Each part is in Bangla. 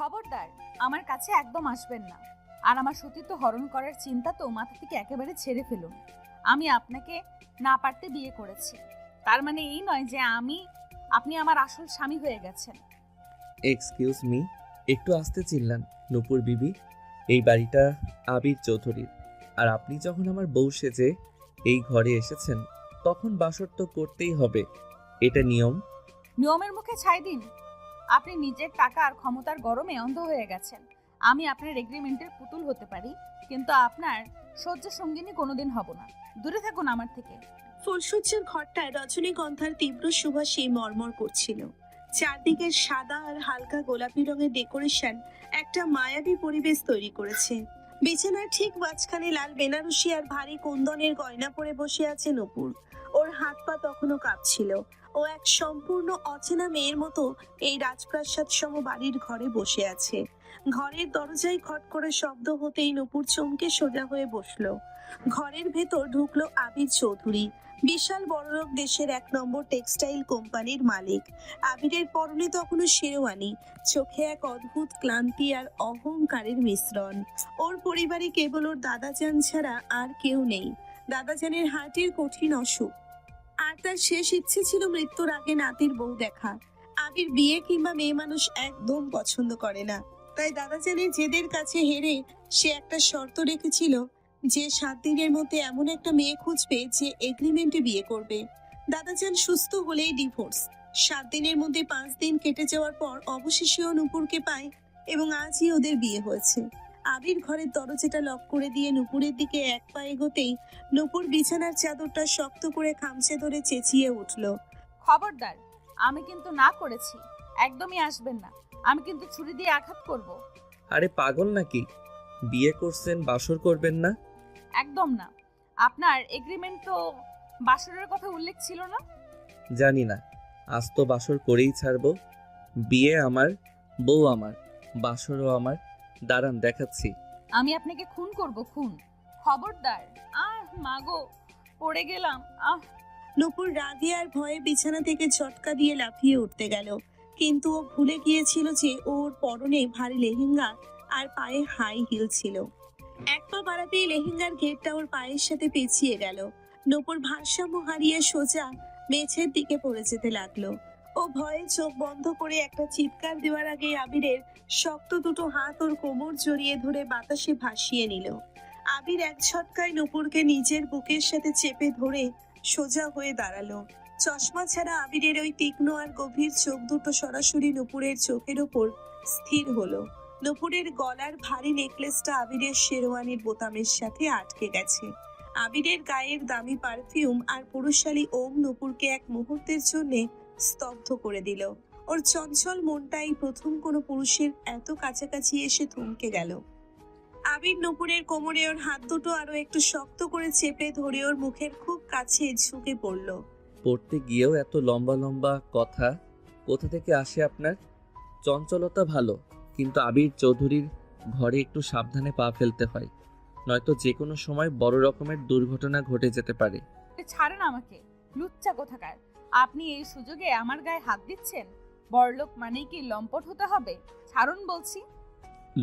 খবরদার, আমার কাছে একদম আসবেন না। আর আমার সতীত্ব হরণ করার চিন্তা তো মাথা থেকে একেবারে ছেড়ে ফেলুন। আমি আপনাকে না পারতে বিয়ে করেছি, তার মানে এই নয় যে আপনি আমার আসল স্বামী হয়ে গেছেন। এক্সকিউজ মি, একটু আস্তে চিল্লান নূপুর বিবি। এই বাড়িটা আবির চৌধুরীর, আর আপনি যখন আমার বউ সেজে এই ঘরে এসেছেন তখন বাসর তো করতেই হবে, এটা নিয়ম। নিয়মের মুখে ছাই দিন। আপনি নিজের টাকা আর ক্ষমতার গরমে অন্ধ হয়ে গেছেন। আমি আপনার এগ্রিমেন্টের পুতুল হতে পারি, কিন্তু আপনার শয্যা সঙ্গিনী কোনোদিন হব না। দূরে থাকুন আমার থেকে। ফুলসজ্জার ঘরটায় রজনীগন্ধার তীব্র সুবাসে মর্মর করছিল। চারদিকে সাদা আর হালকা গোলাপি রঙের ডেকোরেশন একটা মায়াবী পরিবেশ তৈরি করেছে। বিছানার ঠিক মাঝখানে লাল বেনারসি আর ভারী কুন্দনের গয়না পরে বসে আছে নূপুর। ওর হাত পা তখনও কাঁপছিল। ও এক সম্পূর্ণ অচেনা মেয়ের মতো এই রাজপ্রাসাদ সম বাড়ির ঘরে বসে আছে। ঘরের দরজায় খট করে শব্দ হতেই নূপুর চমকে সোজা হয়ে বসলো। ঘরের ভেতর ঢুকলো আবির চৌধুরী, বিশাল বড়লোক দেশের 1 নম্বর টেক্সটাইল কোম্পানির মালিক। আবিরের পরনে তখনও শেরওয়ানি, চোখে এক অদ্ভুত ক্লান্তি আর অহংকারের মিশ্রণ। ওর পরিবারে কেবল ওর দাদাজান ছাড়া আর কেউ নেই। দাদাজানের হার্টের কঠিন অসুখ, আর তার শেষ ইচ্ছে ছিল মৃত্যুর আগে নাতির বউ দেখা। আবির বিয়ে কিংবা মেয়ে মানুষ একদম পছন্দ করে না, তাই দাদাজানের জেদের কাছে হেরে সে একটা শর্ত রেখেছিল যে 7 দিনের মধ্যে এমন একটা মেয়ে খুঁজবে যে এগ্রিমেন্টে বিয়ে করবে। দাদাজান সুস্থ হলেই ডিভোর্স। 7 দিনের মধ্যে 5 দিন কেটে যাওয়ার পর অবশেষে ও নূপুরকে পায় এবং আজই ওদের বিয়ে হয়েছে। আবির ঘরের দরজাটা লক করে দিয়ে নূপুরের দিকে এক পা এগোতেই নূপুর বিছানার চাদরটা শক্ত করে খামচে ধরে চেঁচিয়ে উঠল। খবরদার, আমি কিন্তু না করেছি। একদমই আসবেন না। আমি কিন্তু ছুরি দিয়ে আঘাত করব। আরে পাগল নাকি? বিয়ে করছেন, বাসর করবেন না? একদম না। আপনার এগ্রিমেন্ট তো বাসরের কথা উল্লেখ ছিল না। জানি না, আজ তো বাসর করেই ছাড়বো। বিয়ে আমার, বউ আমার, বাসরও আমার। দাঁড়ান দেখাচ্ছি। আমি আপনাকে খুন করব, খুন। খবরদার। মাগো, পড়ে গেলাম। নূপুর রাগে আর ভয়ে বিছানা থেকে ঝটকা দিয়ে লাফিয়ে উঠতে গেল, কিন্তু ও ভুলে গিয়েছিল যে ওর পরনে ভারী লেহেঙ্গা আর পায়ে হাই হিল ছিল। এক পা বাড়াতেই লেহেঙ্গার ঘেরটা ওর পায়ের সাথে পেঁচিয়ে গেল। নূপুর ভারসাম্য হারিয়ে সোজা মেঝের দিকে পড়ে যেতে লাগলো। ও ভয়ে চোখ বন্ধ করে একটা চিৎকার দেওয়ার আগে আবিরের শক্ত দুটো হাত ওর কোমর জড়িয়ে ধরে বাতাসে ভাসিয়ে নিল। আবির এক ঝটকায় নূপুরকে নিজের বুকের সাথে চেপে ধরে সোজা হয়ে দাঁড়ালো। চশমা ছাড়া আবিরের ওই তীক্ষ্ণ আর গভীর চোখ দুটো সরাসরি নূপুরের চোখের ওপর স্থির হলো। নূপুরের গলার ভারী নেকলেসটা আবিরের শেরওয়ানির বোতামের সাথে আটকে গেছে। আবিরের গায়ের দামি পারফিউম আর পুরুষালী ওম নূপুরকে এক মুহূর্তের জন্য স্তব্ধ করে দিল। ওর চঞ্চল মনটাই প্রথম কোনো পুরুষের এত কাছাকাছি এসে থমকে গেল। আবির নূপুরের কোমরে ওর হাত দুটো আরো একটু শক্ত করে চেপে ধরে ওর মুখের খুব কাছে ঝুঁকে পড়ল। পড়তে গিয়েও এত লম্বা লম্বা কথা কোথা থেকে আসে আপনার? চঞ্চলতা ভালো, কিন্তু আবির চৌধুরীর ঘরে একটু সাবধানে পা ফেলতে হয়, নয়তো যে কোনো সময় বড় রকমের দুর্ঘটনা ঘটে যেতে পারে। ছাড়েন আমাকে, লুচ্চা কোথাকার। আপনি এই সুযোগে আমার গায়ে হাত দিচ্ছেন? বড়লোক মানেই কি লম্পট হতে হবে? ছাড়ুন বলছি।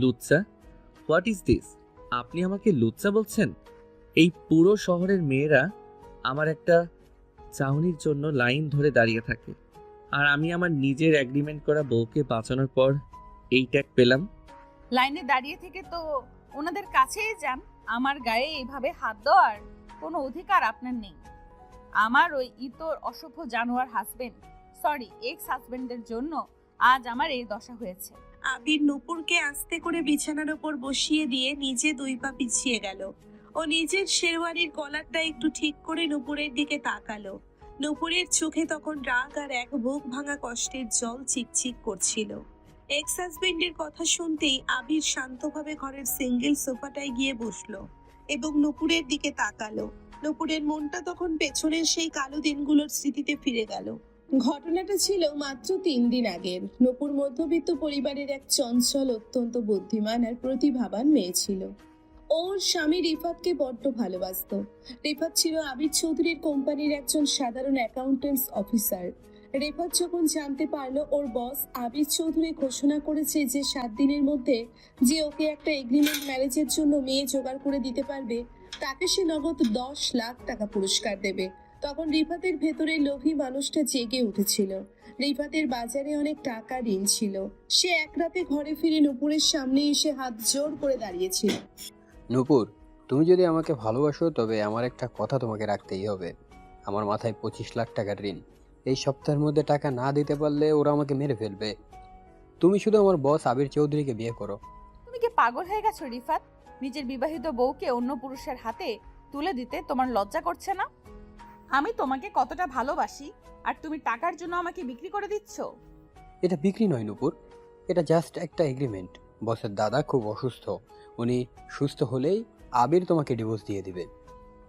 লুচ্চা? What is this? আপনি আমাকে লুচ্চা বলছেন? এই পুরো শহরের মেয়েরা আমার একটা চাউনির জন্য লাইন ধরে দাঁড়িয়ে থাকে, আর আমি আমার নিজের এগ্রিমেন্ট করা বউকে বাঁচানোর পর এই ট্যাগ পেলাম। লাইনে দাঁড়িয়ে থেকে তো ওনাদের কাছেই যান। আমার গায়ে এইভাবে হাত দেওয়ার কোনো অধিকার আপনার নেই। আমার ওই ইতর অসভ্য জানোয়ার হাজবেন্ড, সরি এক্স হাজবেন্ডের জন্য আজ আমার এই দশা হয়েছে। আবির নূপুরকে আস্তে করে বিছানার ওপর বসিয়ে দিয়ে নিজে 2 পা পিছিয়ে গেল। ও নিজের শেরওয়ানির কলারটা একটু ঠিক করে নূপুরের দিকে তাকালো। নূপুরের চোখে তখন রাগ আর এক বুক ভাঙা কষ্টের জল চিকচিক করছিল। এক্স হাজবেন্ডের কথা শুনতেই আবির শান্তভাবে ঘরের সিঙ্গেল সোফাটায় গিয়ে বসলো এবং নূপুরের দিকে তাকালো। নূপুরের মনটা তখন পেছনের সেই কালো দিনগুলোর স্মৃতিতে ফিরে গেল। ঘটনাটা ছিল মাত্র 3 দিন আগের। নূপুর মধ্যবিত্ত পরিবারের এক চঞ্চল, অত্যন্ত বুদ্ধিমান আর প্রতিভাবান মেয়ে ছিল। ওর স্বামী রিফাতকে বড্ড ভালোবাসত। রিফাত ছিল আবির চৌধুরীর কোম্পানির একজন সাধারণ অ্যাকাউন্টেন্টস অফিসার। রিফাত যখন জানতে পারলো ওর বস আবির চৌধুরী ঘোষণা করেছে যে 7 দিনের মধ্যে যে ওকে একটা এগ্রিমেন্ট ম্যারেজের জন্য মেয়ে জোগাড় করে দিতে পারবে তাকে সে নগদ 10 লাখ টাকা পুরস্কার দেবে, তখন রিফাতের ভেতরে লোভী মানুষটা জেগে উঠেছিল। রিফাতের বাজারে অনেক টাকা ঋণ ছিল। সে এক রাতে ঘরে ফিরে নূপুরের সামনে এসে হাত জোড় করে দাঁড়িয়েছিল। নূপুর, তুমি যদি আমাকে ভালোবাসো তবে আমার একটা কথা তোমাকে রাখতেই হবে। আমার মাথায় 25 লাখ টাকার ঋণ। এই সপ্তাহের মধ্যে টাকা না দিতে পারলে ওরা আমাকে মেরে ফেলবে। তুমি শুধু আমার বস আবির চৌধুরীকে বিয়ে করো। তুমি কি পাগল হয়ে গেছো রিফাত? নিজের বিবাহিত বউকে অন্য পুরুষের হাতে তুলে দিতে তোমার লজ্জা করছে না? আমি তোমাকে কতটা ভালোবাসি আর তুমি টাকার জন্য আমাকে বিক্রি করে দিচ্ছ? এটা বিক্রি নয় নূপুর, এটা জাস্ট একটা এগ্রিমেন্ট। বসের দাদা খুব অসুস্থ, উনি সুস্থ হলেই আবির তোমাকে ডিভোর্স দিয়ে দিবে।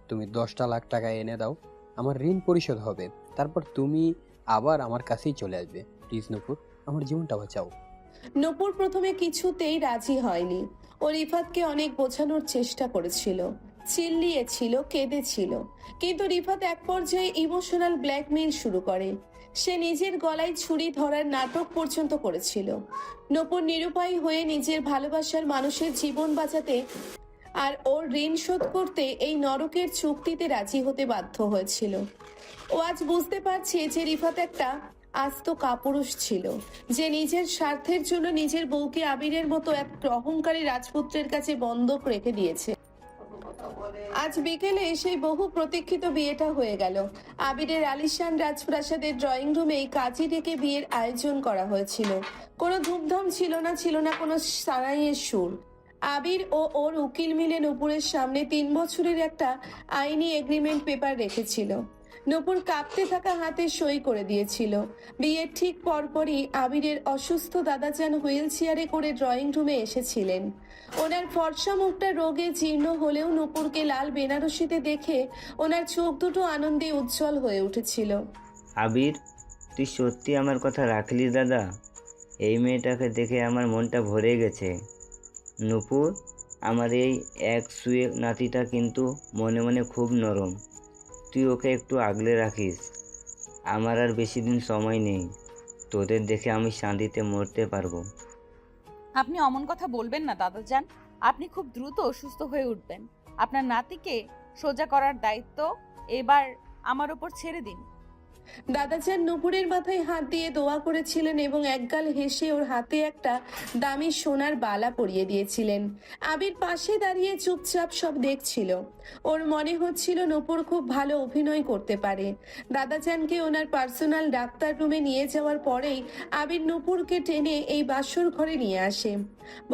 তুমি 10টা লাখ টাকা এনে দাও, আমার ঋণ পরিশোধ হবে, তারপর তুমি আবার আমার কাছেই চলে আসবে। প্লিজ নূপুর, আমার জীবনটা বাঁচাও। নূপুর প্রথমে কিছুতেই রাজি হয়নি। ও রিফাতকে অনেক বোঝানোর চেষ্টা করেছিল, চিল্লিয়েছিল, কেঁদেছিল, কিন্তু রিফাত এক পর্যায়ে ইমোশনাল ব্ল্যাকমেইল শুরু করে। সে নিজের গলায় ছুরি ধরার নাটক পর্যন্ত করেছিল। নূপুর নিরুপায় হয়ে নিজের ভালোবাসার মানুষের জীবন বাঁচাতে আর ওর ঋণ শোধ করতে এই নরকের চুক্তিতে রাজি হতে বাধ্য হয়েছিল। ও আজ বুঝতে পারছে যে রিফাত একটা আস্ত কাপুরুষ ছিল, যে নিজের স্বার্থের জন্য নিজের বউকে আবিরের মতো এক অহংকারী রাজপুত্রের কাছে বন্ধক রেখে দিয়েছে। আজ বিকেলে সেই বহু প্রতীক্ষিত বিয়েটা হয়ে গেল। আবিরের আলিশান রাজপ্রাসাদের ড্রয়িং রুমে কাজী ডেকে বিয়ের আয়োজন করা হয়েছিল। কোনো ধুমধাম ছিল না কোনো সানাইয়ের সুর। আবির ও ওর উকিল মিলে নূপুরের সামনে 3 বছরের একটা আইনি এগ্রিমেন্ট পেপার রেখেছিল। নূপুর কাঁপতে থাকা হাতে সই করে দিয়েছিল। বিয়ের ঠিক পরপরই আবিরের অসুস্থ দাদাজান হুইল চেয়ারে করে ড্রয়িং রুমে এসেছিলেন। ওনার ফর্সা মুখটা রোগে জীর্ণ হলেও নূপুরকে লাল বেনারসিতে দেখে ওনার চোখ দুটো আনন্দে উজ্জ্বল হয়ে উঠেছিল। আবির, তুই সত্যি আমার কথা রাখলি দাদা? এই মেয়েটাকে দেখে আমার মনটা ভরে গেছে। নূপুর, আমার এই এক সুয়ে নাতিটা কিন্তু মনে মনে খুব নরম। তুই ওকে একটু আগলে রাখিস। আমার আর বেশি দিন সময় নেই, তোদের দেখে আমি শান্তিতে মরতে পারবো। আপনি অমন কথা বলবেন না দাদাজান। আপনি খুব দ্রুত অসুস্থ হয়ে উঠবেন। আপনার নাতিকে সোজা করার দায়িত্ব এবার আমার উপর ছেড়ে দিন। দাদাজান নূপুরের মাথায় হাত দিয়ে দোয়া করেছিলেন এবং একগাল হেসে ওর হাতে একটা দামি সোনার বালা পরিয়ে দিয়েছিলেন। আবির পাশে দাঁড়িয়ে চুপচাপ সব দেখছিল। ওর মনে হচ্ছিল নূপুর খুব ভালো অভিনয় করতে পারে। দাদাজানকে ওনার পার্সোনাল ডাক্তার রুমে নিয়ে যাওয়ার পরেই আবির নূপুরকে টেনে এই বাসর ঘরে নিয়ে আসে।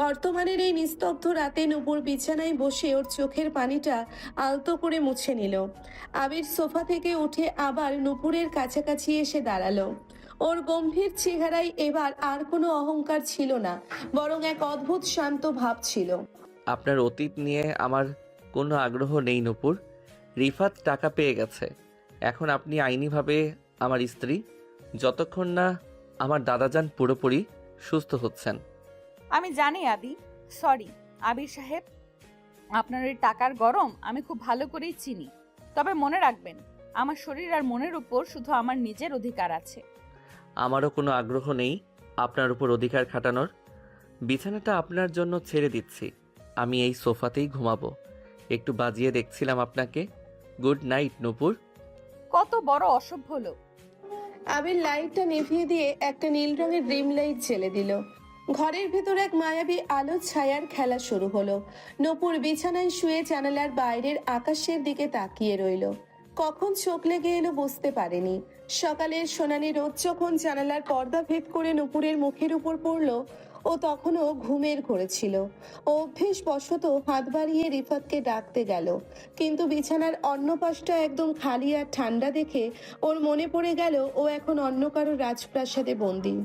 বর্তমানের এই নিস্তব্ধ রাতে নূপুর বিছানায় বসে ওর চোখের পানিটা আলতো করে মুছে নিল। আবির সোফা থেকে উঠে আবার নূপুরের কাছাকাছি এসে দাঁড়ালো। ওর গম্ভীর চেহারায় এবার আর কোনো অহংকার ছিল না, বরং এক অদ্ভুত শান্ত ভাব ছিল। আপনার অতীত নিয়ে আমার কোনো আগ্রহ নেই নূপুর। রিফাত টাকা পেয়ে গেছে, এখন আপনি আইনিভাবে আমার স্ত্রী, যতক্ষণ না আমার দাদাজান পুরোপুরি সুস্থ হচ্ছেন। আমি জানি আদি, সরি আবির সাহেব, আপনার এই টাকার গরম আমি খুব ভালো করেই চিনি। তবে মনে রাখবেন, আমার শরীর আর মনের উপর শুধু আমার নিজের অধিকার আছে। আমারও কোনো আগ্রহ নেই আপনার উপর অধিকার খাটানোর। বিছানাটা আপনার জন্য ছেড়ে দিচ্ছি, আমি এই সোফাতেই ঘুমাবো। একটু বাজিয়ে দেখছিলাম আপনাকে। গুড নাইট নূপুর। কত বড় অসভ্য লোক! আবির লাইটটা নিভিয়ে দিয়ে একটা নীল রঙের ড্রিম লাইট জ্বেলে দিল। ঘরের ভেতর এক মায়াবী আলো ছায়ার খেলা শুরু হলো। নূপুর বিছানায় শুয়ে জানালার বাইরের আকাশের দিকে তাকিয়ে রইল। কখন চোখ লেগে এলো বুঝতে পারেনি। সকালের সোনালি রোদ যখন জানালার পর্দা ভেদ করে নূপুরের মুখের উপর পড়ল, ও তখনও ঘুমের ঘোরে ছিল। ও অভ্যেসবশত হাত বাড়িয়ে রিফাতকে ডাকতে গেল, কিন্তু বিছানার অন্য পাশটা একদম খালি আর ঠান্ডা দেখে ওর মনে পড়ে গেল ও এখন অন্য কারো রাজপ্রাসাদে বন্দী।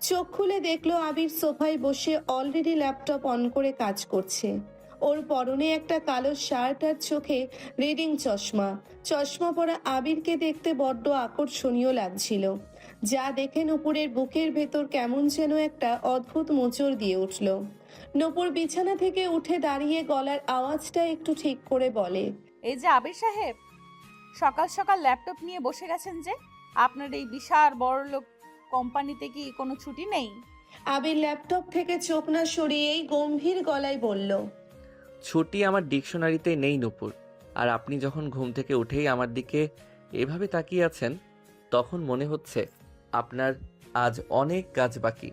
চোখ খুলে দেখলো আবির সোফায় বসে অলরেডি ল্যাপটপ অন করে কাজ করছে। ওর পরনে একটা কালো শার্ট আর চোখে রিডিং চশমা। চশমা পরা আবিরকে দেখতে বড্ড আকর্ষণীয় লাগছিল, যা দেখে নূপুরের বুকের ভেতর কেমন যেন একটা অদ্ভুত মোচড় দিয়ে উঠল। নূপুর বিছানা থেকে উঠে দাঁড়িয়ে গলার আওয়াজটা একটু ঠিক করে বলে, এই যে আবির সাহেব, সকাল সকাল ল্যাপটপ নিয়ে বসে গেছেন যে, আপনার এই বিশাল বড়লোক কোম্পানিতে কি কোনো ছুটি নেই? আবির ল্যাপটপ থেকে চোখ না সরিয়েই গম্ভীর গলায় বলল, ছুটি আমার ডিকশনারিতে নেই নূপুর। আর আপনি যখন ঘুম থেকে উঠেই আমার দিকে এভাবে তাকিয়ে আছেন, তখন মনে হচ্ছে আপনার আজ অনেক কাজ বাকি।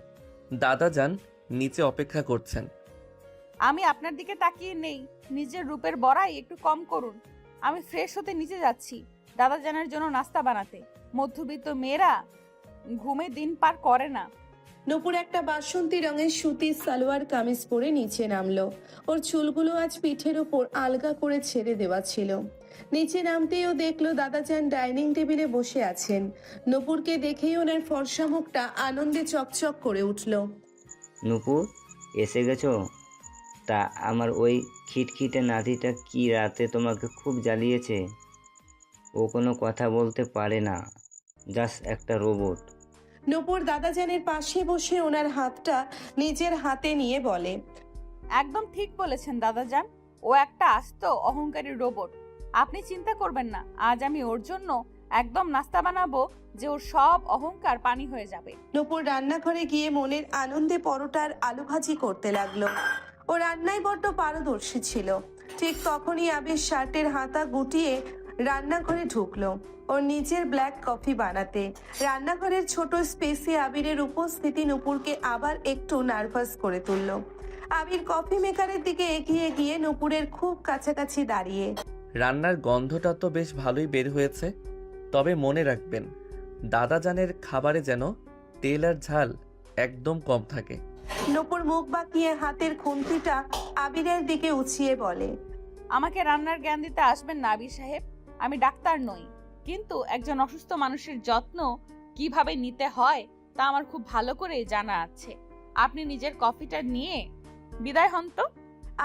দাদা যান নিচে অপেক্ষা করছেন। আমি আপনার দিকে তাকিয়ে নেই, নিজের রূপের বড়াই একটু কম করুন। আমি ফ্রেশ হতে নিচে যাচ্ছি দাদা জানের জন্য নাস্তা বানাতে। মধ্যবিত্ত মেয়েরা ঘুমে দিন পার করে না। নূপুর একটা বাসন্তী রঙের সুতির সালোয়ার কামিজ পরে নিচে নামলো। ওর চুলগুলো আজ পিঠের ওপর আলগা করে ছেড়ে দেওয়া ছিল। নিচে নামতেই ও দেখলো দাদাজান ডাইনিং টেবিলে বসে আছেন। নূপুরকে দেখেই ওনার ফর্সা মুখটা আনন্দে চকচক করে উঠল। নূপুর, এসে গেছো? তা আমার ওই খিটখিটে নাতিটা কি রাতে তোমাকে খুব জ্বালিয়েছে? ও কোনো কথা বলতে পারে না, জাস্ট একটা রোবট। নূপুর দাদাজানের পাশে বসে ওনার হাতটা নিজের হাতে নিয়ে বলে, একদম ঠিক বলেছেন দাদাজান, ও একটা আস্ত অহংকারী রোবট। আপনি চিন্তা করবেন না, আজ আমি ওর জন্য একদম নাস্তা বানাবো যে ওর সব অহংকার পানি হয়ে যাবে। নূপুর রান্নাঘরে গিয়ে মনের আনন্দে পরোটার আলু ভাজি করতে লাগলো। ও রান্নায় বড্ড পারদর্শী ছিল। ঠিক তখনই আবির শার্টের হাতা গুটিয়ে রান্নাঘরে ঢুকলো ওর নিজের ব্ল্যাক কফি বানাতে। রান্নাঘরের ছোট স্পেসে আবিরের উপস্থিতি নূপুরকে আবার একটু নার্ভাস করে তুলল। আবির কফি মেকারের দিকে এগিয়ে গিয়ে নূপুরের খুব কাছাকাছি দাঁড়িয়ে, রান্নার গন্ধটা তো বেশ ভালোই বের হয়েছে, তবে মনে রাখবেন দাদাজানের খাবারে যেন তেল আর ঝাল একদম কম থাকে। নূপুর মুখ বাঁকিয়ে হাতের খুন্তিটা আবিরের দিকে উঁচিয়ে বলে, আমাকে রান্নার জ্ঞান দিতে আসবেন না আবির সাহেব। আমি ডাক্তার নই, কিন্তু একজন অসুস্থ মানুষের যত্ন কিভাবে নিতে হয় তা আমার খুব ভালো করে জানা আছে। আপনি নিজের কফিটা নিয়ে বিদায় হন তো।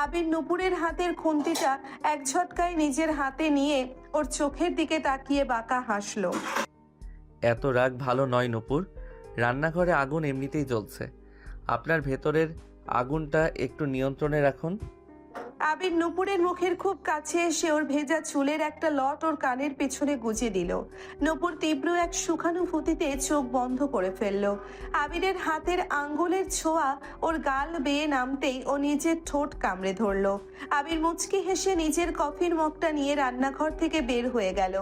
আবির নূপুরের হাতের খুন্তিটা এক ঝটকায় নিজের হাতে নিয়ে ওর চোখের দিকে তাকিয়ে বাঁকা হাসলো। এত রাগ ভালো নয় নূপুর, রান্নাঘরে আগুন এমনিতেই জ্বলছে, আপনার ভেতরের আগুনটা একটু নিয়ন্ত্রণে রাখুন। আবির নূপুরের মুখের খুব কাছে এসে ওর ভেজা চুলের একটা লট ওর কানের পেছনে গুজে দিল। নূপুর তীব্র এক সুখানুভূতিতে চোখ বন্ধ করে ফেললো। আবিরের হাতের আঙ্গুলের ছোঁয়া ওর গাল বেয়ে নামতেই ও নিজের ঠোঁট কামড়ে ধরলো। আবির মুচকি হেসে নিজের কফির মগটা নিয়ে রান্নাঘর থেকে বের হয়ে গেল।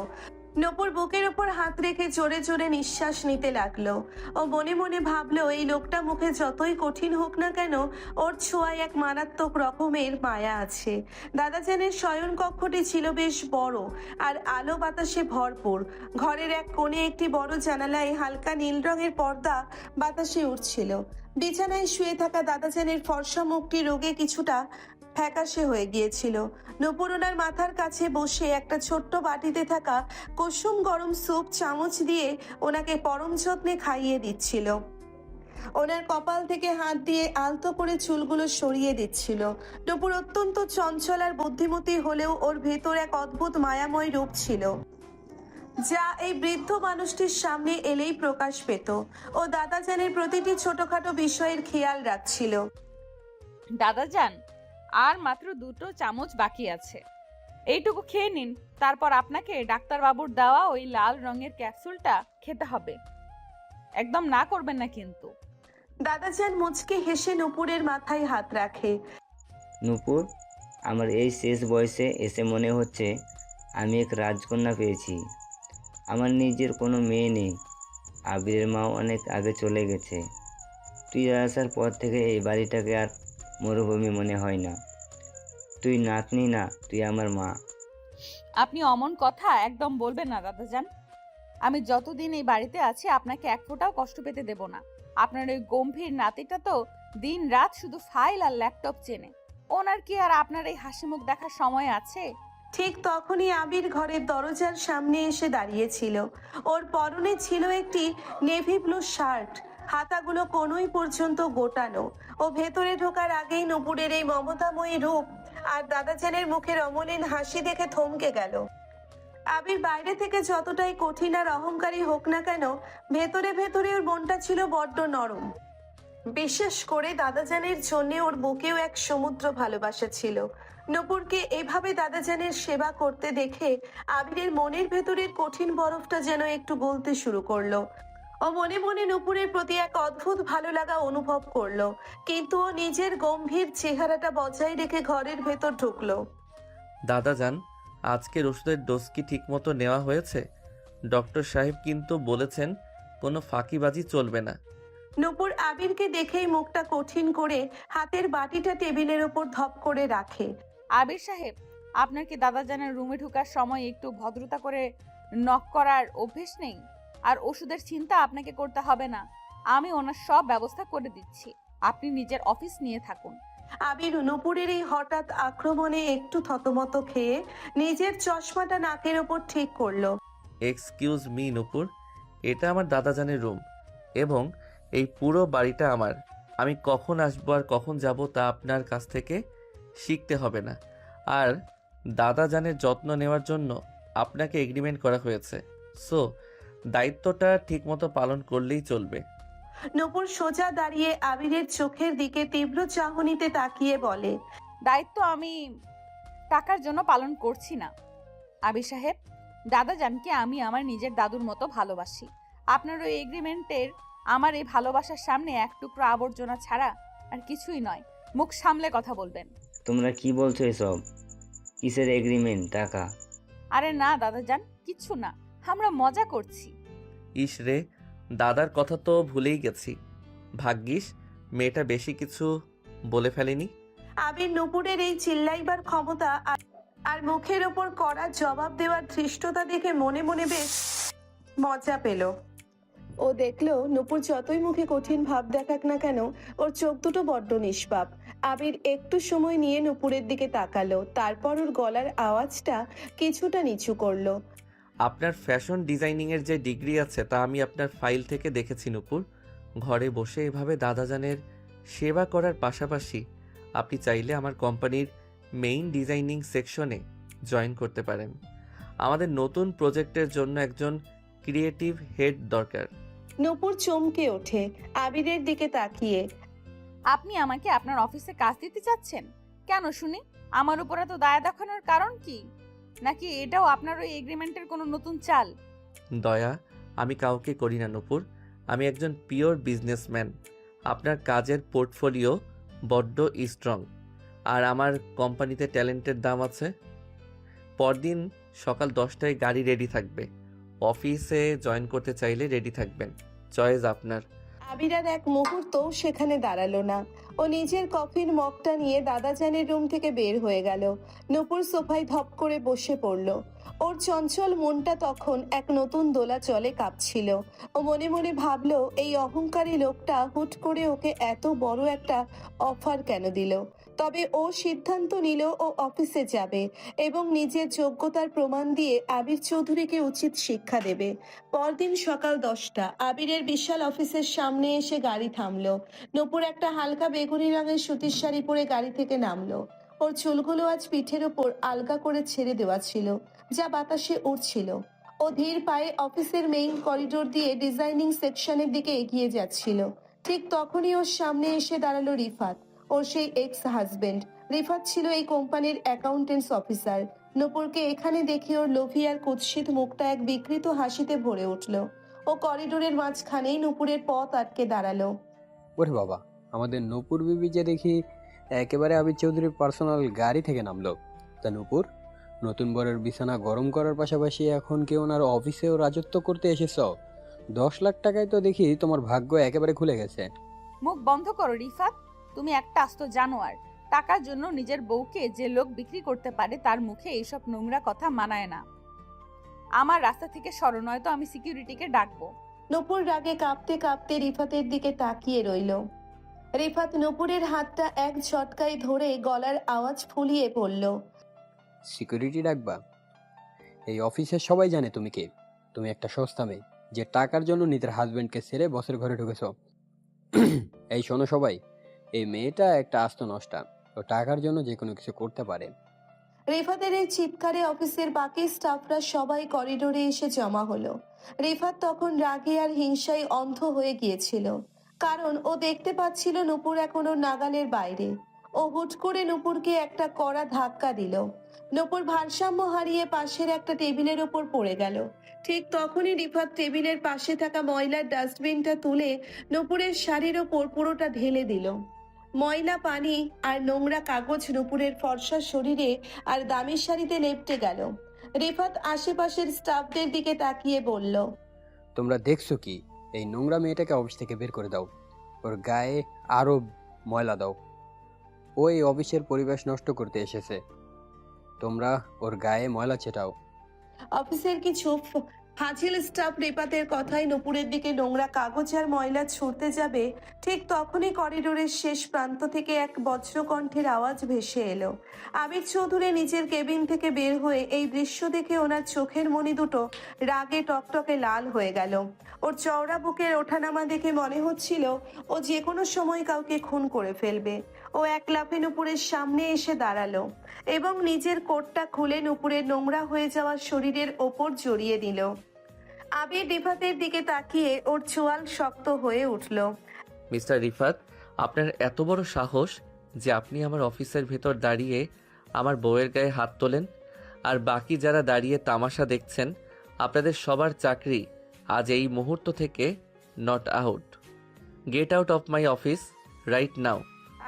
নূপুর বুকের ওপর হাত রেখে জোরে জোরে নিঃশ্বাস নিতে লাগলো। ও মনে মনে ভাবলো এই লোকটা মুখে যতই কঠিন হোক না কেন, ওর ছোঁয়ায় এক মারাত্মক রকমের মায়া আছে। দাদাজানের শয়ন কক্ষটি ছিল বেশ বড় আর আলো বাতাসে ভরপুর। ঘরের এক কোণে একটি বড় জানালায় হালকা নীল রঙের পর্দা বাতাসে উঠছিল। বিছানায় শুয়ে থাকা দাদাজানের ফর্সা মুখটি রোগে কিছুটা ফ্যাকাশে হয়ে গিয়েছিল। নূপুর ওনার মাথার কাছে বসে একটা ছোট্ট বাটিতে থাকা কুসুম গরম স্যুপ চামচ দিয়ে ওনাকে পরম যত্নে খাইয়ে দিচ্ছিল। ওনার কপাল থেকে হাত দিয়ে আলতো করে চুলগুলো সরিয়ে দিচ্ছিল। নূপুর অত্যন্ত চঞ্চল আর বুদ্ধিমতী হলেও ওর ভেতর এক অদ্ভুত মায়াময় রূপ ছিল, যা এই বৃদ্ধ মানুষটির সামনে এলেই প্রকাশ পেত। ও দাদাজানের প্রতিটি ছোটখাটো বিষয়ের খেয়াল রাখছিল। দাদাজান, আর মাত্র 2টো চামচ বাকি আছে, এইটুকু খেয়ে নিন। তারপর আপনাকে ডাক্তারবাবুর দেওয়া ওই লাল রঙের ক্যাপসুলটা খেতে হবে। একদম না করবেন না কিন্তু। দাদাজান মুচকে হেসে নূপুরের মাথায় হাত রাখে। নূপুর, আমার এই শেষ বয়সে এসে মনে হচ্ছে আমি এক রাজকন্যা পেয়েছি। আমার নিজের কোনো মেয়ে নেই, আবিরের মাও অনেক আগে চলে গেছে। তুই আসার পর থেকে এই বাড়িটাকে আর মরুভূমি মনে হয় না। তুই নাতনি না, তুই আমার মা। আপনি অমন কথা একদম বলবেন না দাদাজান। আমি যতদিন এই বাড়িতে আছি আপনাকে এক ফোঁটাও কষ্ট পেতে দেব না। আপনার ওই গম্ভীর নাতিটা তো দিন রাত শুধু ফাইল আর ল্যাপটপ চেনে। ওনার কি আর আপনার এই হাসি মুখ দেখার সময় আছে? ঠিক তখনই আবির ঘরের দরজার সামনে এসে দাঁড়িয়েছিল। ওর পরনে ছিল একটি নেভি ব্লু শার্ট, হাতাগুলো কোনোই পর্যন্ত গোটানো। ও ভেতরে ঢোকার আগেই নূপুরের এই মমতাময়ী রূপ আর দাদাজানের মুখের অমলিন হাসি দেখে থমকে গেল। আবির বাইরে থেকে যতটাই কঠিন আর অহংকারী হোক না কেন, ভেতরে ভেতরে ওর মনটা ছিল বড্ড নরম। বিশেষ করে দাদাজানের জন্য ওর বুকেও এক সমুদ্র ভালোবাসা ছিল। নূপুরকে এভাবে দাদাজানের সেবা করতে দেখে আবিরের মনের ভেতরের কঠিন বরফটা যেন একটু গলতে শুরু করলো। ও মনে মনে নূপুরের প্রতি এক অদ্ভুত ভালো লাগা অনুভব করলো, কিন্তু ও নিজের গম্ভীর চেহারাটা বজায় রেখে ঘরের ভেতর ঢুকলো। দাদাজান, আজকের ওষুধের ডোজ কি ঠিকমতো নেওয়া হয়েছে? ডক্টর সাহেব কিন্তু বলেছেন কোনো ফাঁকিবাজি চলবে না। নূপুর আবিরকে দেখেই মুখটা কঠিন করে হাতের বাটিটা টেবিলের ওপর ধপ করে রাখে। আবির সাহেব, আপনার কি দাদাজানের রুমে ঢোকার সময় একটু ভদ্রতা করে নক করার অভ্যেস নেই? আর ওষুধের চিন্তা আপনাকে করতে হবে না, আমি ওনার সব ব্যবস্থা করে দিচ্ছি। আপনি নিজের অফিস নিয়ে থাকুন। আবির নূপুরের এই হঠাৎ আক্রমণে একটু থতমত খেয়ে নিজের চশমাটা নাকের ওপর ঠিক করলো। এক্সকিউজ মি নূপুর, এটা আমার দাদাজানের রুম এবং এই পুরো বাড়িটা আমার। আমি কখন আসবো আর কখন যাব তা আপনার কাছ থেকে শিখতে হবে না। আর দাদাজানের যত্ন নেওয়ার জন্য আপনাকে এগ্রিমেন্ট করা হয়েছে, সো দায়িত্বটা ঠিকমতো পালন করলেই চলবে। নূপুর সোজা দাঁড়িয়ে আবিরের চোখের দিকে তীব্র চাহনিতে তাকিয়ে বলে, দায়িত্ব আমি টাকার জন্য পালন করছি না আবির সাহেব। দাদাজানকে আমি আমার নিজের দাদুর মতো ভালোবাসি। আপনার ওই এগ্রিমেন্টের আমার এই ভালোবাসার সামনে এক টুকরো আবর্জনা ছাড়া আর কিছুই নয়। মুখ সামলে কথা বলবেন। তোমরা কি বলছো এসব? কিসের এগ্রিমেন্ট? টাকা? আরে না দাদাজান, কিচ্ছু না, আমরা মজা করছি। ইস রে, দাদার কথা তো ভুলেই গেছি। ভাগ্যিস মেয়েটা বেশি কিছু বলে ফেলেনি। আবির নূপুরের এই চিল্লাইবার ক্ষমতা আর মুখের ওপর কড়া জবাব দেওয়ার ধৃষ্টতা দেখে মনে মনে বেশ মজা পেল। ও দেখলো নূপুর যতই মুখে কঠিন ভাব দেখাক না কেন, ওর চোখ দুটো বড্ড নিষ্পাপ। আবির একটু সময় নিয়ে নূপুরের দিকে তাকালো, তারপর ওর গলার আওয়াজটা কিছুটা নিচু করলো। আপনার ফ্যাশন ডিজাইনিংয়ের যে ডিগ্রি আছে তা আমি আপনার ফাইল থেকে দেখেছি নূপুর। ঘরে বসে এভাবে দাদাজানের সেবা করার পাশাপাশি আপনি চাইলে আমার কোম্পানির মেইন ডিজাইনিং সেকশনে জয়েন করতে পারেন। আমাদের নতুন প্রজেক্টের জন্য একজন ক্রিয়েটিভ হেড দরকার। নূপুর চমকে ওঠে আবিরের দিকে তাকিয়ে। আপনি আমাকে আপনার অফিসে কাজ দিতে চাচ্ছেন? কেন শুনি? আমার উপরে তো দয়া দেখানোর কারণ কি? নাকি এটাও আপনার ওই এগ্রিমেন্টের কোনো নতুন চাল? দয়া আমি কাউকে করি না নূপুর, আমি একজন পিওর বিজনেসম্যান। আপনার কাজের পোর্টফোলিও বড্ড স্ট্রং আর আমার কোম্পানিতে ট্যালেন্টের দাম আছে। পরদিন সকাল 10টায় গাড়ি রেডি থাকবে। অফিসে জয়েন করতে চাইলে রেডি থাকবেন, চয়েস আপনার। আবির আর এক মুহূর্ত সেখানে দাঁড়ালো না। ও নিজের কফির মগটা নিয়ে দাদাজানের রুম থেকে বের হয়ে গেল। নূপুর সোফায় ধপ করে বসে পড়ল। ওর চঞ্চল মনটা তখন এক নতুন দোলাচলে কাঁপছিল। ও মনে মনে ভাবলো, এই অহংকারী লোকটা হুট করে ওকে এত বড় একটা অফার কেন দিল। তবে ও সিদ্ধান্ত নিল ও অফিসে যাবে এবং নিজের যোগ্যতার প্রমাণ দিয়ে আবির চৌধুরীকে উচিত শিক্ষা দেবে। পরদিন সকাল 10টা আবিরের বিশাল অফিসের সামনে এসে গাড়ি থামলো। নূপুর একটা হালকা বেগুনি রঙের সুতির শাড়ি পরে গাড়ি থেকে নামলো। ওর চুলগুলো আজ পিঠের ওপর আলগা করে ছেড়ে দেওয়া ছিল, যা বাতাসে উড়ছিল। ও ধীর পায়ে অফিসের মেইন করিডোর দিয়ে ডিজাইনিং সেকশনের দিকে এগিয়ে যাচ্ছিল। ঠিক তখনই ওর সামনে এসে দাঁড়ালো রিফাত, ওর সেই এক্স হাজবেন্ড। রিফাত ছিল এই কোম্পানির অ্যাকাউন্টেন্টস অফিসার। নূপুরকে এখানে দেখে ওর লোভী আর কুৎসিত মুখটা এক বিকৃত হাসিতে ভরে উঠল। ও করিডোরের মাঝখানেই নূপুরের পথ আটকে দাঁড়ালো। ওরে বাবা, আমাদের নূপুর বিবি যে দেখি একেবারে আবির চৌধুরীর পার্সোনাল গাড়ি থেকে নামলো। তা নূপুর, নতুন বরের বিছানা গরম করার পাশাপাশি এখন কি ওনার অফিসেও রাজত্ব করতে এসেছ? 10 লাখ টাকায় তো দেখি তোমার ভাগ্য একেবারে খুলে গেছে। মুখ বন্ধ করো রিফাত, তুমি একটা আস্ত জানোয়ার। টাকার জন্য নিজের বউকে যে লোক বিক্রি করতে পারে তার মুখে এইসব নোংরা কথা মানায় না। আমার রাস্তা থেকে সরো, নয়তো আমি সিকিউরিটিকে ডাকবো। নূপুর রাগে কাঁপতে কাঁপতে রিফাতের দিকে তাকিয়ে রইল। রিফাত নূপুরের হাতটা এক ঝটকায় ধরে গলার আওয়াজ ফুলিয়ে পড়ল। সিকিউরিটি রাখবা? এই অফিসের সবাই জানে তুমি কে। তুমি একটা সস্তা মেয়ে যে টাকার জন্য নিজের হাজবেন্ডকে ছেড়ে বসের ঘরে ঢুকেছ। এই শোনো সবাই, এই মেয়েটা একটা আস্ত নষ্টা। ও টাকার জন্য যে কোনো কিছু করতে পারে। রিফাতের এই চিৎকারে অফিসের বাকি স্টাফরা সবাই করিডোরে এসে জমা হলো। রিফাত তখন রাগে আর হিংসায় অন্ধ হয়ে গিয়েছিল। কারণ ও দেখতে পাচ্ছিল নূপুর এখনো নাগালের বাইরে। ও হুট করে নূপুরকে একটা কড়া ধাক্কা দিল। নূপুর ভারসাম্য হারিয়ে পাশের একটা টেবিলের উপর পড়ে গেল। ঠিক তখনই রিফাত টেবিলের পাশে থাকা ময়লার ডাস্টবিনটা তুলে নূপুরের শাড়ির ওপর পুরোটা ঢেলে দিল। ময়লা পানি আর নোংরা কাগজ নূপুরের ফর্সা শরীরে আর দামি শাড়িতে লেপ্টে গেল। রিফাত আশেপাশের স্টাফদের দিকে তাকিয়ে বলল, তোমরা দেখছো কি? এই নোংরা মেয়েটাকে অফিস থেকে বের করে দাও। ওর গায়ে আরো ময়লা দাও। ও এই অফিসের পরিবেশ নষ্ট করতে এসেছে। তোমরা ওর গায়ে ময়লা ছেটাও। অফিসের কিছু হাজিল স্টাফ রিফাতের কথায় নূপুরের দিকে নোংরা কাগজ আর ময়লা ছুঁড়তে যাবে, ঠিক তখনই করিডোরের শেষ প্রান্ত থেকে এক বজ্রকণ্ঠের আওয়াজ ভেসে এলো। আবির চৌধুরী নিজের কেবিন থেকে বের হয়ে এই দৃশ্য দেখে ওনার চোখের মণি দুটো রাগে টকটকে লাল হয়ে গেল। ওর চওড়া বুকের ওঠানামা দেখে মনে হচ্ছিল ও যে কোনো সময় কাউকে খুন করে ফেলবে। ও এক লাফে নূপুরের সামনে এসে দাঁড়ালো এবং নিজের কোটটা খুলে নূপুরের নোংরা হয়ে যাওয়া শরীরের ওপর জড়িয়ে দিল। আবির রিফাতের দিকে তাকিয়ে ওর চোয়াল শক্ত হয়ে উঠল। মিস্টার রিফাত, আপনার এত বড় সাহস যে আপনি আমার অফিসের ভেতর দাঁড়িয়ে আমার বউয়ের গায়ে হাত তোলেন, আর বাকি যারা দাঁড়িয়ে তামাশা দেখছেন, আপনাদের সবার চাকরি আজ এই মুহূর্ত থেকে not out. Get out of my office right now.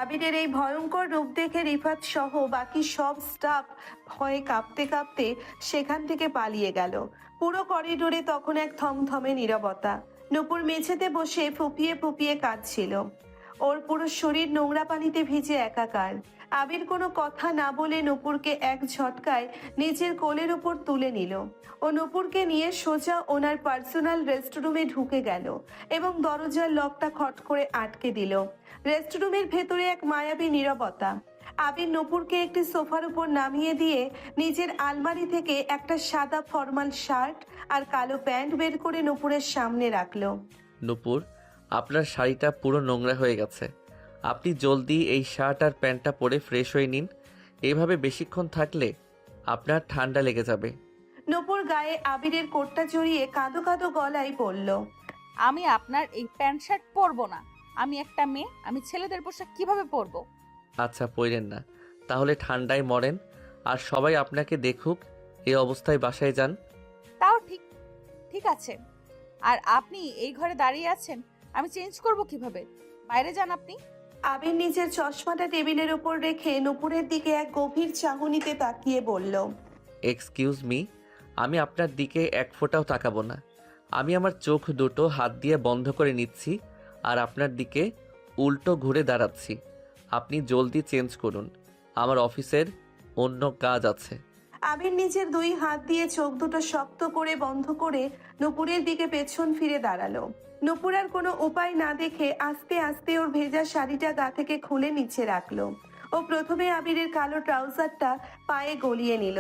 আবিরের এই ভয়ঙ্কর রূপ দেখে রিফাত সহ বাকি সব স্টাফ ভয়ে কাঁপতে কাঁপতে সেখান থেকে পালিয়ে গেল। পুরো করিডোরে তখন এক থমথমে নীরবতা। নূপুর মেঝেতে বসে ফুপিয়ে ফুপিয়ে কাঁদছিল। ওর পুরো শরীর নোংরা পানিতে ভিজে একাকার। আবির কোনো কথা না বলে নূপুরকে এক ঝটকায় নিজের কোলের উপর তুলে নিল। ও নূপুরকে নিয়ে সোজা ওনার পার্সোনাল রেস্টরুমে ঢুকে গেল এবং দরজার লকটা খট করে আটকে দিল। রেস্টরুমের ভেতরে এক মায়াবী নীরবতা। আবির নূপুরকে একটি সোফার উপর নামিয়ে দিয়ে নিজের আলমারি থেকে একটা সাদা ফর্মাল শার্ট আর কালো প্যান্ট বের করে নূপুরের সামনে রাখলো। নূপুর, আপনার শাড়িটা পুরো নোংরা হয়ে গেছে। আপনি জলদি এই শার্ট আর প্যান্টটা পরে ফ্রেশ হয়ে নিন। এভাবে বেশিক্ষণ থাকলে আপনার ঠান্ডা লেগে যাবে। নূপুর গায়ে আবিরের কোটটা জড়িয়ে কাঁদো কাঁদো গলায় বলল, আমি আপনার এই প্যান্ট শার্ট পরবো না। আমি একটা মেয়ে, আমি ছেলেদের পোশাক কিভাবে পরবো? আচ্ছা, পইরেন না, তাহলে ঠান্ডায় মরেন আর সবাই আপনাকে দেখুক এই অবস্থায় বাসায় যান। তাও ঠিক ঠিক আছে। আর আপনি এই ঘরে দাঁড়িয়ে আছেন, আমি চেঞ্জ করব কিভাবে? বাইরে যান আপনি। আবির নিজের চশমাটা টেবিলের উপর রেখে নূপুরের দিকে এক গভীর চাহনিতে তাকিয়ে বলল, এক্সকিউজ মি, আমি আপনার দিকে এক ফোঁটাও তাকাবো না। আমি আমার চোখ দুটো হাত দিয়ে বন্ধ করে নিচ্ছি আর আপনার দিকে উল্টো ঘুরে দাঁড়াচ্ছি। আপনি জলদি চেঞ্জ করুন, আমার অফিসের অন্য কাজ আছে। আবির নিজের দুই হাত দিয়ে চোখ দুটো শক্ত করে বন্ধ করে নূপুরের দিকে পেছন ফিরে দাঁড়ালো। নূপুর আর কোনো উপায় না দেখে আস্তে আস্তে ওর ভেজা শাড়িটা গা থেকে খুলে নিচে রাখলো। ও প্রথমে আবিরের কালো ট্রাউজারটা পায়ে গলিয়ে নিল।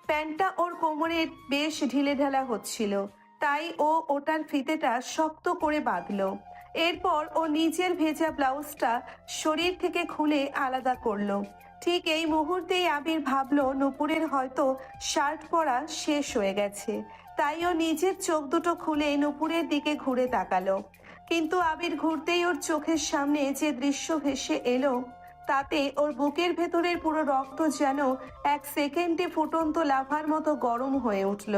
প্যান্টটা ওর কোমরে বেশ ঢিলেঢালা হচ্ছিল, তাই ও ওটার ফিতেটা শক্ত করে বাঁধলো। এরপর ও নিজের ভেজা ব্লাউজটা শরীর থেকে খুলে আলাদা করলো। ঠিক এই মুহূর্তেই আবির ভাবলো নূপুরের হয়তো শার্ট পরা শেষ হয়ে গেছে, তাই ও নিজের চোখ দুটো খুলে নূপুরের দিকে ঘুরে তাকালো। কিন্তু আবির ঘুরতেই ওর চোখের সামনে যে দৃশ্য ভেসে এলো, তাতে ওর বুকের ভেতরের পুরো রক্ত যেন এক সেকেন্ডে ফুটন্ত লাভার মতো গরম হয়ে উঠল।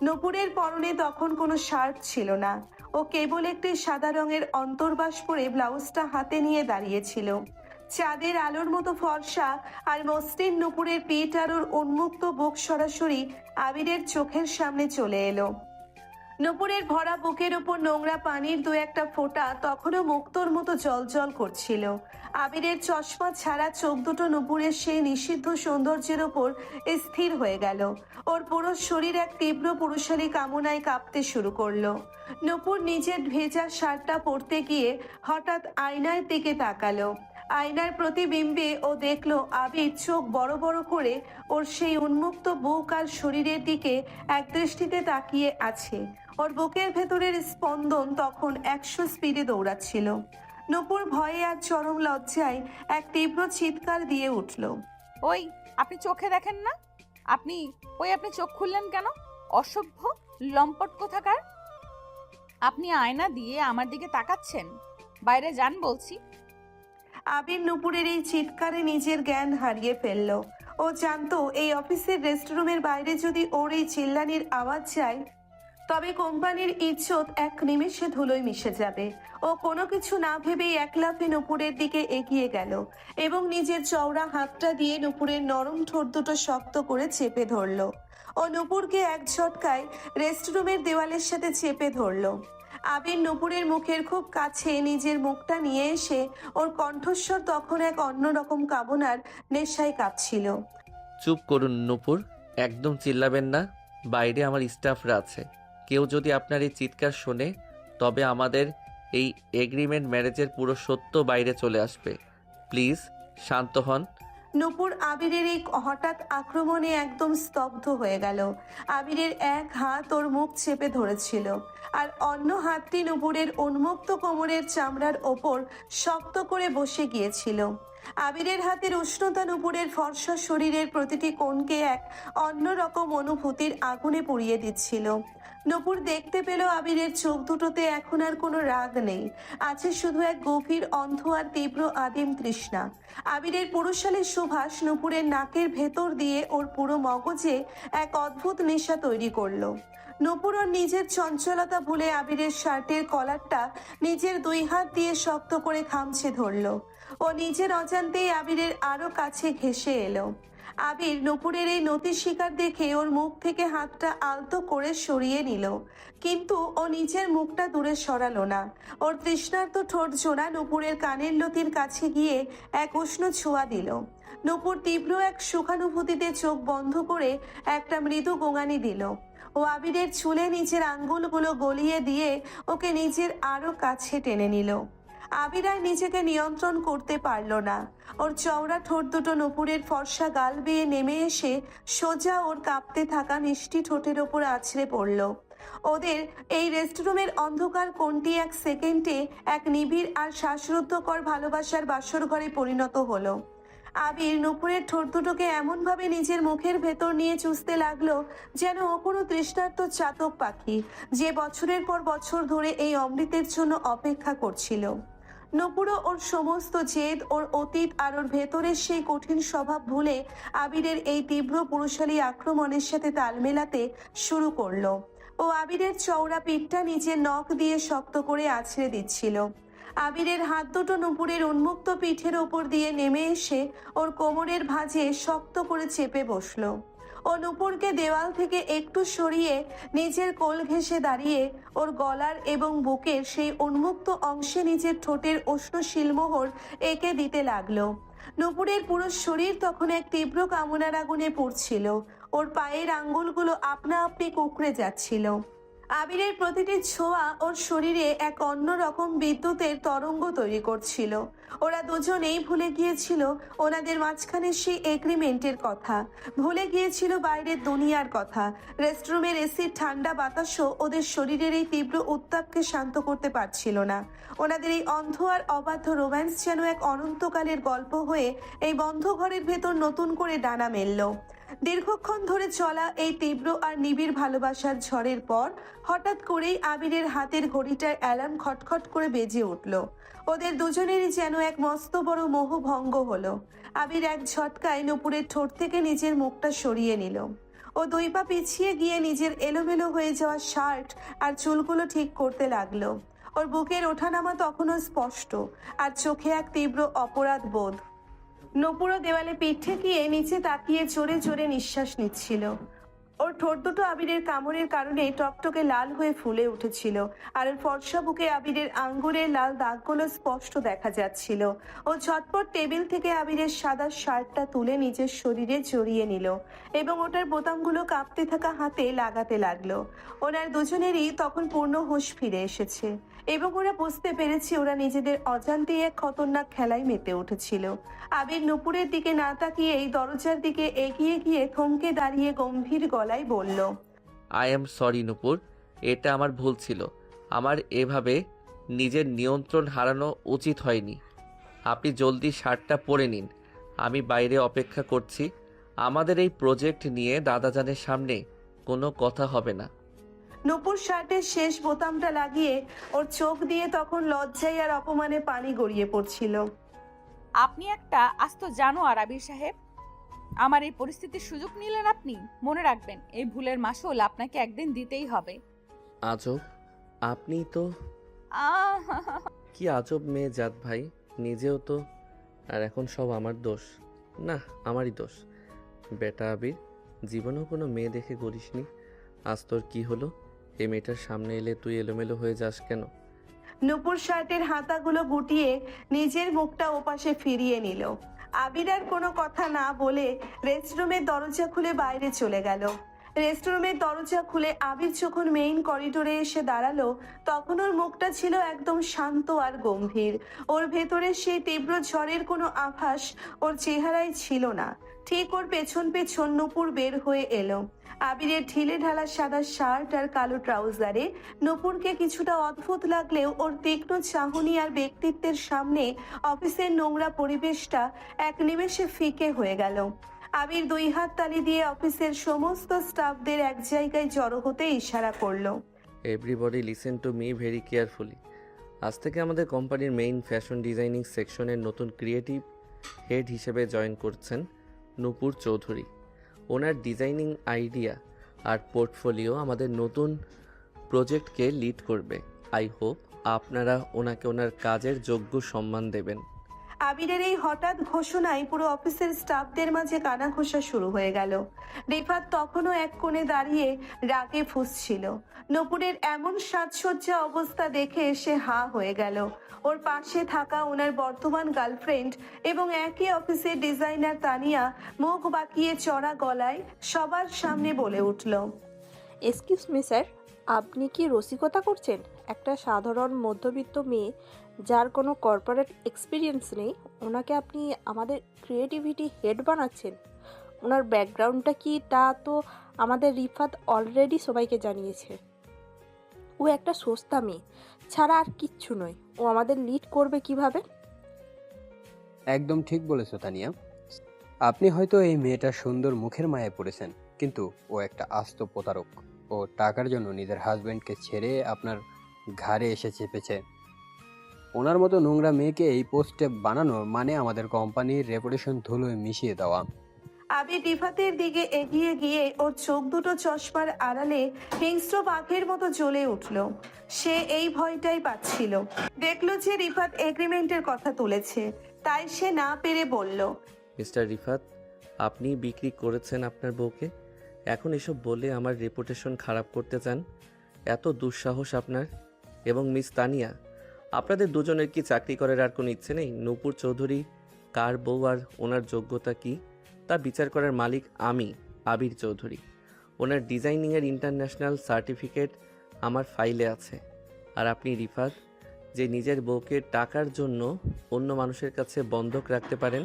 নূপুরের পরনে তখন কোনো শার্ট ছিল না। ও কেবল একটি সাদা রঙের অন্তর্বাস পরে ব্লাউজটা হাতে নিয়ে দাঁড়িয়েছিল। চাঁদের আলোর মতো ফর্সা আর মসৃণ নূপুরের পিঠ আর ওর উন্মুক্ত বুক সরাসরি আবিরের চোখের সামনে চলে এলো। নূপুরের ভরা বুকের উপর নোংরা পানির দু একটা ফোঁটা তখনও মুক্তোর মতো জলজল করছিল। আবিরের চশমা ছাড়া চোখ দুটো নূপুরের সেই নিষিদ্ধ সৌন্দর্যের ওপর স্থির হয়ে গেল। ওর পুরো শরীর এক তীব্র পুরুষালী কামনায় কাঁপতে শুরু করলো। নূপুর নিজের ভেজা শার্টটা পরতে গিয়ে হঠাৎ আয়নার দিকে তাকালো। আয়নার প্রতিবিম্বে ও দেখলো আবির চোখ বড় বড় করে ওর সেই উন্মুক্ত বুক আর শরীরের দিকে এক দৃষ্টিতে তাকিয়ে আছে। ওর বুকের ভেতরের স্পন্দন তখন 100 স্পিডে দৌড়াচ্ছিল। নূপুর ভয়ে আর চরম লজ্জায় এক তীব্র চিৎকার দিয়ে উঠল। ওই, আপনি চোখে দেখেন না? আপনি চোখ খুললেন কেন? অসভ্য লম্পট কোথাকার! আপনি আয়না দিয়ে আমার দিকে তাকাচ্ছেন? বাইরে যান বলছি। আবির নুপুরের এই চিৎকারে নিজের জ্ঞান হারিয়ে ফেলল। ও জানতো এই অফিসের রেস্টরুমের বাইরে যদি ওর এই চিল্লানির আওয়াজ যায় তবে কোম্পানির ইজ্জত এক নিমেষে ধুলোয় মিশে যাবে। ও কোনো কিছু না ভেবেই এক লাফে নুপুরের দিকে এগিয়ে গেল এবং নিজের চওড়া হাতটা দিয়ে নুপুরের নরম ঠোঁট দুটো শক্ত করে চেপে ধরল। ও নুপুরকে এক ঝটকায় রেস্টরুমের দেওয়ালের সাথে চেপে ধরল। আবির নুপুরের মুখের খুব কাছে নিজের মুখটা নিয়ে এসে ওর কণ্ঠস্বর তখন এক অন্যরকম কামনার নেশায় কাঁপছিল। চুপ করুন নূপুর, একদম চিল্লাবেন না। বাইরে আমার স্টাফরা আছে, কেউ যদি আপনার এই চিৎকার শোনে তবে আমাদের এই এগ্রিমেন্ট ম্যারেজের পুরো সত্য বাইরে চলে আসবে। প্লিজ শান্ত হন। নূপুর আবিরের এই হঠাৎ আক্রমণে একদম স্তব্ধ হয়ে গেল। আবিরের এক হাত ওর মুখ চেপে ধরেছিল আর অন্য হাতটি নূপুরের উন্মুক্ত কোমরের চামড়ার ওপর শক্ত করে বসে গিয়েছিল। আবিরের হাতের উষ্ণতা নূপুরের ফর্সা শরীরের প্রতিটি কোণকে এক অন্যরকম অনুভূতির আগুনে পুড়িয়ে দিচ্ছিল। নূপুর দেখতে পেল আবিরের চোখ দুটোতে এখন আর কোনো রাগ নেই, আছে শুধু এক গভীর অন্ধ আর তীব্র আদিম তৃষ্ণা। আবিরের পুরুষালী সুভাষ নূপুরের নাকের ভেতর দিয়ে ওর পুরো মগজে এক অদ্ভুত নেশা তৈরি করলো। নূপুর ওর নিজের চঞ্চলতা ভুলে আবিরের শার্টের কলারটা নিজের দুই হাত দিয়ে শক্ত করে খামছে ধরলো। ও নিজের অজান্তেই আবিরের আরো কাছে ঘেঁষে এলো। আবির নূপুরের এই নতি শিকার দেখে ওর মুখ থেকে হাতটা আলতো করে সরিয়ে নিল, কিন্তু ও নিজের মুখটা দূরে সরালো না। ওর তৃষ্ণার্ত ঠোঁট জোড়া নূপুরের কানের লতির কাছে গিয়ে এক উষ্ণ ছোঁয়া দিল। নূপুর তীব্র এক সুখানুভূতিতে চোখ বন্ধ করে একটা মৃদু গোঙানি দিল। ও আবিরের চুলে নিচের আঙ্গুলগুলো গলিয়ে দিয়ে ওকে নিজের আরো কাছে টেনে নিল। আবির আর নিজেকে নিয়ন্ত্রণ করতে পারল না। ওর চওড়া ঠোঁট দুটো নূপুরের ফর্সা গাল বেয়ে নেমে এসে সোজা ওর কাঁপতে থাকা মিষ্টি ঠোঁটের ওপর আছড়ে পড়ল। ওদের এই রেস্টরুমের অন্ধকার কোণটি এক সেকেন্ডে এক নিবিড় আর শ্বাসরুদ্ধকর ভালোবাসার বাসর ঘরে পরিণত হলো। আবির নূপুরের ঠোঁট দুটোকে এমনভাবে নিজের মুখের ভেতর নিয়ে চুষতে লাগলো যেন ও কোনো তৃষ্ণার্ত চাতক পাখি, যে বছরের পর বছর ধরে এই অমৃতের জন্য অপেক্ষা করছিল। নূপুরও ওর সমস্ত জেদ, ওর অতীত আর ওর ভেতরের সেই কঠিন স্বভাব ভুলে আবিরের এই তীব্র পুরুষালী আক্রমণের সাথে তাল মেলাতে শুরু করলো। ও আবিরের চওড়া পিঠটা নিজের নখ দিয়ে শক্ত করে আছড়ে দিচ্ছিল। আবিরের হাত দুটো নূপুরের উন্মুক্ত পিঠের ওপর দিয়ে নেমে এসে ওর কোমরের ভাঁজে শক্ত করে চেপে বসলো। ও নূপুরকে দেওয়াল থেকে একটু সরিয়ে নিজের কোল ঘেঁষে দাঁড়িয়ে ওর গলার এবং বুকের সেই উন্মুক্ত অংশে নিজের ঠোঁটের উষ্ণ শিলমোহর এঁকে দিতে লাগলো। নূপুরের পুরো শরীর তখন এক তীব্র কামনার আগুনে পুড়ছিল। ওর পায়ের আঙ্গুলগুলো আপনা আপনি কুঁকড়ে যাচ্ছিল। আবিরের প্রতিটি ছোঁয়া ওর শরীরে এক অন্যরকম বিদ্যুতের তরঙ্গ তৈরি করছিল। ওরা দুজনেই ভুলে গিয়েছিল ওনাদের মাঝখানে সেই এগ্রিমেন্টের কথা, ভুলে গিয়েছিল বাইরের দুনিয়ার কথা। রেস্টরুমের এসির ঠান্ডা বাতাসও ওদের শরীরের এই তীব্র উত্তাপকে শান্ত করতে পারছিল না। ওনাদের এই অন্ধ আর অবাধ্য রোম্যান্স যেন এক অনন্তকালের গল্প হয়ে এই বন্ধ ঘরের ভেতর নতুন করে ডানা মেলল। দীর্ঘক্ষণ ধরে চলা এই তীব্র আর নিবিড় ভালোবাসার ঝড়ের পর হঠাৎ করেই আবিরের হাতের ঘড়িটার অ্যালার্ম খটখট করে বেজে উঠল। ওদের দুজনেরই যেন এক মস্ত বড় মোহ ভঙ্গ হলো। আবির এক ঝটকায় নূপুরের ঠোঁট থেকে নিজের মুখটা সরিয়ে নিল। ও দুই পা পিছিয়ে গিয়ে নিজের এলোমেলো হয়ে যাওয়া শার্ট আর চুলগুলো ঠিক করতে লাগলো। ওর বুকের ওঠানামা তখনও স্পষ্ট, আর চোখে এক তীব্র অপরাধ বোধ। নূপুরও দেওয়ালে পিঠ ঠেকিয়ে নিচে তাকিয়ে জোরে জোরে নিঃশ্বাস নিচ্ছিল। ওর ঠোঁট দুটো আবিরের কামড়ের কারণে টকটকে লাল হয়ে ফুলে উঠেছিল, আর ওর ফর্সা বুকে আবিরের আঙ্গুরের লাল দাগগুলো স্পষ্ট দেখা যাচ্ছিল। ও ঝটপট টেবিল থেকে আবিরের সাদা শার্টটা তুলে নিজের শরীরে জড়িয়ে নিল এবং ওটার বোতামগুলো কাঁপতে থাকা হাতে লাগাতে লাগলো। ওনার দুজনেরই তখন পূর্ণ হুঁশ ফিরে এসেছে এবং ওরা বুঝতে পেরেছে ওরা নিজেদের অজান্তেই এক খতরনাক খেলায় মেতে উঠেছিল। আবির নূপুরের দিকে না তাকিয়েই দরজার দিকে এগিয়ে গিয়ে থমকে দাঁড়িয়ে গম্ভীর গলায় বলল, আই এম সরি নূপুর, এটা আমার ভুল ছিল। আমার এভাবে নিজের নিয়ন্ত্রণ হারানো উচিত হয়নি। আপনি জলদি শার্টটা পরে নিন, আমি বাইরে অপেক্ষা করছি। আমাদের এই প্রজেক্ট নিয়ে দাদাজানের সামনে কোনো কথা হবে না। নূপুর শার্টের শেষ বোতামটা লাগিয়ে ওর চোখ দিয়ে তখন লজ্জায় আর অপমানে পানি গড়িয়ে পড়ছিল। আপনি একটা আস্ত জানোয়ার আবির সাহেব। আমার এই পরিস্থিতির সুযোগ নিলেন আপনি। মনে রাখবেন, এই ভুলের মাসুল আপনাকে একদিন দিতেই হবে। আজব, আপনি তো আহ কি আজব মেয়ে জাত ভাই, নিজেও তো। আর এখন সব আমার দোষ? না, আমারই দোষ। বেটা আবির, জীবনেও কোনো মেয়ে দেখে করিসনি। আজ তোর কি হলো? এই মেয়েটার সামনে এলে তুই এলোমেলো হয়ে যাস কেন? নূপুর শার্টের হাতাগুলো গুটিয়ে নিজের মুখটা ওপাশে ফিরিয়ে নিল। আবির আর কোনো কথা না বলে রেস্টরুমের দরজা খুলে বাইরে চলে গেল। রেস্টরুমের দরজা খুলে আবির যখন মেইন করিডোরে এসে দাঁড়ালো, তখন ওর মুখটা ছিল একদম শান্ত আর গম্ভীর। ওর ভেতরে সেই তীব্র ঝড়ের কোনো আভাস ওর চেহারায় ছিল না। ঠিক ওর পেছন পেছন নূপুর বের হয়ে এলো। আবিরের ঢিলে ঢালা সাদা শার্ট আর কালো ট্রাউজারে নূপুরকে কিছুটা অদ্ভুত লাগলেও ওর তীক্ষ্ণ চাহনি আর ব্যক্তিত্বের সামনে অফিসের নোংরা পরিবেশটা এক নিমেষে ফিকে হয়ে গেল। আবির 2 হাত তালি দিয়ে অফিসের সমস্ত স্টাফদের এক জায়গায় জড়ো হতে ইশারা করলো। Everybody listen to me very carefully. আজ থেকে আমাদের কোম্পানির মেইন ফ্যাশন ডিজাইনিং সেকশনের নতুন ক্রিয়েটিভ হেড হিসেবে জয়েন করছেন নূপুর চৌধুরী। ওনার ডিজাইনিং আইডিয়া আর পোর্টফোলিও আমাদের নতুন প্রজেক্টকে লিড করবে। আই হোপ আপনারা ওনাকে ওনার কাজের যোগ্য সম্মান দেবেন। আবিরের এই হঠাৎ ঘোষণায় পুরো অফিসের স্টাফদের মাঝে কানাঘোষা শুরু হয়ে গেল। রিফাত তখনও এক কোণে দাঁড়িয়ে রাগে ফুঁসছিল। নূপুরের এমন সাজসজ্জা অবস্থা দেখে সে হা হয়ে গেল। ওর পাশে থাকা ওনার বর্তমান গার্লফ্রেন্ড এবং একই অফিসের ডিজাইনার তানিয়া মুখ বাঁকিয়ে চড়া গলায় সবার সামনে বলে উঠল, এক্সকিউজ মি স্যার, আপনি কি রসিকতা করছেন? একটা সাধারণ মধ্যবিত্ত মেয়ে যার কোনো কর্পোরেট এক্সপিরিয়েন্স নেই, ওনাকে আপনি আমাদের ক্রিয়েটিভিটি হেড বানাচ্ছেন? ওনার ব্যাকগ্রাউন্ডটা কি তা তো আমাদের রিফাত অলরেডি সবাইকে জানিয়েছে। ও একটা সস্তা মেয়ে ছাড়া আর কিচ্ছু নয়। ও আমাদের লিড করবে কিভাবে? একদম ঠিক বলেছো তানিয়া। আপনি হয়তো এই মেয়েটার সুন্দর মুখের মায়ায় পড়েছেন, কিন্তু ও একটা আস্ত প্রতারক। ও টাকার জন্য নিজের হাজবেন্ডকে ছেড়ে আপনার ঘাড়ে এসে চেপেছে। ওনার মতো নোংরা মেয়েকে এই পোস্টে বানানো মানে আমাদের কোম্পানির রেপুটেশন ধুলোয় মিশিয়ে দেওয়া। আবির রিফাতের দিকে এগিয়ে গিয়ে ওর চোখ দুটো চশমার আড়ালে হিংস্র বাঘের মতো জ্বলে উঠল। সে এই ভয়টাই পাচ্ছিল। দেখলো যে রিফাত এগ্রিমেন্টের কথা তুলেছে, তাই সে না পেরে বলল, মিস্টার রিফাত, আপনি বিক্রি করেছেন আপনার বউকে, এখন এসব বলে আমার রেপুটেশন খারাপ করতে চান? এত দুঃসাহস আপনার! এবং মিস তানিয়া, আপনাদের দুজনের কি চাকরি করার আর কোনো ইচ্ছে নেই? নূপুর চৌধুরী কার বউ আর ওনার যোগ্যতা কি তা বিচার করার মালিক আমি, আবির চৌধুরী। ওনার ডিজাইনিংয়ের ইন্টারন্যাশনাল সার্টিফিকেট আমার ফাইলে আছে। আর আপনি রিফাত, যে নিজের বউকে টাকার জন্য অন্য মানুষের কাছে বন্ধক রাখতে পারেন,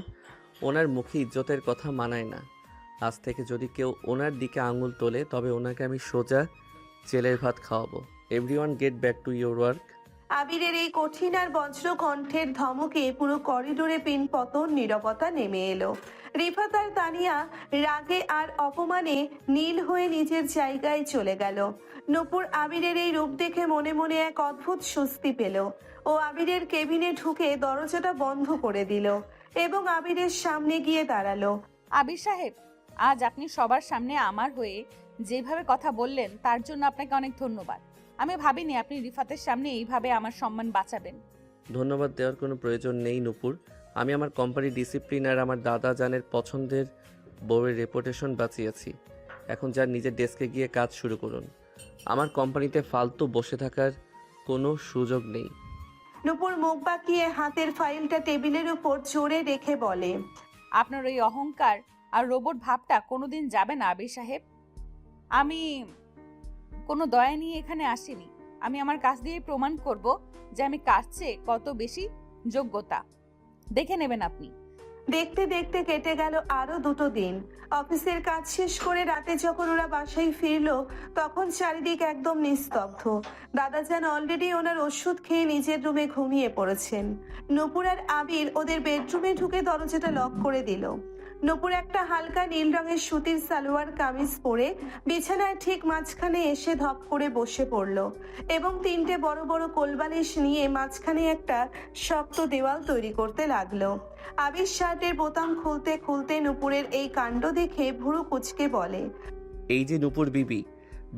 ওনার মুখে ইজ্জতের কথা মানায় না। আজ থেকে যদি কেউ ওনার দিকে আঙুল তোলে, তবে ওনাকে আমি সোজা জেলের ভাত খাওয়াবো। Everyone get back to your work. আবিরের এই কঠিন আর বজ্র কণ্ঠের ধমকে পুরো করিডোরে পিনপতন নীরবতা নেমে এলো। রিফাত আর তানিয়া রাগে আর অপমানে নীল হয়ে নিজের জায়গায় চলে গেল। নূপুর আবিরের এই রূপ দেখে মনে মনে এক অদ্ভুত স্বস্তি পেল। ও আবিরের কেবিনে ঢুকে দরজাটা বন্ধ করে দিল এবং আবিরের সামনে গিয়ে দাঁড়ালো। আবির সাহেব, আজ আপনি সবার সামনে আমার হয়ে যেভাবে কথা বললেন তার জন্য আপনাকে অনেক ধন্যবাদ। আমি ভাবিনি আপনি রিফাতের সামনে এইভাবে আমার সম্মান বাঁচাবেন। ধন্যবাদ দেওয়ার কোনো প্রয়োজন নেই নূপুর। আমি আমার কোম্পানির ডিসিপ্লিন আর আমার দাদা জানের পছন্দের বউয়ের রেপুটেশন বাঁচিয়েছি। এখন যার নিজের ডেস্কে গিয়ে কাজ শুরু করুন। আমার কোম্পানিতে ফালতু বসে থাকার কোনো সুযোগ নেই। নূপুর মুখ বাঁকিয়ে হাতের ফাইলটা টেবিলের উপর জোরে রেখে বলে, আপনার ওই অহংকার আর রোবট ভাবটা কোনোদিন যাবে না আবির সাহেব। আমি কোনো দয়া নিয়ে এখানে আসিনি। আমি আমার কাজ দিয়ে প্রমাণ করব যে আমি কার চেয়ে কত বেশি যোগ্যতা। দেখে নেবেন আপনি। দেখতে দেখতে কেটে গেল আরো 2 দিন। অফিসের কাজ শেষ করে রাতে যখন ওরা বাসায় ফিরলো, তখন চারিদিক একদম নিস্তব্ধ। দাদাজান অলরেডি ওনার ওষুধ খেয়ে নিজের রুমে ঘুমিয়ে পড়েছেন। নূপুর আর আবির ওদের বেডরুমে ঢুকে দরজাটা লক করে দিল। নূপুর একটা হালকা নীল রঙের সুতির সালোয়ার কামিজ পরে বিছানায় ঠিক মাঝখানে এসে ধপ করে বসে পড়ল এবং 3টে বড় বড় কোলবালিশ নিয়ে মাঝখানে একটা শক্ত দেওয়াল তৈরি করতে লাগলো। আবির শার্টের বোতাম খুলতে খুলতে নূপুরের এই কাণ্ড দেখে ভুরু কুঁচকে বলে, এই যে নূপুর বিবি,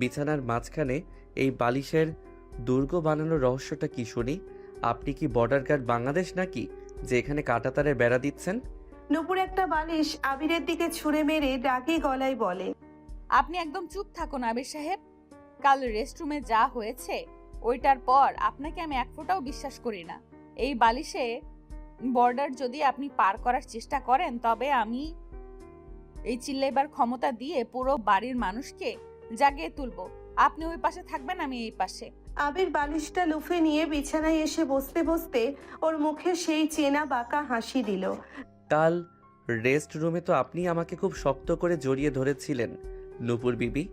বিছানার মাঝখানে এই বালিশের দুর্গ বানানোর রহস্যটা কি শুনি? আপনি কি বর্ডার গার্ড বাংলাদেশ নাকি যে এখানে কাঁটাতারের বেড়া দিচ্ছেন? নূপুর একটা বালিশ আবিরের দিকে ছুঁড়ে মেরে রাগী গলায় বলে, আপনি একদম চুপ থাকুন আবির সাহেব। কাল রেস্টরুমে যা হয়েছে ওইটার পর আপনাকে আমি এক ফোঁটাও বিশ্বাস করি না। এই বালিশে বর্ডার যদি আপনি পার করার চেষ্টা করেন তবে আমি এই চিল্লাইবার ক্ষমতা দিয়ে পুরো বাড়ির মানুষকে জাগিয়ে তুলবো। আপনি ওই পাশে থাকবেন, আমি এই পাশে। আবির বালিশটা লুফে নিয়ে বিছানায় এসে বসতে বসতে ওর মুখে সেই চেনা বাঁকা হাসি দিল। কাল রেস্ট রুমে তো আপনি আমাকে খুব শক্ত করে জড়িয়ে ধরেছিলেন নূপুর বিবি।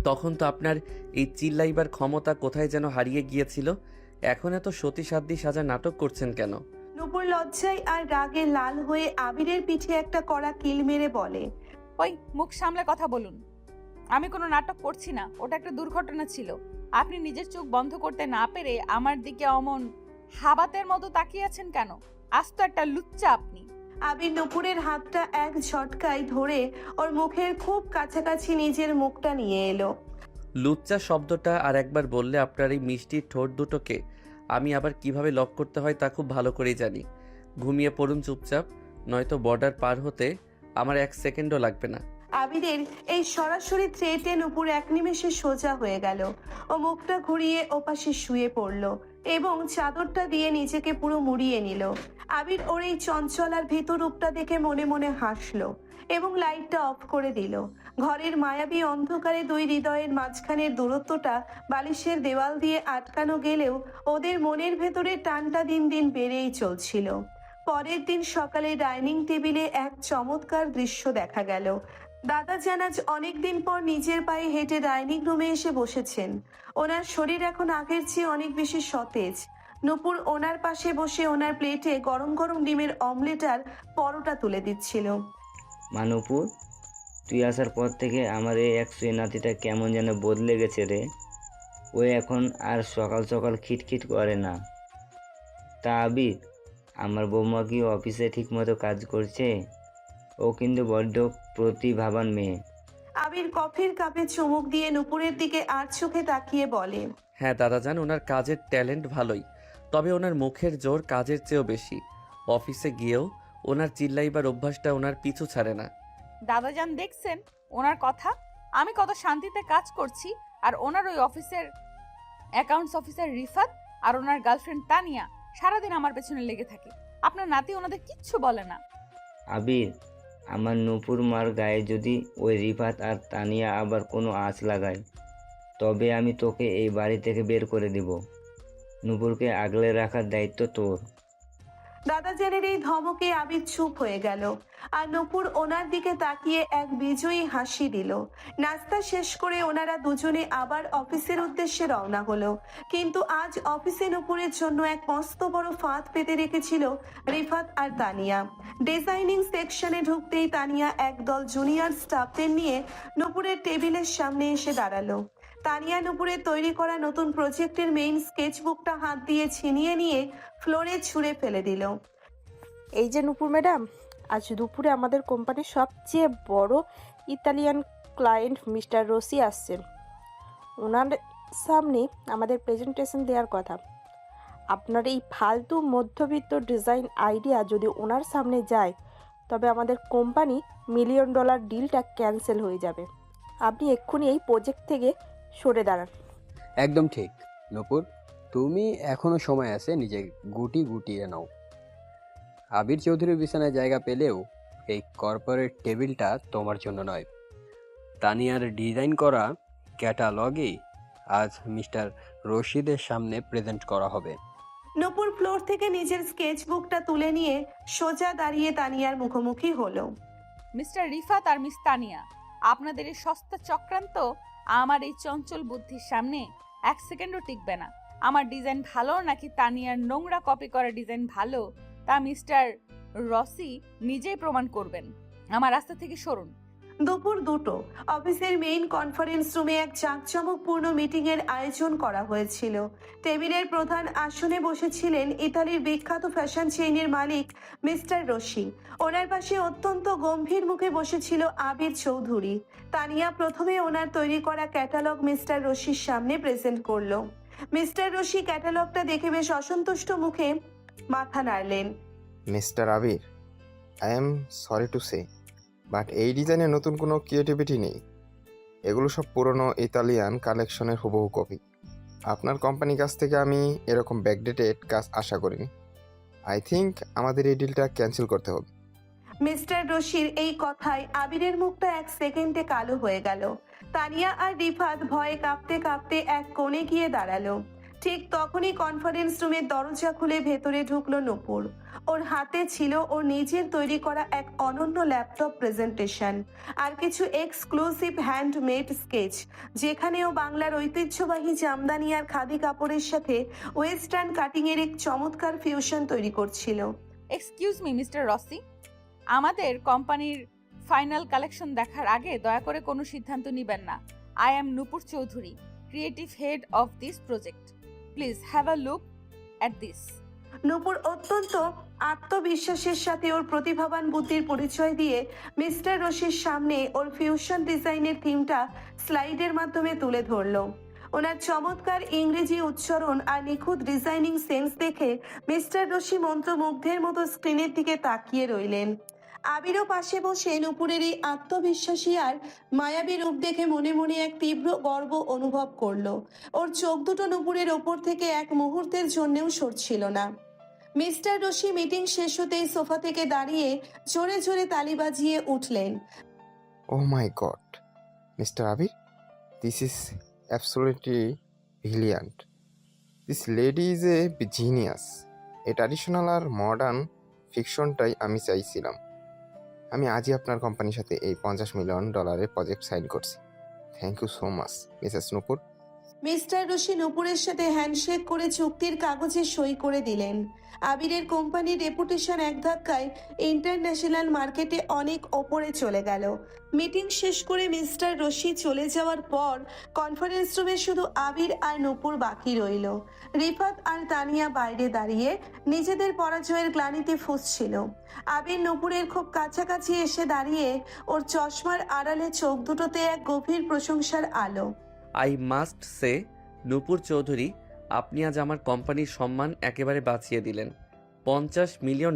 তখন তো আপনার এই চিল্লাইবার ক্ষমতা কোথায় যেন হারিয়ে গিয়েছিল। এখন এত সতী সাধ্যি সাজা নাটক করছেন কেন? নূপুর লজ্জায় আর রাগে লাল হয়ে আবিরের পিঠে একটা কড়া কিল মেরে বলে, ওই মুখ সামলে কথা বলুন। আমি কোনো নাটক করছি না, ওটা একটা দুর্ঘটনা ছিল। আপনি নিজের চোখ বন্ধ করতে না পেরে আমার দিকে অমন হাবাতের মতো তাকিয়ে আছেন কেন? আজ তো একটা লুচ্চা আপনি। আবির নূপুরের হাতটা এক ঝটকায় ধরে ওর মুখের খুব কাছাকাছি নিজের মুখটা নিয়ে এলো। লুচ্চা শব্দটা আর একবার বললে আপনার এই মিষ্টি ঠোঁট দুটোকে আমি আবার কিভাবে লক করতে হয় তা খুব ভালো করেই জানি। ঘুমিয়ে পড়ুন চুপচাপ, নয়তো বর্ডার পার হতে আমার 1 সেকেন্ডও লাগবে না। আবিরের এই সরাসরি থ্রেটে নূপুর এক নিমেষে সোজা হয়ে গেল। ও মুখটা ঘুরিয়ে ওপাশে শুয়ে পড়ল এবং চাদরটা দিয়ে নিজেকে পুরো মুড়িয়ে নিল। আবির ওর এই চঞ্চল আর ভীতু রূপটা দেখে মনে মনে হাসলো এবং লাইটটা অফ করে দিল। ঘরের মায়াবী অন্ধকারে দুই হৃদয়ের মাঝখানের দূরত্বটা বালিশের দেওয়াল দিয়ে আটকানো গেলেও ওদের মনের ভেতরে টানটা দিন দিন বেড়েই চলছিল। পরের দিন সকালে ডাইনিং টেবিলে এক চমৎকার দৃশ্য দেখা গেল। দাদা জানাজ অনেকদিন পর নিজের পায়ে হেঁটে ডাইনিং রুমে এসে বসেছেন। ওনার শরীর এখন আগের চেয়ে অনেক বেশি সতেজ। নূপুর ওনার পাশে বসে ওনার প্লেটে গরম গরম ডিমের অমলেট আর পরোটা তুলে দিচ্ছিল। মানুপুর, তুই আসার পর থেকে আমার এই একশো নাতিটা কেমন যেন বদলে গেছে রে। ও এখন আর সকাল সকাল খিটখিট করে না। তা আবির, আমার বৌমা কি অফিসে ঠিকমতো কাজ করছে? ও কিন্তু বড্ড প্রতিভাবান মেয়ে। আবির কফির কাপে চুমুক দিয়ে নূপুরের দিকে আর চোখে তাকিয়ে বলে, হ্যাঁ দাদাজান, ওনার কাজের ট্যালেন্ট ভালোই, তবে ওনার মুখের জোর কাজের চেয়েও বেশি। অফিসে গিয়েও ওনার চিল্লাইবার অভ্যাসটা ওনার পিছু ছাড়ে না। দাদাজান দেখছেন ওনার কথা? আমি কত শান্তিতে কাজ করছি আর ওনার ওই অফিসের অ্যাকাউন্টস অফিসার রিফাত আর ওনার গার্লফ্রেন্ড তানিয়া সারাদিন আমার পেছনে লেগে থাকে। আপনার নাতি ওনাদের কিচ্ছু বলে না। আবির, আমার নূপুর মার গায়ে যদি ওই রিফাত আর তানিয়া আবার কোনো আঁচ লাগায় তবে আমি তোকে এই বাড়ি থেকে বের করে দিব। নূপুরকে আগলে রাখার দায়িত্ব তোর। দাদাজানের এই ধমকে আবির চুপ হয়ে গেল আর নূপুর ওনার দিকে তাকিয়ে এক বিজয়ী হাসি দিল। নাস্তা শেষ করে ওনারা দুজনে আবার অফিসের উদ্দেশ্যে রওনা হলো। কিন্তু আজ অফিসে নূপুরের জন্য এক মস্ত বড় ফাঁদ পেতে রেখেছিল রিফাত আর তানিয়া। ডিজাইনিং সেকশনে ঢুকতেই তানিয়া একদল জুনিয়র স্টাফদের নিয়ে নূপুরের টেবিলের সামনে এসে দাঁড়ালো। তানিয়া নূপুরের তৈরি করা নতুন প্রজেক্টের মেইন স্কেচবুকটা হাত দিয়ে ছিনিয়ে নিয়ে ফ্লোরে ছুঁড়ে ফেলে দিল। এই যে নূপুর ম্যাডাম, আজ দুপুরে আমাদের কোম্পানির সবচেয়ে বড় ইতালিয়ান ক্লায়েন্ট মিস্টার রসি আসছেন। ওনার সামনে আমাদের প্রেজেন্টেশন দেওয়ার কথা। আপনার এই ফালতু মধ্যবিত্ত ডিজাইন আইডিয়া যদি ওনার সামনে যায় তবে আমাদের কোম্পানি $1 মিলিয়ন ডিলটা ক্যান্সেল হয়ে যাবে। আপনি এক্ষুনি এই প্রজেক্ট থেকে সরে দাঁড়ান। একদম ঠিক নূপুর, তুমি এখনো সময় আছে, নিজে গুটিয়ে নাও। আবির চৌধুরীর বিছানায় জায়গা পেলেও এই কর্পোরেট টেবিলটা তোমার জন্য নয়। তানিয়ার ডিজাইন করা ক্যাটালগই আজ মিস্টার রশিদের সামনে প্রেজেন্ট করা হবে। নূপুর ফ্লোর থেকে নিজের স্কেচবুকটা তুলে নিয়ে সোজা দাঁড়িয়ে তানিয়ার মুখোমুখি হলো। মিস্টার রিফাত আর মিস তানিয়া, আপনাদের এই সস্তা চক্রান্ত আমার এই চঞ্চল বুদ্ধির সামনে 1 সেকেন্ডও টিকবে না। আমার ডিজাইন ভালো নাকি তানিয়ার নোংরা কপি করা ডিজাইন ভালো তা মিস্টার রসি নিজেই প্রমাণ করবেন। আমার রাস্তা থেকে সরুন। দুপুর 2টো অফিসের মেইন কনফারেন্স রুমে এক জাঁকজমকপূর্ণ মিটিং এর আয়োজন করা হয়েছিল। টেবিলের প্রধান আসনে বসেছিলেন ইতালির বিখ্যাত ফ্যাশন চেইনের মালিক মিস্টার রশি। ওনার পাশে অত্যন্ত গম্ভীর মুখে বসেছিল আবির চৌধুরী। তানিয়া প্রথমে ওনার তৈরি করা ক্যাটালগ মিস্টার রশির সামনে প্রেজেন্ট করলো। মিস্টার রশি ক্যাটালগটা দেখে বেশ অসন্তুষ্ট মুখে মাথা নাড়লেন। Mister Abir, I am sorry to say, but এই ডিজাইনে নতুন কোনো ক্রিয়েটিভিটি নেই। এগুলো সব পুরনো ইতালিয়ান কালেকশনের হুবহু কপি। আপনার কোম্পানির কাছ থেকে আমি এরকম ব্যাকডেটেড কাজ আশা করিনি। আই থিঙ্ক আমাদের এই ডিলটা ক্যান্সেল করতে হবে। মিস্টার রশির এই কথায় আবিরের মুখটা এক সেকেন্ডে কালো হয়ে গেল। তানিয়া আর রিফাত ভয়ে কাঁপতে কাঁপতে এক কোণে গিয়ে দাঁড়ালো। ঠিক তখনই কনফারেন্স রুমের দরজা খুলে ভেতরে ঢুকলো নূপুর। ওর হাতে ছিল ওর নিজের তৈরি করা এক অনন্য ল্যাপটপ প্রেজেন্টেশন আর কিছু এক্সক্লুসিভ হ্যান্ডমেড স্কেচ, যেখানে ও বাংলার ঐতিহ্যবাহী জামদানি আর খাদি কাপড়ের সাথে ওয়েস্টার্ন কাটিং এর এক চমৎকার ফিউশন তৈরি করছিল। এক্সকিউজ মি মিস্টার রসি, আমাদের কোম্পানির ফাইনাল কালেকশন দেখার আগে দয়া করে কোনো সিদ্ধান্ত নেবেন না। I am Nupur Chowdhury, creative head of this project. Please have a look at this. Nupur অত্যন্ত আত্মবিশ্বাসের সাথে ওর প্রতিভাবান বুদ্ধির পরিচয় দিয়ে মিস্টার রশির সামনে ওর ফিউশন ডিজাইনের থিমটা স্লাইডের মাধ্যমে তুলে ধরলো। ওনার চমৎকার ইংরেজি উচ্চারণ আর নিখুঁত ডিজাইনিং সেন্স দেখে মিস্টার রশি মন্ত্রমুগ্ধের মতো স্ক্রিনের দিকে তাকিয়ে রইলেন। আবিরও পাশে বসে নূপুরের এই আত্মবিশ্বাসী আর মায়াবী রূপ দেখে মনে মনে এক তীব্র গর্ব অনুভব করলো। ওর চোখ দুটো নূপুরের ওপর থেকে এক মুহূর্তের জন্যেও সরছিল না। মিস্টার রশি মিটিং শেষ হতেই সোফা থেকে দাঁড়িয়ে জোরে জোরে তালি বাজিয়ে উঠলেন। Oh my God, Mr. Abir, this is absolutely brilliant. This lady is a genius. এই ট্র্যাডিশনাল আর মডার্ন ফিকশনটাই আমি চাইছিলাম। আমি আজই আপনার কোম্পানির সাথে এই $50 মিলিয়ন প্রজেক্ট সাইন করছি। Thank you so much Mrs Nupur. Mister Rashi নূপুরের সাথে হ্যান্ডশেক করে চুক্তির কাগজে সই করে দিলেন। আবিরের কোম্পানির রেপুটেশন এক ধাক্কায় ইন্টারন্যাশনাল মার্কেটে অনেক ওপরে চলে গেল। মিটিং শেষ করে মিস্টার রশি চলে যাওয়ার পর কনফারেন্স রুমে শুধু আবির আর নূপুর বাকি রইল। রিফাত আর তানিয়া বাইরে দাঁড়িয়ে নিজেদের পরাজয়ের গ্লানিতে ফুঁসছিল। আবির নূপুরের খুব কাছাকাছি এসে দাঁড়িয়ে ওর চশমার আড়ালে চোখ দুটোতে এক গভীর প্রশংসার আলো। আই মাস্ট সে, নূপুর চৌধুরী, আপনি আজ আমার কোম্পানির সম্মান একেবারে বাঁচিয়ে দিলেন। $50 মিলিয়ন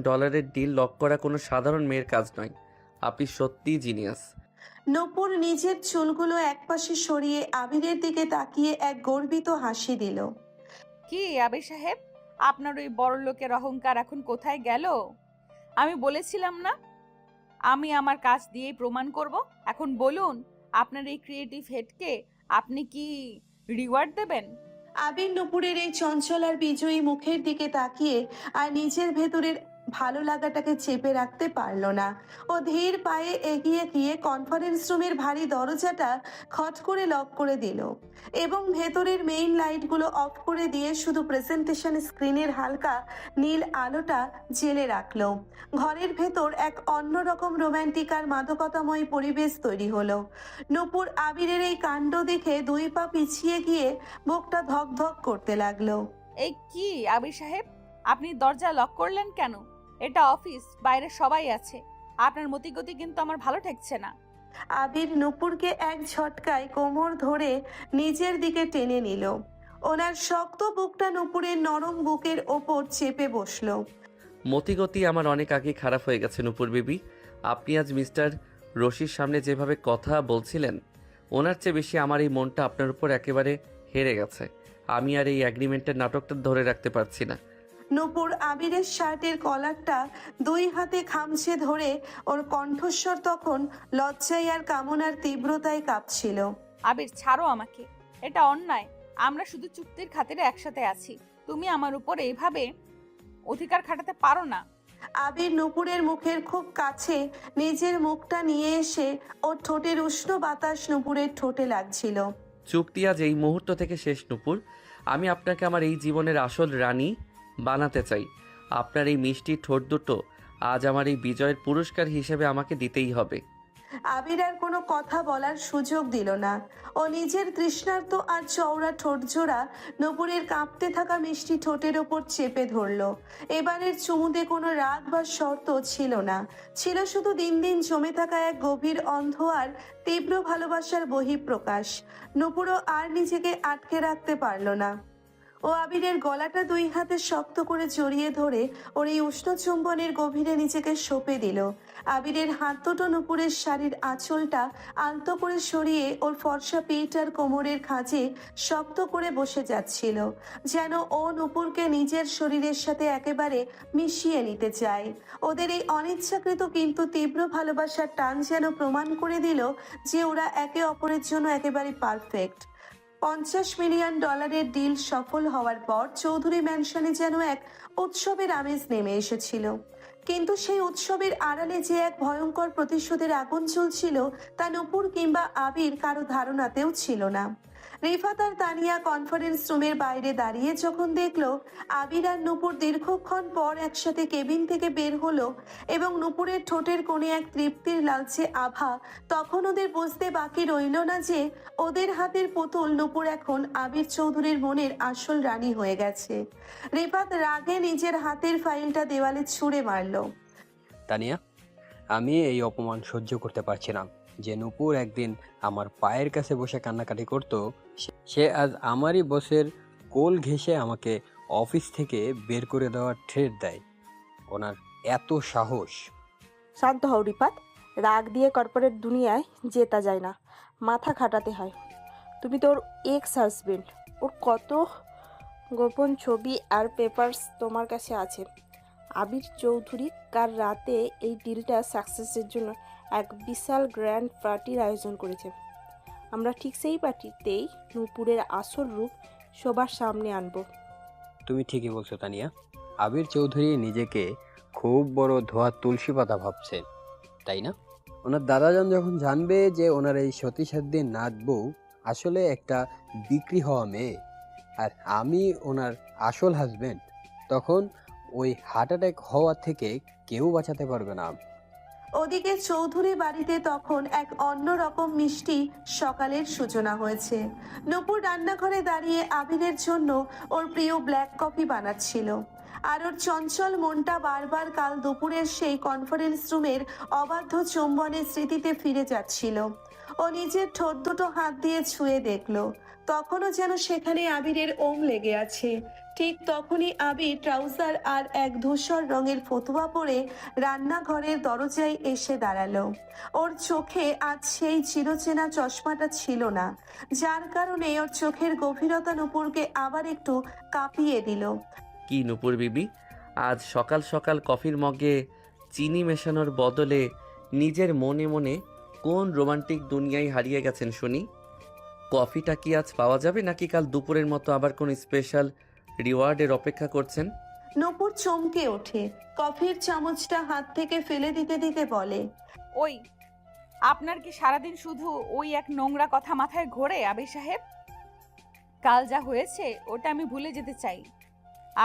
ডিল লক করা কোনো সাধারণ মেয়ের কাজ নয়। আপনি সত্যিই জিনিয়াস। নূপুর নিজের চুলগুলো একপাশে সরিয়ে আবিরের দিকে তাকিয়ে এক গর্বিত হাসি দিল। কি আবির সাহেব, আপনার ওই বড় লোকের অহংকার এখন কোথায় গেল? আমি বলেছিলাম না আমি আমার কাজ দিয়েই প্রমাণ করব। এখন বলুন, আপনার এই ক্রিয়েটিভ হেডকে আপনি কি রিওয়ার্ড দেবেন? আবির নূপুরের এই চঞ্চল আর বিজয়ী মুখের দিকে তাকিয়ে আর নিজের ভেতরের ভালো লাগাটাকে চেপে রাখতে পারল না। ও ধীর পায়ে এগিয়ে গিয়ে কনফারেন্স রুমের ভারী দরজাটা খট করে লক করে দিল এবং ভেতরের মেইন লাইটগুলো অফ করে দিয়ে শুধু প্রেজেন্টেশন স্ক্রিনের হালকা নীল আলোটা জ্বেলে রাখলো। ঘরের ভেতর এক অন্যরকম রোম্যান্টিক আর মাদকতাময় পরিবেশ তৈরি হলো। নূপুর আবিরের এই কাণ্ড দেখে 2 পা পিছিয়ে গিয়ে বুকটা ধক ধক করতে লাগলো। এই কি আবির সাহেব, আপনি দরজা লক করলেন কেন? এটা অফিস, বাইরে সবাই আছে। আপনার মতিগতি কিন্তু আমার ভালো ঠেকছে না। আবির নূপুরকে এক ঝটকায় কোমর ধরে নিজের দিকে টেনে নিল। ওনার শক্ত বুকটা নূপুরের নরম বুকের ওপর চেপে বসলো। মতিগতি আমার অনেক আগে খারাপ হয়ে গেছে নূপুর বেবি। আপনি আজ মিস্টার রশির সামনে যেভাবে কথা বলছিলেন, ওনার চেয়ে বেশি আমার এই মনটা আপনার উপর একেবারে হেরে গেছে। আমি আর এই অ্যাগ্রিমেন্টের নাটকটা ধরে রাখতে পারছি না। নূপুর আবিরের শার্টের কলারটা 2 হাতে খামছে ধরে, ওর কণ্ঠস্বর তখন লজ্জায় আর কামনার তীব্রতায় কাঁপছিল। আবির ছাড়ো আমাকে, এটা অন্যায়। আমরা শুধু চুক্তির খাতিরে একসাথে আছি। তুমি আমার উপর এইভাবে অধিকার খাটাতে পারো না। আবির নূপুরের মুখের খুব কাছে নিজের মুখটা নিয়ে এসে ওর ঠোঁটের উষ্ণ বাতাস নূপুরের ঠোঁটে লাগছিল। চুক্তি আজ এই মুহূর্ত থেকে শেষ নূপুর। আমি আপনাকে আমার এই জীবনের আসল রানী বানাতে চাই। আপনার এই মিষ্টি ঠোঁট দুটো আজ আমার এই বিজয়ের পুরস্কার হিসেবে আমাকে দিতেই হবে। আবির আর কোনো কথা বলার সুযোগ দিল না। ও নিজের তৃষ্ণার্ত আর চওড়া ঠোঁট জোড়া নূপুরের কাঁপতে থাকা মিষ্টি ঠোঁটের ওপর চেপে ধরল। এবারের চুমুতে কোনো রাগ বা শর্ত ছিল না, ছিল শুধু দিন দিন জমে থাকা এক গভীর অন্ধ আর তীব্র ভালোবাসার বহিঃপ্রকাশ। নূপুরও আর নিজেকে আটকে রাখতে পারল না। ও আবিরের গলাটা দুই হাতে শক্ত করে জড়িয়ে ধরে ওর এই উষ্ণ চুম্বনের গভীরে নিজেকে সঁপে দিল। আবিরের হাত দুটো নূপুরের শাড়ির আঁচলটা আলতো করে সরিয়ে ওর ফর্সা পিঠ আর কোমরের খাঁজে শক্ত করে বসে যাচ্ছিল, যেন ও নূপুরকে নিজের শরীরের সাথে একেবারে মিশিয়ে নিতে চায়। ওদের এই অনিচ্ছাকৃত কিন্তু তীব্র ভালোবাসার টান যেন প্রমাণ করে দিল যে ওরা একে অপরের জন্য একেবারে পারফেক্ট। $50 মিলিয়ন ডিল সফল হওয়ার পর চৌধুরী ম্যানশনে যেন এক উৎসবের আমেজ নেমে এসেছিল। কিন্তু সেই উৎসবের আড়ালে যে এক ভয়ঙ্কর প্রতিশোধের আগুন জ্বলছিল তা নূপুর কিংবা আবির কারো ধারণাতেও ছিল না। রিফাত আর তানিয়া কনফারেন্স রুমের বাইরে দাঁড়িয়ে যখন দেখলো আবির আর নূপুর দীর্ঘক্ষণ পর একসাথে কেবিন থেকে বের হলো এবং নূপুরের ঠোঁটের কোণে এক তৃপ্তির লালচে আভা, তখন ওদের বুঝতে বাকি রইল না যে ওদের হাতের পুতুল নূপুর এখন আবির চৌধুরীর মনের আসল রানী হয়ে গেছে। রিফাত রাগে নিজের হাতের ফাইলটা দেওয়ালে ছুঁড়ে মারল। তানিয়া, আমি এই অপমান সহ্য করতে পারছি না। যে নূপুর একদিন আমার পায়ের কাছে বসে কান্নাকাটি করতো, সে আজ আমারই বসের কোল ঘেঁষে আমাকে অফিস থেকে বের করে দেওয়ার থ্রেট দেয়। ওনার এত সাহস! শান্ত হও রিপাত, রাগ দিয়ে কর্পোরেট দুনিয়ায় জেতা যায় না, মাথা খাটাতে হয়। তুমি তো ওর এক্স হাজবেন্ড, ওর কত গোপন ছবি আর পেপারস তোমার কাছে আছে। আবির চৌধুরী কাল রাতে এই ডিলটা সাকসেসের জন্য এক বিশাল গ্র্যান্ড পার্টির আয়োজন করেছে। আমরা ঠিক সেই পার্টিতেই নূপুরের আসল রূপ সবার সামনে আনবো। তুমি ঠিকই বলছো তানিয়া। আবির চৌধুরী নিজেকে খুব বড় ধোয়া তুলসী পাতা ভাবছে, তাই না? ওনার দাদাজান যখন জানবে যে ওনার এই সতীসাধ্যী নাত বউ আসলে একটা বিক্রি হওয়া মেয়ে আর আমি ওনার আসল হাজবেন্ড, তখন ওই হার্ট অ্যাটাক হওয়া থেকে কেউ বাঁচাতে পারবে না। ওদিকে চৌধুরী বাড়িতে তখন এক অন্যরকম মিষ্টি সকালের সূচনা হয়েছে। নূপুর রান্নাঘরে দাঁড়িয়ে আবিরের জন্য ওর প্রিয় ব্ল্যাক কফি বানাচ্ছিল, আর ওর চঞ্চল মনটা বারবার কাল দুপুরের সেই কনফারেন্স রুমের অবাধ্য চুম্বনের স্মৃতিতে ফিরে যাচ্ছিল। ও নিজের ঠোঁট দুটো হাত দিয়ে ছুঁয়ে দেখলো, তখনও যেন সেখানে আবিরের ওম লেগে আছে। ঠিক তখনই আবির ট্রাউজার আর এক ধূসর রঙের ফতুয়া পরে রান্নাঘরের দরজায় এসে দাঁড়ালো। ওর চোখে আজ সেই চিরচেনা চশমাটা ছিল না, যার কারণে ওর চোখের গভীরতা নূপুরকে আবার একটু কাঁপিয়ে দিল। কি নূপুর বিবি, আজ সকাল সকাল কফির মগে চিনি মেশানোর বদলে নিজের মনে মনে কোন রোমান্টিক দুনিয়ায় হারিয়ে গেছেন শুনি? কফিটা কি আজ পাওয়া যাবে নাকি কাল দুপুরের মতো আবার কোন স্পেশাল রিওয়ার্ডের অপেক্ষা করছেন? নূপুর চমকে ওঠে, কফির চামচটা হাত থেকে ফেলে দিতে দিতে বলে, ওই, আপনার কি সারাদিন শুধু ওই এক নোংরা কথা মাথায় ঘোরে আবির সাহেব? কাল যা হয়েছে ওটা আমি ভুলে যেতে চাই।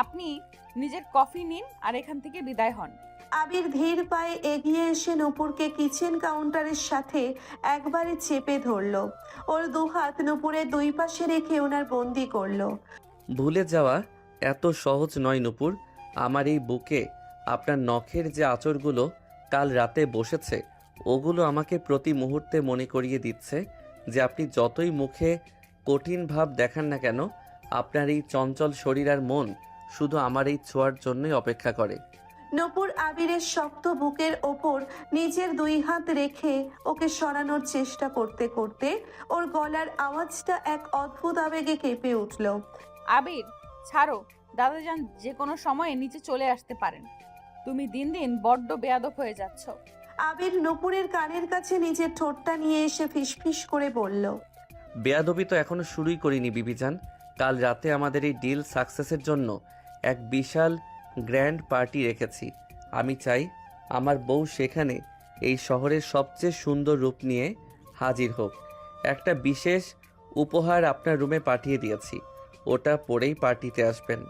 আপনি নিজের কফি নিন আর এখান থেকে বিদায় হন। আবির ধীর পায়ে এগিয়ে এসে নূপুরকে কিচেন কাউন্টারের সাথে একবারে চেপে ধরলো। ওর দুহাত নূপুরের দুই পাশে রেখে ওনার বন্দি করলো। ভুলে যাওয়া এত সহজ নয় নূপুর। আমার এই বুকে আপনার নখের যে আঁচড়গুলো কাল রাতে বসেছে, ওগুলো আমাকে প্রতি মুহূর্তে মনে করিয়ে দিচ্ছে যে আপনি যতই মুখে কঠিন ভাব দেখান না কেন, আপনার এই চঞ্চল শরীর আর মন শুধু আমার এই ছোঁয়ার জন্যই অপেক্ষা করে। নূপুর আবিরের শক্ত বুকের ওপর নিজের দুই হাত রেখে ওকে সরানোর চেষ্টা করতে করতে ওর গলার আওয়াজটা এক অদ্ভুত আবেগে কেঁপে উঠল। আবির, ছাড়ো। দাদাজান যে কোনো সময়ে নিচে চলে আসতে পারেন। তুমি দিন দিন বড্ড বেয়াদব হয়ে যাচ্ছ। আবির নূপুরের কানের কাছে নিজের ঠোঁটটা নিয়ে এসে ফিসফিস করে বলল, বেয়াদবি তো এখনো শুরুই করিনি বিবিজান। কাল রাতে আমাদের এই ডিল সাকসেসের জন্য এক বিশাল গ্র্যান্ড পার্টি রেখেছি। আমি চাই আমার বউ সেখানে এই শহরের সবচেয়ে সুন্দর রূপ নিয়ে হাজির হোক। একটা বিশেষ উপহার আপনার রুমে পাঠিয়ে দিয়েছি, ওটা পরেই পার্টিতে আসবেন।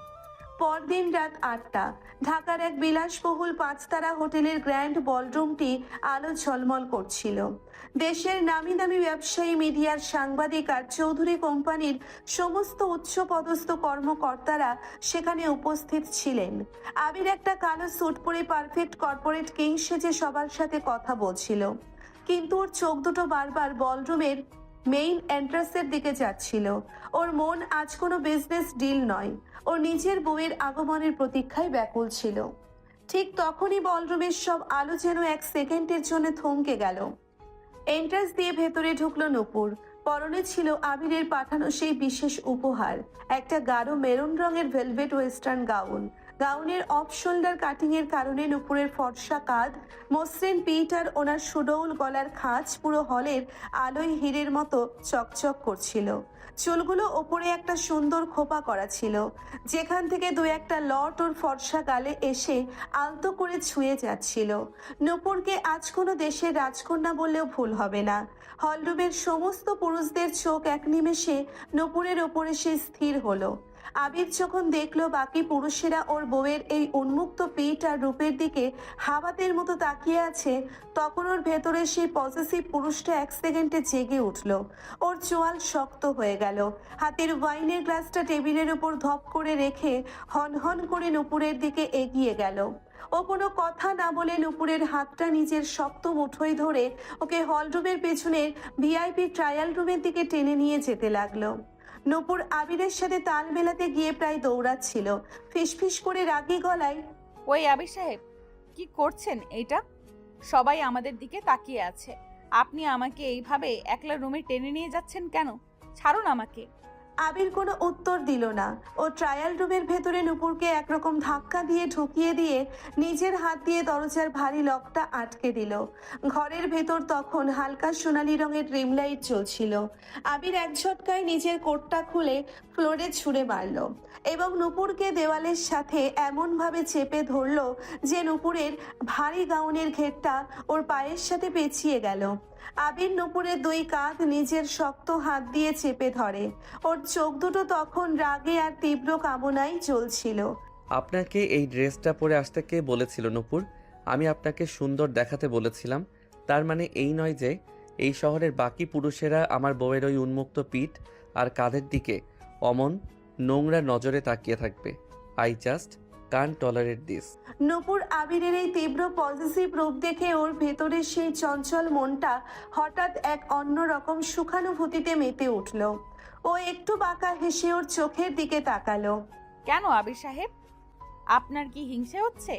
পরদিন রাত 8টা। ঢাকার এক বিলাসবহুল 5 তারা হোটেলের গ্র্যান্ড বলরুমটি আলো ঝলমল করছিল। দেশের নামি দামি ব্যবসায়ী, মিডিয়ার সাংবাদিক আর চৌধুরী কোম্পানির সমস্ত উচ্চপদস্থ কর্মকর্তারা সেখানে উপস্থিত ছিলেন। আবির একটা কালো স্যুট পরে পারফেক্ট কর্পোরেট কিং সেজে সবার সাথে কথা বলছিল, কিন্তু ওর চোখ দুটো বারবার বলরুমের মেইন এন্ট্রান্সের দিকে যাচ্ছিল। ওর মন আজ কোনো বিজনেস ডিল নয়, ওর নিজের বউয়ের আগমনের প্রতীক্ষায় ব্যাকুল ছিল। ঠিক তখনই বলরুমের সব আলো যেন 1 সেকেন্ডের জন্য থমকে গেল। এন্ট্রান্স দিয়ে ভেতরে ঢুকলো নূপুর। পরনে ছিল আবিরের পাঠানো সেই বিশেষ উপহার, একটা গাঢ় মেরুন রঙের ভেলভেট ওয়েস্টার্ন গাউন। গাউনের অফ শোল্ডার কাটিং এর কারণে নূপুরের ফর্সা কাঁধ, মসৃণ পিঠ আর ওনার সুডৌল গলার খাঁজ পুরো হলের আলোয় হীরের মতো চকচক করছিল। চুলগুলো ওপরে একটা সুন্দর খোপা করা ছিল, যেখান থেকে 2-1টা লট ওর ফর্সা গালে এসে আলতো করে ছুঁয়ে যাচ্ছিল। নূপুরকে আজ কোনো দেশের রাজকন্যা বললেও ভুল হবে না। হলরুমের সমস্ত পুরুষদের চোখ এক নিমেষে নূপুরের ওপরে সে স্থির হলো। আবির যখন দেখলো বাকি পুরুষেরা ওর বউয়ের এই উন্মুক্ত পিঠ আর রূপের দিকে হাওয়াতের মতো তাকিয়ে আছে, তখন ওর ভেতরে সেই পজেসিভ পুরুষটা 1 সেকেন্ডে জেগে উঠলো। ওর চোয়াল শক্ত হয়ে গেল। হাতের ওয়াইনের গ্লাসটা টেবিলের উপর ধপ করে রেখে হনহন করে নূপুরের দিকে এগিয়ে গেল। ও কোনো কথা না বলে নূপুরের হাতটা নিজের শক্ত মুঠোয় ধরে ওকে হলরুমের পেছনের ভিআইপি ট্রায়াল রুমের দিকে টেনে নিয়ে যেতে লাগলো। নূপুর আবিরের সাথে তাল মেলাতে গিয়ে প্রায় দৌড়াচ্ছিল। ফিসফিস করে রাগী গলায়, ওই আবির সাহেব, কি করছেন এটা? সবাই আমাদের দিকে তাকিয়ে আছে, আপনি আমাকে এইভাবে একলা রুমে টেনে নিয়ে যাচ্ছেন কেন? ছাড়ুন আমাকে। আবির কোনো উত্তর দিল না। ও ট্রায়াল রুমের ভেতরে নূপুরকে একরকম ধাক্কা দিয়ে ঢুকিয়ে দিয়ে নিজের হাত দিয়ে দরজার ভারী লকটা আটকে দিল। ঘরের ভেতর তখন হালকা সোনালি রঙের ড্রিম লাইট জ্বলছিল। আবির এক ঝটকায় নিজের কোটটা খুলে ফ্লোরে ছুঁড়ে মারল এবং নূপুরকে দেওয়ালের সাথে এমনভাবে চেপে ধরল যে নূপুরের ভারী গাউনের ঘেরটা ওর পায়ের সাথে পেঁচিয়ে গেল। আবির নূপুরের 2 কাঁধ নিজের শক্ত হাত দিয়ে চেপে ধরে। ওর চোখ দুটো তখন রাগে আর তীব্র কামনায় জ্বলছিল। আপনাকে এই ড্রেসটা পরে আসতে কে বলেছিল নূপুর? আমি আপনাকে সুন্দর দেখাতে বলেছিলাম। তার মানে এই নয় যে এই শহরের বাকি পুরুষেরা আমার বউয়ের ওই উন্মুক্ত পিঠ আর কাঁধের দিকে অমন নোংরা নজরে তাকিয়ে থাকবে। I just can't tolerate this. Nupur আবিরের এই তীব্র পজিটিভ রূপ দেখে ওর ভেতরের সেই চঞ্চল মনটা হঠাৎ এক অন্যরকম সুখানুভূতিতে মেতে উঠল। ও একটু বাঁকা হেসে ওর চোখের দিকে তাকালো। কেন আবির সাহেব, আপনার কি হিংসে হচ্ছে?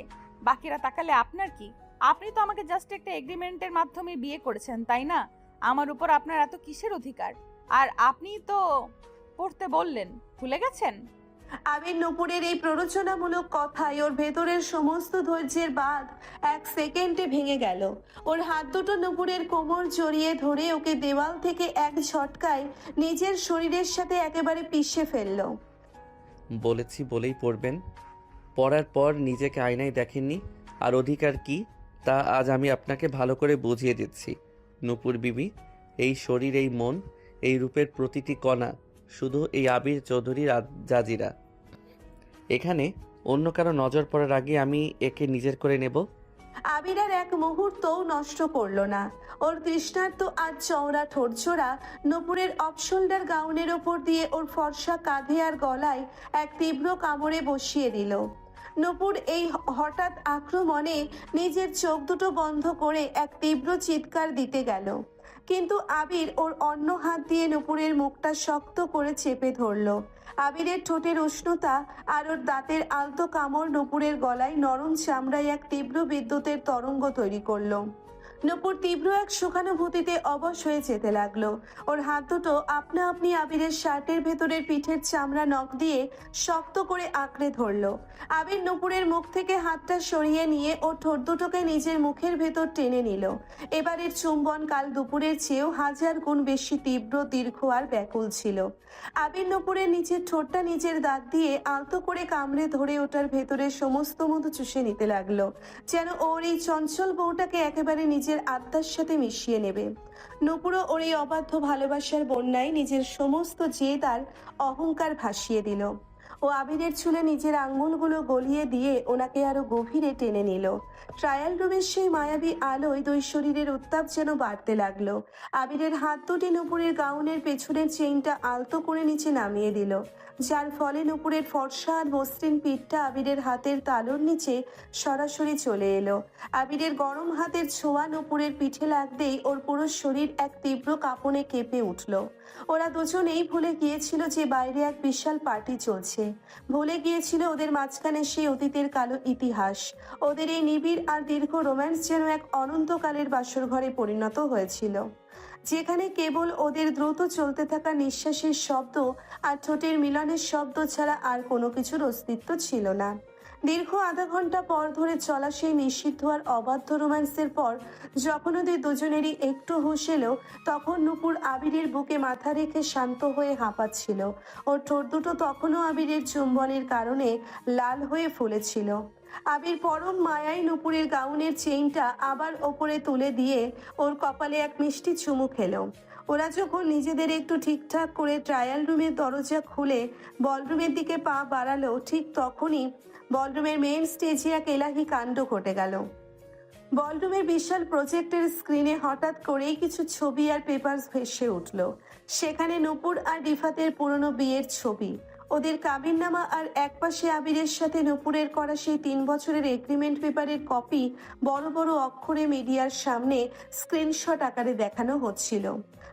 বাকিরা তাকালে আপনার কি? আপনি তো আমাকে জাস্ট একটা এগ্রিমেন্টের মাধ্যমে বিয়ে করেছেন, তাই না? আমার উপর আপনার এত কিসের অধিকার? আর আপনি তো পড়তে বললেন, ভুলে গেছেন? আবির নূপুরের এই প্ররোচনামূলক কথায় ওর ভেতরের সমস্ত ধৈর্যের বাঁধ 1 সেকেন্ডে ভেঙে গেল। ওর হাত দুটো নূপুরের কোমর জড়িয়ে ধরে ওকে দেওয়াল থেকে এক ঝটকায় নিজের শরীরের সাথে একেবারে পিষে ফেলল। বলেছি বলেই পড়বেন। পড়ার পর নিজেকে আয়নায় দেখেননি, আর অধিকার কি তা আজ আমি আপনাকে ভালো করে বুঝিয়ে দিচ্ছি। নূপুর বিবি, এই শরীর, এই মন, এই রূপের প্রতিটি কণা শুধু এই আবির চৌধুরীর জাজিরা। এখানে অন্য কারো নজর পড়ার আগে আমি একে নিজের করে নেব। আবির আর এক মুহূর্তও নষ্ট করলো না। ওর তৃষ্ণার্ত আর চওড়া ঠোঁটজোড়া নূপুরের অফ শোল্ডার গাউনের ওপর দিয়ে ওর ফর্সা কাঁধে আর গলায় এক তীব্র কামড়ে বসিয়ে দিল। নূপুর এই হঠাৎ আক্রমণে নিজের চোখ দুটো বন্ধ করে এক তীব্র চিৎকার দিতে গেল, কিন্তু আবির ওর অন্য হাত দিয়ে নূপুরের মুখটা শক্ত করে চেপে ধরল। আবিরের ঠোঁটের উষ্ণতা আর ওর দাঁতের আলতো কামড় নূপুরের গলায় নরম চামড়ায় এক তীব্র বিদ্যুতের তরঙ্গ তৈরি করলো। নূপুর তীব্র এক সুখানুভূতিতে অবশ হয়ে যেতে লাগলো। ওর হাত দুটো আপনা আপনি আবিরের শার্টের ভেতরের পিঠের চামড়া নখ দিয়ে শক্ত করে আঁকড়ে ধরলো। আবির নূপুরের মুখ থেকে হাতটা সরিয়ে নিয়ে ওর ঠোঁট দুটোকে নিজের মুখের ভেতর টেনে নিল। এবারের চুম্বন কাল দুপুরের চেয়েও 1000 গুণ বেশি তীব্র, দীর্ঘ আর ব্যাকুল ছিল। আবির নূপুরের নিচের ঠোঁটটা নিজের দাঁত দিয়ে আলতো করে কামড়ে ধরে ওটার ভেতরের সমস্ত মধু চুষে নিতে লাগলো, যেন ওর এই চঞ্চল বউটাকে একেবারে নিজের আত্মার সাথে মিশিয়ে নেবে। নূপুরও ওর এই অবাধ্য ভালোবাসার বন্যায় নিজের সমস্ত জেদ আর অহংকার ভাসিয়ে দিল। ও আবিরের চুলে নিজের আঙ্গুলগুলো গলিয়ে দিয়ে ওনাকে আরো গভীরে টেনে নিল। ট্রায়াল রুমের সেই মায়াবী আলোয় দুই শরীরের উত্তাপ যেন বাড়তে লাগলো। আবিরের হাত দুটি নুপুরের গাউনের পেছনের চেইনটা আলতো করে নিচে নামিয়ে দিল, যার ফলে নুপুরের ফর্সা আর মসৃণ পিঠটা আবিরের হাতের তালুর নিচে সরাসরি চলে এলো। আবিরের গরম হাতের ছোঁয়া নুপুরের পিঠে লাগতেই ওর পুরো শরীর এক তীব্র কাঁপনে কেঁপে উঠল। ওরা দুজনেই ভুলে গিয়েছিল যে বাইরে এক বিশাল পার্টি চলছে, ভুলে গিয়েছিল ওদের মাঝখানে সেই অতীতের কালো ইতিহাস। ওদের এই নিবিড় আর দীর্ঘ রোম্যান্স যেন এক অনন্তকালের বাসর ঘরে পরিণত হয়েছিল, যেখানে কেবল ওদের দ্রুত চলতে থাকা নিঃশ্বাসের শব্দ আর ঠোঁটের মিলনের শব্দ ছাড়া আর কোনো কিছুর অস্তিত্ব ছিল না। দীর্ঘ আধা ঘন্টা পর ধরে চলা সেই নিষিদ্ধ আর অবাধ্য রোম্যান্সের পর যখন ওদের দুজনেরই একটু হুঁশ এলো, তখন নুপুর আবিরের বুকে মাথা রেখে শান্ত হয়ে হাঁপাচ্ছিল। ওর ঠোঁট দুটো তখনও আবিরের চুম্বনের কারণে লাল হয়ে ফুলেছিল। আবির পরম মায়ায় নুপুরের গাউনের চেইনটা আবার ওপরে তুলে দিয়ে ওর কপালে এক মিষ্টি চুমু খেলো। ওরা যখন নিজেদের একটু ঠিকঠাক করে ট্রায়াল রুমের দরজা খুলে বলরুমের দিকে পা বাড়ালো, ঠিক তখনই বলরুমের মেইন স্টেজে এক এলাহি কাণ্ড ঘটে গেল। বলরুমের বিশাল প্রজেক্টের স্ক্রিনে হঠাৎ করেই কিছু ছবি আর পেপারস ভেসে উঠল। সেখানে নুপুর আর রিফাতের পুরনো বিয়ের ছবি, ওদের কাবিননামা, আর একপাশে আবিরের সাথে নুপুরের করা সেই 3 বছরের এগ্রিমেন্ট পেপারের কপি বড় বড় অক্ষরে মিডিয়ার সামনে স্ক্রিনশট আকারে দেখানো হচ্ছিল।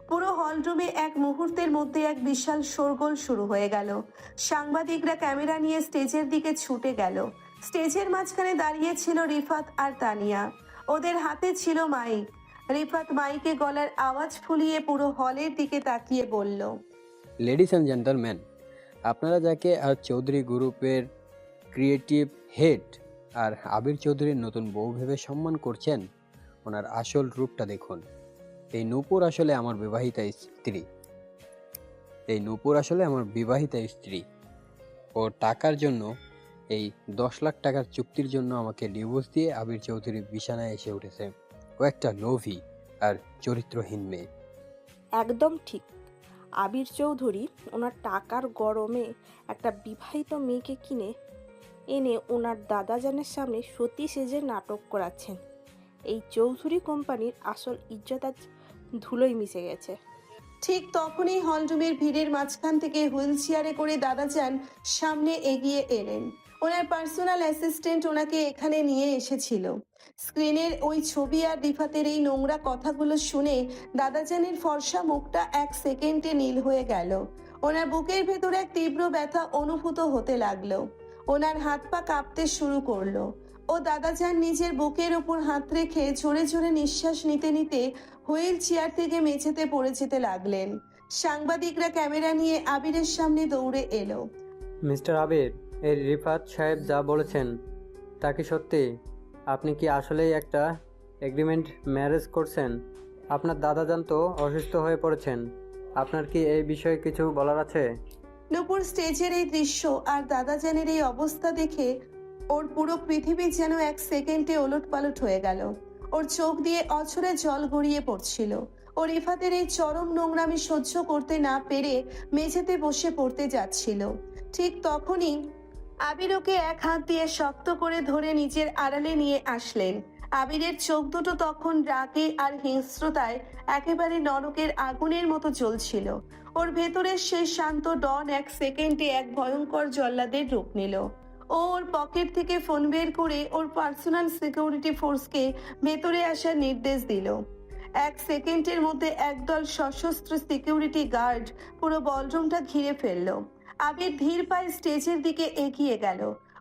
পুরো হলরুমে এক মুহূর্তের মধ্যে এক বিশাল শোরগোল শুরু হয়ে গেল। সাংবাদিকরা ক্যামেরা নিয়ে স্টেজের দিকে ছুটে গেল। স্টেজের মাঝখানে দাঁড়িয়ে ছিল রিফাত আর তানিয়া, ওদের হাতে ছিল মাইক। রিফাত মাইকে গলার আওয়াজ ফুলিয়ে পুরো হলের দিকে তাকিয়ে বলল, লেডিস অ্যান্ড জেন্টলম্যান, আপনারা যাকে আর চৌধুরী গ্রুপের ক্রিয়েটিভ হেড আর আবির চৌধুরীর নতুন বউ ভেবে সম্মান করছেন, ওনার আসল রূপটা দেখুন। এই নূপুর আসলে আমার বিবাহিতা স্ত্রী। ও টাকার জন্য, এই 10 লাখ টাকার চুক্তির জন্য আমাকে ডিভোর্স দিয়ে আবির চৌধুরী বিছানায় এসে উঠেছে। ও একটা লোভী আর চরিত্রহীন মেয়ে। একদম ঠিক। আবির চৌধুরী ওনার টাকার গরমে একটা বিবাহিত মেয়েকে কিনে এনে ওনার দাদাজানের সামনে সতী সেজে নাটক করাচ্ছেন। এই চৌধুরী কোম্পানির আসল ইজ্জত আজ ধুলোয় মিশে গেছে। ঠিক তখনই হলরুমের ভিড়ের মাঝখান থেকে হুইল চেয়ারে করে দাদাজান সামনে এগিয়ে এলেন। ওনার পার্সোনাল অ্যাসিস্ট্যান্ট ওনাকে এখানে নিয়ে এসেছিল। স্ক্রিনের ওই ছবি আর রিফাতের এই নোংরা কথাগুলো শুনে দাদাজানের ফর্সা মুখটা এক সেকেন্ডে নীল হয়ে গেল। ওনার বুকের ভেতর এক তীব্র ব্যথা অনুভূত হতে লাগলো। ওনার হাত পা কাঁপতে শুরু করলো। ও দাদাজান নিজের বুকের ওপর হাত রেখে জোরে জোরে নিঃশ্বাস নিতে নিতে হুইল চেয়ার থেকে মেঝেতে পড়ে যেতে লাগলেন। সাংবাদিকরা ক্যামেরা নিয়ে আবিরের সামনে দৌড়ে এলো। মিস্টার আবির, এই রিফাত সাহেব যা বলেছেন তা কি সত্যি? আপনি কি আসলেই একটা এগ্রিমেন্ট ম্যারেজ করছেন? আপনার দাদাজান তো অসুস্থ হয়ে পড়েছেন, আপনার কি এই বিষয়ে কিছু বলার আছে? নূপুর স্টেজের এই দৃশ্য আর দাদাজানের এই অবস্থা দেখে ওর পুরো পৃথিবী যেন এক সেকেন্ডে ওলটপালট হয়ে গেল। ওর চোখ দিয়ে অঝরে জল গড়িয়ে পড়ছিল। ও রিফাতের এই চরম নোংরামি সহ্য করতে না পেরে মেঝেতে বসে পড়তে যাচ্ছিল। ঠিক তখনই আবির ওকে এক হাত দিয়ে শক্ত করে ধরে নিজের আড়ালে নিয়ে আসলেন। আবিরের চোখ দুটো তখন রাগে আর হিংস্রতায় একেবারে নরকের আগুনের মতো জ্বলছিল। ওর ভেতরের সেই শান্ত ডন এক সেকেন্ডে এক ভয়ঙ্কর জল্লাদের রূপ নিল। ও ওর পকেট থেকে ফোন বের করে ওর পার্সোনাল সিকিউরিটি ফোর্সকে ভেতরে আসার নির্দেশ দিল। এক সেকেন্ডের মধ্যে একদল সশস্ত্র সিকিউরিটি গার্ড পুরো বলরুমটা ঘিরে ফেলল। আবির ধীর পায়ে স্টেজের দিকে এগিয়ে গেল।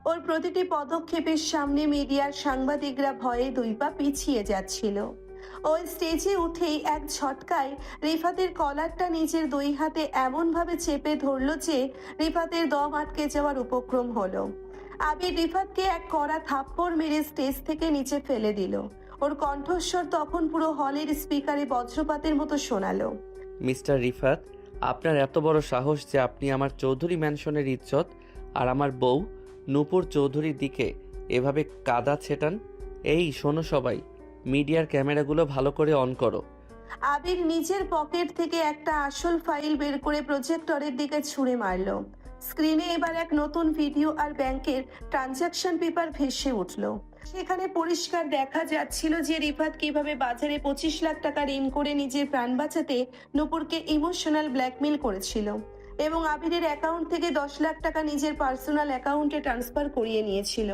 ওর প্রতিটি পদক্ষেপের সামনে মিডিয়ার সাংবাদিকরা ভয়ে 2 পা পিছিয়ে যাচ্ছিল। ওই স্টেজে উঠেই এক ঝটকায় রিফাতের কলারটা নিজের 2 হাতে এমনভাবে চেপে ধরল যে রিফাতের দম আটকে যাওয়ার উপক্রম হলো। আবির রিফাতকে এক কড়া থাপ্পড় মেরে স্টেজ থেকে নিচে ফেলে দিল। ওর কণ্ঠস্বর তখন পুরো হলের স্পিকারে বজ্রপাতের মতো শোনালো। মিস্টার রিফাত, আপনার এত বড় সাহস যে আপনি আমার চৌধুরী ম্যানশনের ইজ্জত আর আমার বউ নূপুর চৌধুরীর দিকে এভাবে কাদা ছেটান? এই শোনো সবাই, মিডিয়ার ক্যামেরাগুলো ভালো করে অন করো। আবির নিজের পকেট থেকে একটা আসল ফাইল বের করে প্রজেক্টরের দিকে ছুঁড়ে মারল। স্ক্রিনে এবার এক নতুন ভিডিও আর ব্যাংকের ট্রানজাকশন পেপার ভেসে উঠল। সেখানে পরিষ্কার দেখা যাচ্ছিল যে রিফাত কিভাবে বাজারে 25 লাখ টাকা ঋণ করে নিজের প্রাণ বাঁচাতে নূপুরকে ইমোশনাল ব্ল্যাকমেল করেছিল এবং আবিরের অ্যাকাউন্ট থেকে 10 লাখ টাকা নিজের পার্সোনাল অ্যাকাউন্টে ট্রান্সফার করিয়ে নিয়েছিল।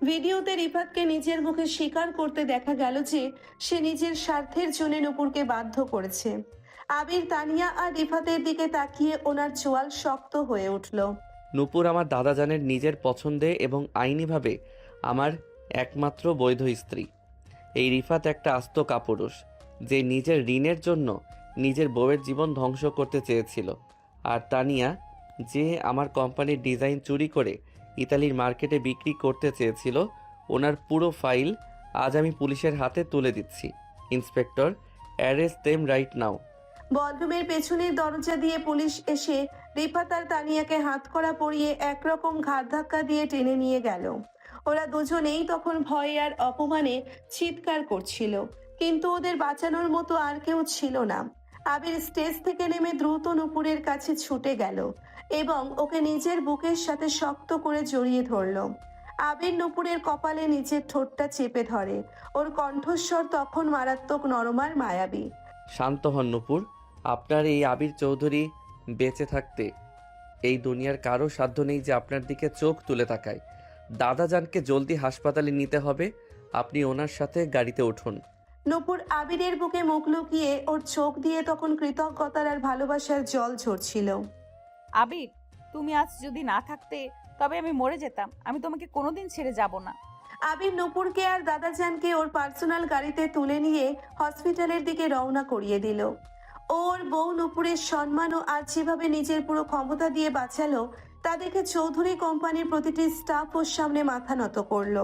ভিডিওতে রিফাতকে নিজের মুখে স্বীকার করতে দেখা গেল যে সে নিজের স্বার্থের জন্য নূপুরকে বাধ্য করেছে। আবির তানিয়া আর রিফাতের দিকে তাকিয়ে ওনার চোয়াল শক্ত হয়ে উঠল। নূপুর আমার দাদাজানের নিজের পছন্দে এবং আইনিভাবে আমার একমাত্র বৈধ স্ত্রী। এই রিফাত একটা আস্ত কাপুরুষ যে নিজের ঋণের জন্য নিজের বউয়ের জীবন ধ্বংস করতে চেয়েছিল। আর তানিয়া যে আমার কোম্পানির ডিজাইন চুরি করে ইতালির মার্কেটে বিক্রি করতে চেয়েছিল, ওনার পুরো ফাইল আজ আমি পুলিশের হাতে তুলে দিচ্ছি। Inspector, arrest them right now. বলরুমের পেছনের দরজা দিয়ে পুলিশ এসে রিফাত আর তানিয়াকে হাতকড়া পরিয়ে একরকম ঘাড় ধাক্কা দিয়ে টেনে নিয়ে গেল। ওরা দুজনেই তখন ভয়ে আর অপমানে চিৎকার করছিল, কিন্তু ওদের বাঁচানোর মতো আর কেউ ছিল না। আবির স্টেজ থেকে নেমে দ্রুত নূপুরের কাছে ছুটে গেল এবং ওকে নিজের বুকের সাথে শক্ত করে জড়িয়ে ধরল। আবির নূপুরের কপালে নিজের ঠোঁটটা চেপে ধরে। ওর কণ্ঠস্বর তখন মারাত্মক নরম আর মায়াবী। শান্ত হন নূপুর। আপনার এই আবির চৌধুরী বেঁচে থাকতে এই দুনিয়ার কারো সাধ্য নেই যে আপনার দিকে চোখ তুলে তাকায়। দাদাজানকে জলদি হাসপাতালে নিতে হবে। আপনি ওনার সাথে গাড়িতে উঠুন। নূপুর আবিরের বুকে মুখ লুকিয়ে ওর চোখ দিয়ে তখন কৃতজ্ঞতার আর ভালোবাসার জল ঝরছিল। আবির, তুমি আজ যদি না থাকতে তবে আমি মরে যেতাম। আমি তোমাকে কোনোদিন ছেড়ে যাব না। আবির নূপুরকে আর দাদাজানকে ওর পার্সোনাল গাড়িতে তুলে নিয়ে হসপিটালের দিকে রওনা করিয়ে দিল। ওর বউ নূপুরের সম্মান ও আজ যেভাবে নিজের পুরো ক্ষমতা দিয়ে বাঁচালো তা দেখে চৌধুরী কোম্পানির প্রতিটি স্টাফ ওর সামনে মাথা নত করলো।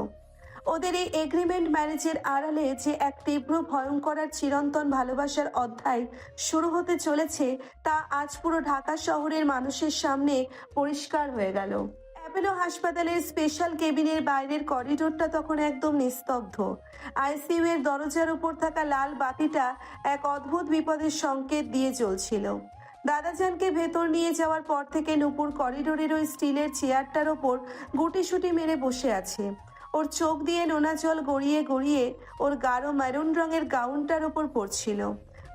ওদের এই এগ্রিমেন্ট ম্যারেজের আড়ালে যে এক তীব্র ভয়ঙ্কর আর চিরন্তন ভালোবাসার অধ্যায় শুরু হতে চলেছে তা আজ পুরো ঢাকা শহরের মানুষের সামনে পরিষ্কার হয়ে গেল। অ্যাপোলো হাসপাতালের স্পেশাল কেবিনের বাইরের করিডোরটা তখন একদম নিস্তব্ধ। আইসিইউ এর দরজার উপর থাকা লাল বাতিটা এক অদ্ভুত বিপদের সংকেত দিয়ে জ্বলছিল। দাদাজানকে ভেতর নিয়ে যাওয়ার পর থেকে নূপুর করিডোরের ওই স্টিলের চেয়ারটার ওপর গুটিসুটি মেরে বসে আছে। ওর চোখ দিয়ে নোনা জল গড়িয়ে গড়িয়ে ওর গাঢ় মেরুন রঙের গাউনটার ওপর পড়ছিল।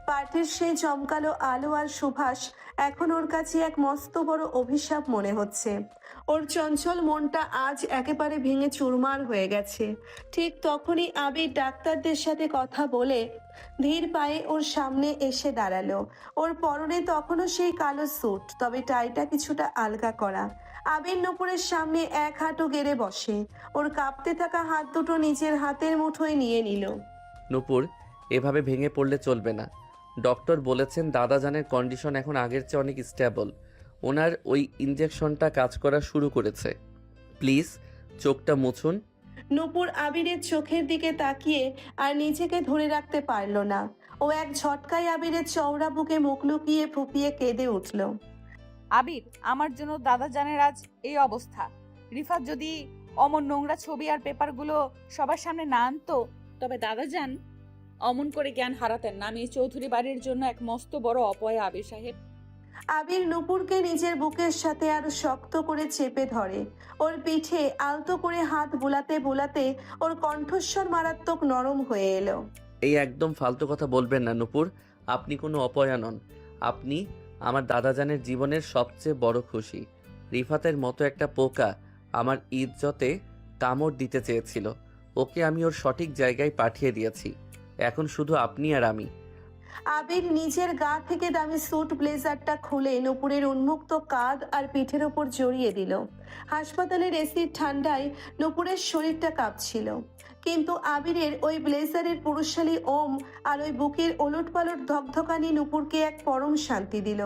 পার্টির সেই জমকালো আলো আর সুভাষ এখন ওর কাছে এক মস্ত বড় অভিশাপ মনে হচ্ছে। ওর চঞ্চল মনটা আজ একেবারে ভেঙে চুরমার হয়ে গেছে। ঠিক তখনই আবির ডাক্তারদের সাথে কথা বলে ধীর পায়ে ওর সামনে এসে দাঁড়ালো। ওর পরনে তখনও সেই কালো স্যুট, তবে টাইটা কিছুটা আলগা করা। আবির নূপুরের সামনে এক হাঁটু গেড়ে বসে ওর কাঁপতে থাকা হাত দুটো নিজের হাতের মুঠোয় নিয়ে নিল। নূপুর, এভাবে ভেঙে পড়লে চলবে না। ডক্টর বলেছেন দাদাজানের কন্ডিশন এখন আগের চেয়ে অনেক স্টেবল। ওনার ওই ইনজেকশনটা কাজ করা শুরু করেছে। প্লিজ চোখটা মুছুন। নূপুর আবিরের চোখের দিকে তাকিয়ে আর নিজেকে ধরে রাখতে পারল না। ও এক ঝটকায় আবিরের চওড়া বুকে মুখ লুকিয়ে ফুপিয়ে কেঁদে উঠল। আবির, আমার জন্য দাদাজানের আজ এই অবস্থা। রিফাত যদি অমন নোংরা ছবি আর পেপারগুলো সবার সামনে না আনতো তবে দাদাজান অমন করে জ্ঞান হারাতেন না। আমি এই চৌধুরী বাড়ির জন্য এক মস্ত বড় অপয়া আবির সাহেব। আবির নূপুরকে নিজের বুকের সাথে আরো শক্ত করে চেপে ধরে। ওর পিঠে আলতো করে হাত বুলাতে বুলাতে ওর কণ্ঠস্বর মারাত্মক নরম হয়ে এলো। এই একদম ফালতু কথা বলবেন না নূপুর। আপনি কোনো অপয়া নন। আপনি আমার দাদাজানের জীবনের সবচেয়ে বড় খুশি। রিফাতের মতো একটা পোকা আমার ইজ্জতে কামড় দিতে চেয়েছিল। ওকে আমি ওর সঠিক জায়গায় পাঠিয়ে দিয়েছি। এখন শুধু আপনি আর আমি। আবির নিজের গা থেকে দামি স্যুট ব্লেজারটা খুলে নূপুরের উন্মুক্ত কাঁধ আর পিঠের ওপর জড়িয়ে দিল। হাসপাতালের এসির ঠান্ডায় নূপুরের শরীরটা কাঁপছিল, কিন্তু আবিরের ওই ব্লেজারের পুরুষালী ওম আর ওই বুকের ওলটপালট ধকধকানি নূপুরকে এক পরম শান্তি দিল।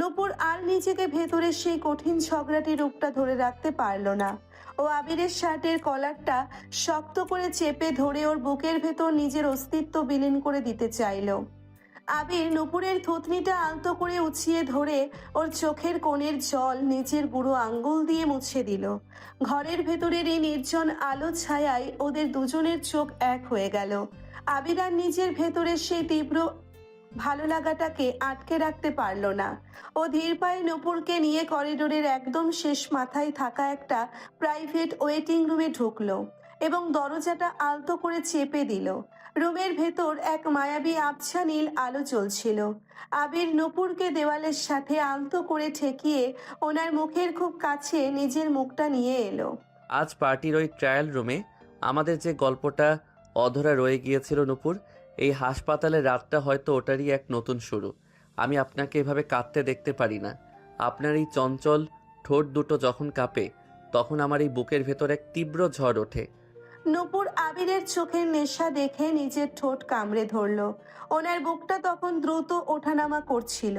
নূপুর আর নিজেকে ভেতরের সেই কঠিন ঝগড়াটি রূপটা ধরে রাখতে পারল না। ও আবিরের শার্টের কলারটা শক্ত করে চেপে ধরে ওর বুকের ভেতর নিজের অস্তিত্ব বিলীন করে দিতে চাইল। আবির নূপুরের থুতনিটা আলতো করে উছিয়ে ধরে ওর চোখের কোণের জল নিজের বুড়ো আঙ্গুল দিয়ে মুছে দিল। ঘরের ভেতরের এই নির্জন আলো ছায়ায় ওদের দুজনের চোখ এক হয়ে গেল। আবির আর নিজের ভেতরের সেই তীব্র ভালো লাগাটাকে আটকে রাখতে পারল না। ও ধীর পায়ে নূপুরকে নিয়ে করিডোরের একদম শেষ মাথায় থাকা একটা প্রাইভেট ওয়েটিং রুমে ঢুকলো এবং দরজাটা আলতো করে চেপে দিল। রুমের ভেতর এক মায়াবী আবছা নীল আলো জ্বলছিল। আবির নূপুরকে দেওয়ালের সাথে আলতো করে ঠেকিয়ে ওনার মুখের খুব কাছে নিজের মুখটা নিয়ে এলো। আজ পার্টির ওই ট্রায়াল রুমে আমাদের যে গল্পটা অধরা রয়ে গিয়েছিল নূপুর, এই হাসপাতালের রাতটা হয়তো ওটারই এক নতুন শুরু। আমি আপনাকে এভাবে কাঁদতে দেখতে পারি না। আপনার এই চঞ্চল ঠোঁট দুটো যখন কাঁপে, তখন আমার এই বুকের ভেতর এক তীব্র ঝড় ওঠে। নূপুর আবিরের চোখের নেশা দেখে নিজের ঠোঁট কামড়ে ধরলো। ওনার বুকটা তখন দ্রুত ওঠানামা করছিল।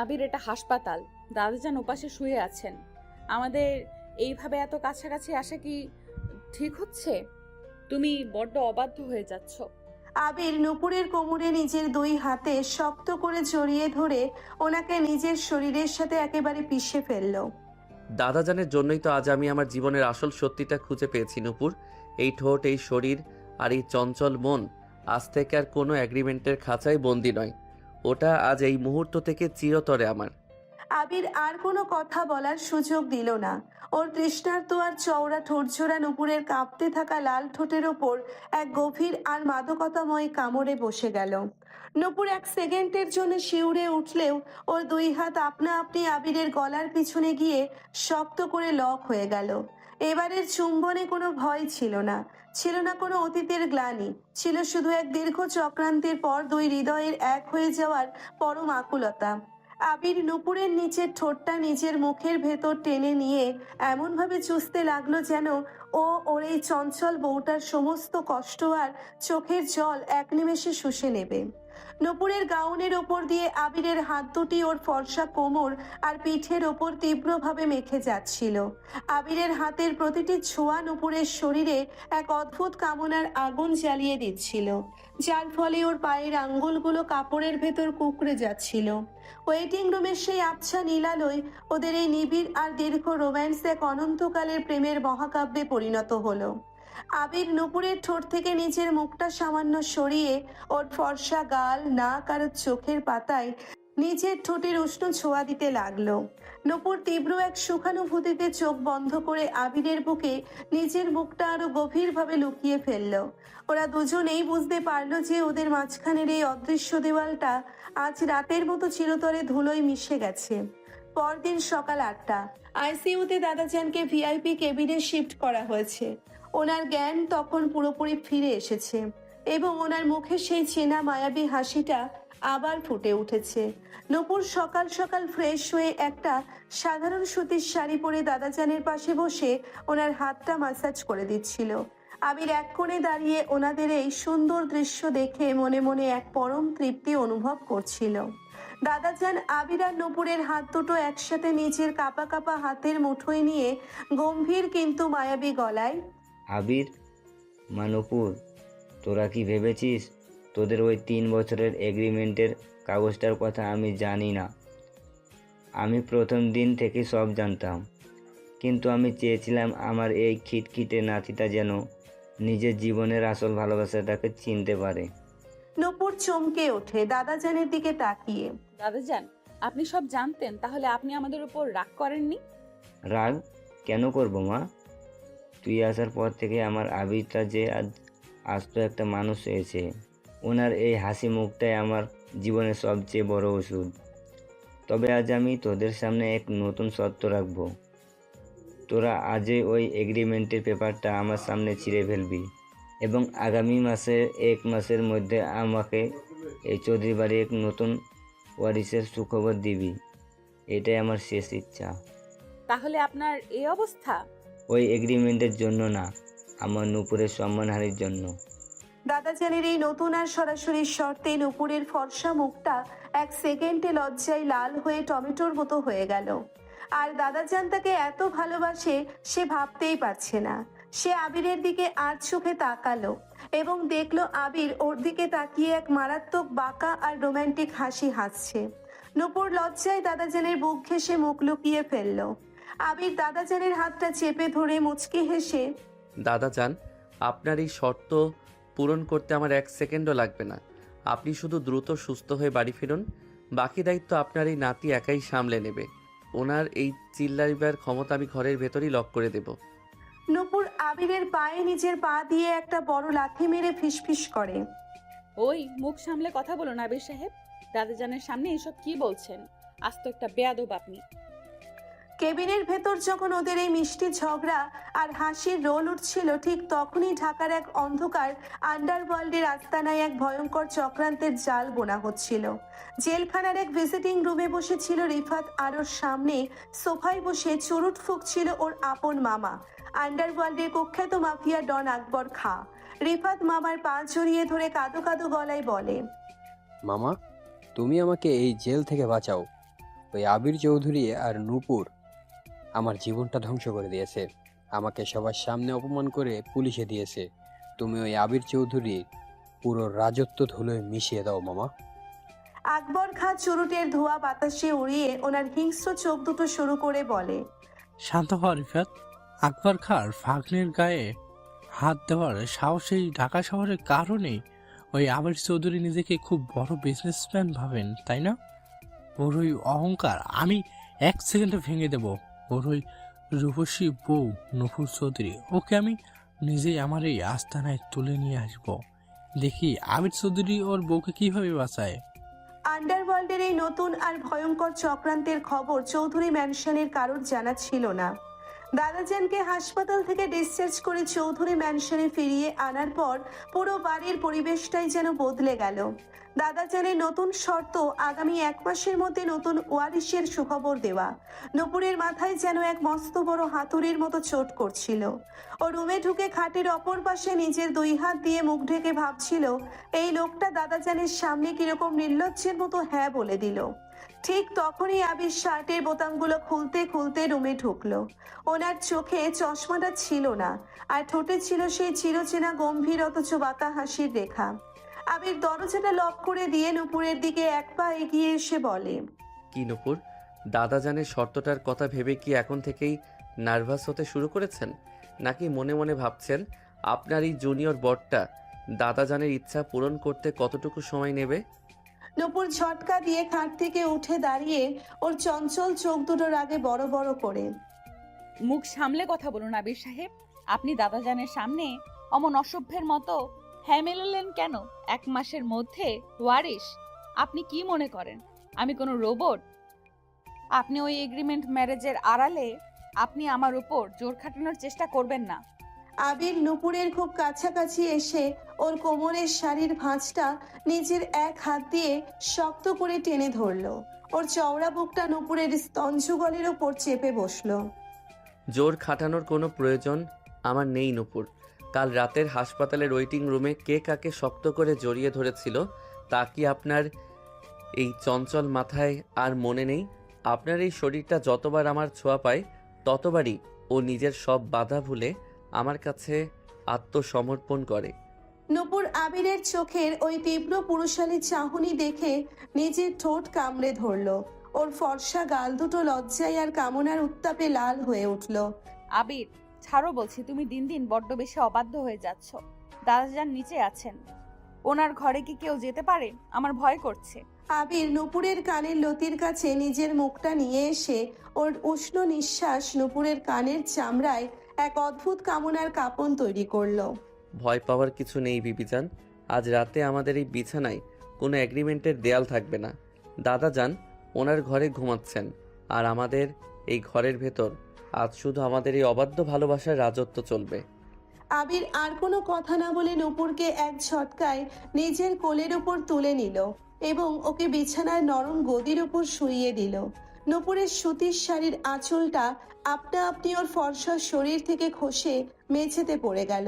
আবির, এটা হাসপাতাল। দাদাজান ওপাশে শুয়ে আছেন। আমাদের এইভাবে এত কাছাকাছি আসা কি ঠিক হচ্ছে? তুমি বড্ড অবাধ্য হয়ে যাচ্ছ। আবির নূপুরের কোমরে নিজের দুই হাতে শক্ত করে জড়িয়ে ধরে ওনাকে নিজের শরীরের সাথে একেবারে পিষে ফেললো। দাদাজানের জন্যই তো আজ আমি আমার জীবনের আসল সত্যিটা খুঁজে পেয়েছি নূপুর। এই ঠোঁট, এই শরীর আর এই চঞ্চল মন আজ থেকে আর কোনো অ্যাগ্রিমেন্টের খাঁচায় বন্দি নয়। ওটা আজ এই মুহূর্ত থেকে চিরতরে আমার। আবির আর কোনো কথা বলার সুযোগ দিল না। ওর তৃষ্ণার্ত আর চওড়া ঠোঁটজোড়া নূপুরের কাঁপতে থাকা লাল ঠোঁটের ওপর এক গভীর আর মাদকতাময় কামড়ে বসে গেল। নূপুর এক সেকেন্ডের জন্য শিউরে উঠলেও ওর দুই হাত আপনা আপনি আবিরের গলার পিছনে গিয়ে শক্ত করে লক হয়ে গেল। এবারের চুম্বনে কোনো ভয় ছিল না, ছিল না কোনো অতীতের গ্লানি, ছিল শুধু এক দীর্ঘ চক্রান্তের পর দুই হৃদয়ের এক হয়ে যাওয়ার পরম আকুলতা। আবির নূপুরের নিচের ঠোঁটটা নিজের মুখের ভেতর টেনে নিয়ে এমনভাবে চুষতে লাগলো যেন ও ওর এই চঞ্চল বউটার সমস্ত কষ্ট আর চোখের জল এক নিমেষে শুষে নেবে। নূপুরের গাউনের ওপর দিয়ে আবিরের হাত দুটি ওর ফর্সা কোমর আর পিঠের ওপর তীব্রভাবে মেখে যাচ্ছিল। আবিরের হাতের প্রতিটি ছোঁয়া নূপুরের শরীরে এক অদ্ভুত কামনার আগুন জ্বালিয়ে দিচ্ছিল, যার ফলে ওর পায়ের আঙ্গুলগুলো কাপড়ের ভেতর কুঁকড়ে যাচ্ছিল। ওয়েটিং রুমের সেই আবছা নীলালয় ওদের এই নিবিড় আর দীর্ঘ রোম্যান্স এক অনন্তকালের প্রেমের মহাকাব্যে পরিণত হলো। আবির নূপুরের ঠোঁট থেকে নিজের মুখটা সামান্য সরিয়ে ওর ফর্সা গাল, নাক আর চোখের পাতায় নিজের ঠোঁটের উষ্ণ ছোঁয়া দিতে লাগলো। নূপুর তীব্র এক সুখানুভূতিতে চোখ বন্ধ করে আবিরের বুকে নিজের মুখটা আরো গভীরভাবে লুকিয়ে ফেললো। ওরা দুজনেই বুঝতে পারলো যে ওদের মাঝখানের এই অদৃশ্য দেওয়ালটা আজ রাতের মতো চিরতরে ধুলোয় মিশে গেছে। পরদিন সকাল 8টা। আইসিইউতে দাদাজানকে ভিআইপি কেবিনে শিফট করা হয়েছে। ওনার জ্ঞান তখন পুরোপুরি ফিরে এসেছে এবং ওনার মুখে সেই চেনা মায়াবী হাসিটা আবার ফুটে উঠেছে। নূপুর সকাল সকাল ফ্রেশ হয়ে একটা সাধারণ সুতির শাড়ি পরে দাদাজানের পাশে বসে ওনার হাতটা ম্যাসাজ করে দিচ্ছিল। আবির এক কোণে দাঁড়িয়ে ওনাদের এই সুন্দর দৃশ্য দেখে মনে মনে এক পরম তৃপ্তি অনুভব করছিল। দাদাজান আবির আর নূপুরের হাত দুটো একসাথে নিজের কাঁপা কাঁপা হাতের মুঠোয় নিয়ে গম্ভীর কিন্তু মায়াবী গলায়, আবির, মা নূপুর, তোরা কি ভেবেছিস তোদের ওই 3 বছরের এগ্রিমেন্টের কাগজটার কথা আমি জানি না? আমি প্রথম দিন থেকে সব জানতাম, কিন্তু আমি চেয়েছিলাম আমার এই খিটখিটে নাতিটা যেন নিজের জীবনের আসল ভালোবাসাটাকে চিনতে পারে। নূপুর চমকে ওঠে দাদাজানের দিকে তাকিয়ে। দাদাজান, আপনি সব জানতেন, তাহলে আপনি আমাদের উপর রাগ করেননি? রাগ কেন করব মা? তুই আসার পর থেকে আমার আবিরটা যে আজ আস্ত একটা মানুষ হয়েছে। ওনার এই হাসি মুখটাই আমার জীবনের সবচেয়ে বড় ওষুধ। তবে আজ আমি তোদের সামনে এক নতুন শর্ত রাখবো। তোরা আজই ওই এগ্রিমেন্টের পেপারটা আমার সামনে ছিঁড়ে ফেলবি এবং আগামী মাসে 1 মাসের মধ্যে আমাকে এই চৌধুরী বাড়ি এক নতুন ওয়ারিসের সুখবর দিবি। এটাই আমার শেষ ইচ্ছা। তাহলে আপনার এই অবস্থা? ওই এগ্রিমেন্টের জন্য না, আমার নূপুরের সম্মানহানির জন্য। দাদাজানের এই নতুন আর সরাসরি শর্তে নূপুরের ফর্সা মুখটা এক সেকেন্ডে লজ্জায় লাল হয়ে টমেটোর মতো হয়ে গেল। আর দাদাজান তাকে এত ভালোবাসে সে ভাবতেই পারছে না। সে আবিরের দিকে আর চোখে তাকালো এবং দেখলো আবির ওর দিকে তাকিয়ে এক মারাত্মক বাঁকা আর রোমান্টিক হাসি হাসছে। নূপুর লজ্জায় দাদাজানের বুক ঘেঁষে মুখ লুকিয়ে ফেললো। আবির দাদাজানের হাতটা চেপে ধরে মুচকি হেসে, দাদাজান, আপনার এই শর্ত পূরণ করতে আমার 1 সেকেন্ডও লাগবে না। আপনি শুধু দ্রুত সুস্থ হয়ে বাড়ি ফিরুন, বাকি দায়িত্ব আপনার এই নাতি একাই সামলে নেবে। ওনার এই চিল্লাইবার ক্ষমতা আমি ঘরের ভেতরই লক করে দেব। নূপুর আবিরের পায়ে নিজের পা দিয়ে একটা বড় লাথি মেরে ফিসফিস করে। ওই মুখ সামলে কথা বলুন আবির সাহেব, দাদাজানের সামনে এসব কি বলছেন? আজ তো একটা বেয়াদব আপনি। কেবিনের ভেতর যখন ওদের এই মিষ্টি ঝগড়া আর হাসির রোল উঠছিল, ঠিক তখনই ঢাকার এক অন্ধকার আন্ডারওয়ার্ল্ডের আস্তানায় এক ভয়ঙ্কর চক্রান্তের জাল বোনা হচ্ছিল। জেলখানার এক ভিজিটিং রুমে বসেছিল রিফাত, আর ওর সামনে সোফায় বসে চুরুট ফুঁকছিল ওর আপন মামা, আন্ডারওয়ার্ল্ডের কুখ্যাত মাফিয়া ডন আকবর খা। রিফাত মামার পা জড়িয়ে ধরে কাঁদো কাঁদো গলায় বলে, মামা, তুমি আমাকে এই জেল থেকে বাঁচাও। ওই আবির চৌধুরী আর নূপুর আমার জীবনটা ধ্বংস করে দিয়েছে, আমাকে সবার সামনে অপমান করে পুলিশে দিয়েছে। তুমি ওই আবির চৌধুরীর পুরো রাজত্ব ধুলোয় মিশিয়ে দাও মামা। আকবর খা চুরুটের ধোঁয়া বাতাসে উড়িয়ে ওনার হিংস্র চোখ দুটো শুরু করে বলে, শান্ত হওয়া রিফাত। আকবর খাঁর ভাগ্নের গায়ে হাত দেওয়ার সাহসী ঢাকা শহরের কারণে ওই আবির চৌধুরী নিজেকে খুব বড় বিজনেসম্যান ভাবেন, তাই না? ওর ওই অহংকার আমি 1 সেকেন্ডে ভেঙে দেব। ওর ওই রূপসী বউ নূপুর চৌধুরী, ওকে আমি নিজেই আমার এই আস্তানায় তুলে নিয়ে আসব। দেখি আবির চৌধুরী ওর বউকে কিভাবে বাঁচায়। আন্ডারওয়ার্ল্ডের এই নতুন আর ভয়ঙ্কর চক্রান্তের খবর চৌধুরী ম্যানশনের কারোর জানা ছিল না। দাদাজানকে হাসপাতাল থেকে ডিসচার্জ করে চৌধুরী ম্যানশনে ফিরিয়ে আনার পর পুরো বাড়ির পরিবেশটাই যেন বদলে গেল। দাদাজানের নতুন শর্ত, আগামী 1 মাসের মধ্যে নতুন ওয়ারিশের সুখবর দেওয়া। নূপুরের মাথায় যেন এক মস্ত বড় হাতুড়ির মতো চোট করছিল। ও রুমে ঢুকে খাটের অপর পাশে নিজের 2 হাত দিয়ে মুখ ঢেকে ভাবছিল, এই লোকটা দাদাজানের সামনে কিরকম নির্লজ্জের মতো হ্যাঁ বলে দিল। ঠিক তখনই আবির শার্টের বোতামগুলো খুলতে খুলতে রুমে ঢুকলো। ওনার চোখে চশমাটা ছিল না, আর ঠোঁটে ছিল সেই চিরচেনা গম্ভীর অথচ বাঁকা হাসির রেখা। আবির দরজাটা লক করে দিয়ে নূপুরের দিকে 1 পা এগিয়ে এসে বলে, কি নূপুর, দাদাজানের শর্তটার কথা ভেবে কি এখন থেকেই নার্ভাস হতে শুরু করেছেন? নাকি মনে মনে ভাবছেন আপনার এই জুনিয়র বরটা দাদাজানের ইচ্ছা পূরণ করতে কতটুকু সময় নেবে? নূপুর ঝটকা দিয়ে খাট থেকে উঠে দাঁড়িয়ে ওর চঞ্চল চোখ দুটোর আগে বড় বড় করে, মুখ সামলে কথা বলুন আবির সাহেব, আপনি দাদাজানের সামনে অমন অসভ্যের মতো হ্যাঁ মেলালেন কেন? 1 মাসের মধ্যে ওয়ারিশ? আপনি কি মনে করেন আমি কোনো রোবট? আপনি ওই এগ্রিমেন্ট ম্যারেজের আড়ালে আপনি আমার উপর জোর খাটানোর চেষ্টা করবেন না। আবির নূপুরের খুব কাছাকাছি এসে ওর কোমরের শাড়ির ভাঁজটা নিজের 1 হাত দিয়ে শক্ত করে টেনে ধরলো। ওর চওড়া বুকটা নূপুরের স্তঞ্জগলের ওপর চেপে বসলো। জোর খাটানোর কোনো প্রয়োজন আমার নেই নূপুর। কাল রাতের হাসপাতালের ওয়েটিং রুমে কে কাকে শক্ত করে জড়িয়ে ধরেছিল তা কি আপনার এই চঞ্চল মাথায় আর মনে নেই? আপনার এই শরীরটা যতবার আমার ছোঁয়া পায় ততবারই ও নিজের সব বাধা ভুলে আমার কাছে আত্মসমর্পণ করে। নূপুর আবিরের চোখের ওই তীব্র পুরুষালী চাহনি দেখে নিজের ঠোঁট কামড়ে ধরলো। ওর ফর্সা গাল দুটো লজ্জায় আর কামনার উত্তাপে লাল হয়ে উঠল। আবির ছাড়ো বলছি, তুমি দিন দিন বড্ড বেশি অবাধ্য হয়ে যাচ্ছ। দাদাজান নিচে আছেন, ওনার ঘরে কি কেউ যেতে পারে? আমার ভয় করছে। আবির নূপুরের কানের লতির কাছে নিজের মুখটা নিয়ে এসে ওর উষ্ণ নিঃশ্বাস নূপুরের কানের চামড়ায় এক অদ্ভুত কামনার কাঁপন তৈরি করলো। ভয় পাওয়ার কিছু নেই বিবিজান, আজ রাতে আমাদের এই বিছানায় কোনো এগ্রিমেন্টের দেয়াল থাকবে না। দাদাজান ওনার ঘরে ঘুমাচ্ছেন, আর আমাদের এই ঘরের ভেতর আজ শুধু আমাদের এই অবাধ্য ভালোবাসার রাজত্ব চলবে। আবির আর কোনো কথা না বলে নূপুরকে এক ঝটকায় নিজের কোলের ওপর তুলে নিল এবং ওকে বিছানার নরম গদির ওপর শুইয়ে দিল। নূপুরের সুতির শাড়ির আঁচলটা আপনা আপনি ওর ফর্সা শরীর থেকে খসে মেঝেতে পড়ে গেল।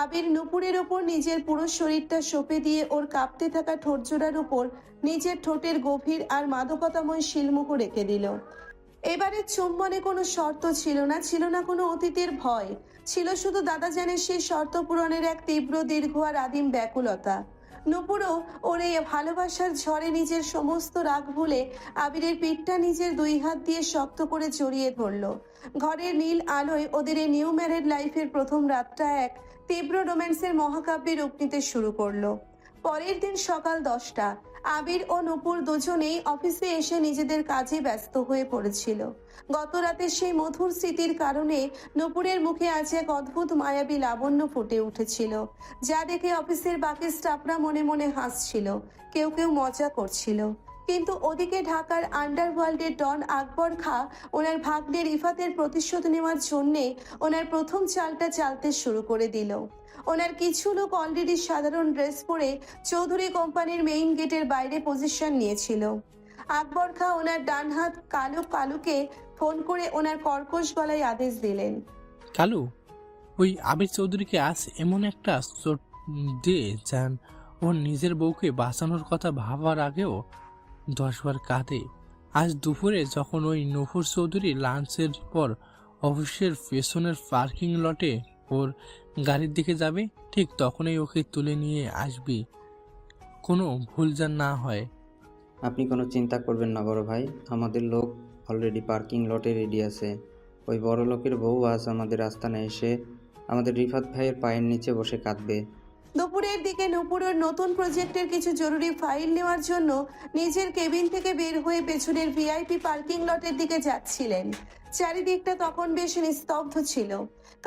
আবির নূপুরের ওপর নিজের পুরো শরীরটা সঁপে দিয়ে ওর কাঁপতে থাকা ঠোঁটজোড়ার উপর নিজের ঠোঁটের গভীর আর মাদকতাময় শিলমুখো রেখে দিল। এবারে চুম্বনে কোনো শর্ত ছিল না, ছিল না কোনো অতীতের ভয়, ছিল শুধু দাদাজানের সেই শর্ত পূরণের এক তীব্র দীর্ঘ আর আদিম ব্যাকুলতা। নূপুরও ওর এই ভালোবাসার ঝড়ে নিজের সমস্ত রাগ ভুলে আবিরের পিঠটা নিজের 2 হাত দিয়ে শক্ত করে জড়িয়ে ধরল। ঘরের নীল আলোয় ওদের এই নিউ ম্যারেড লাইফের প্রথম রাতটা এক তীব্র রোম্যান্সের মহাকাব্যে রূপ নিতে শুরু করলো। পরের দিন সকাল 10টা। আবির ও নূপুর দুজনেই অফিসে এসে নিজেদের কাজে ব্যস্ত হয়ে পড়েছিল। গত রাতের সেই মধুর স্মৃতির কারণে নূপুরের মুখে আজ এক অদ্ভুত মায়াবী লাবণ্য ফুটে উঠেছিল, যা দেখে অফিসের বাকি স্টাফরা মনে মনে হাসছিল, কেউ কেউ মজা করছিল। কিন্তু ওদিকে ঢাকার আন্ডারওয়ার্ল্ডের ডন আকবর খা ওনার ভাগ্নের ইফাতের প্রতিশোধ নেওয়ার জন্যে ওনার প্রথম চালটা চালতে শুরু করে দিল। ওনার কিছু লোক অলরেডি সাধারণ ড্রেস পরে চৌধুরী কোম্পানির মেইন গেটের বাইরে পজিশন নিয়েছিল। আকবর খা ওনার ডান হাত কালুকে ফোন করে ওনার কর্কশ গলায় আদেশ দিলেন, কালু, ওই আবির চৌধুরীকে আজ এমন একটা চোট দে যান ওর নিজের বউকে বাঁচানোর কথা ভাবার আগেও 10 বার কাঁদে। আজ দুপুরে যখন ওই নূপুর চৌধুরী লাঞ্চের পর অফিসের পেছনের পার্কিং লটে ওর গাড়ির দিকে যাবে, ঠিক তখনই ওকে তুলে নিয়ে আসবি, কোনো ভুল যেন না হয়। আপনি কোনো চিন্তা করবেন না বড় ভাই, আমাদের লোক অলরেডি পার্কিং লটে রেডি আছে। ওই বড় লোকের বউ আজ আমাদের আস্তানে এসে আমাদের রিফাত ভাইয়ের পায়ের নিচে বসে কাঁদবে। দুপুরের দিকে নূপুরের নতুন প্রজেক্টের কিছু জরুরি ফাইল নেওয়ার জন্য নিজের কেবিন থেকে বের হয়ে পেছনের ভিআইপি পার্কিং লটের দিকে যাচ্ছিলেন। চারিদিকটা তখন বেশ নিস্তব্ধ ছিল,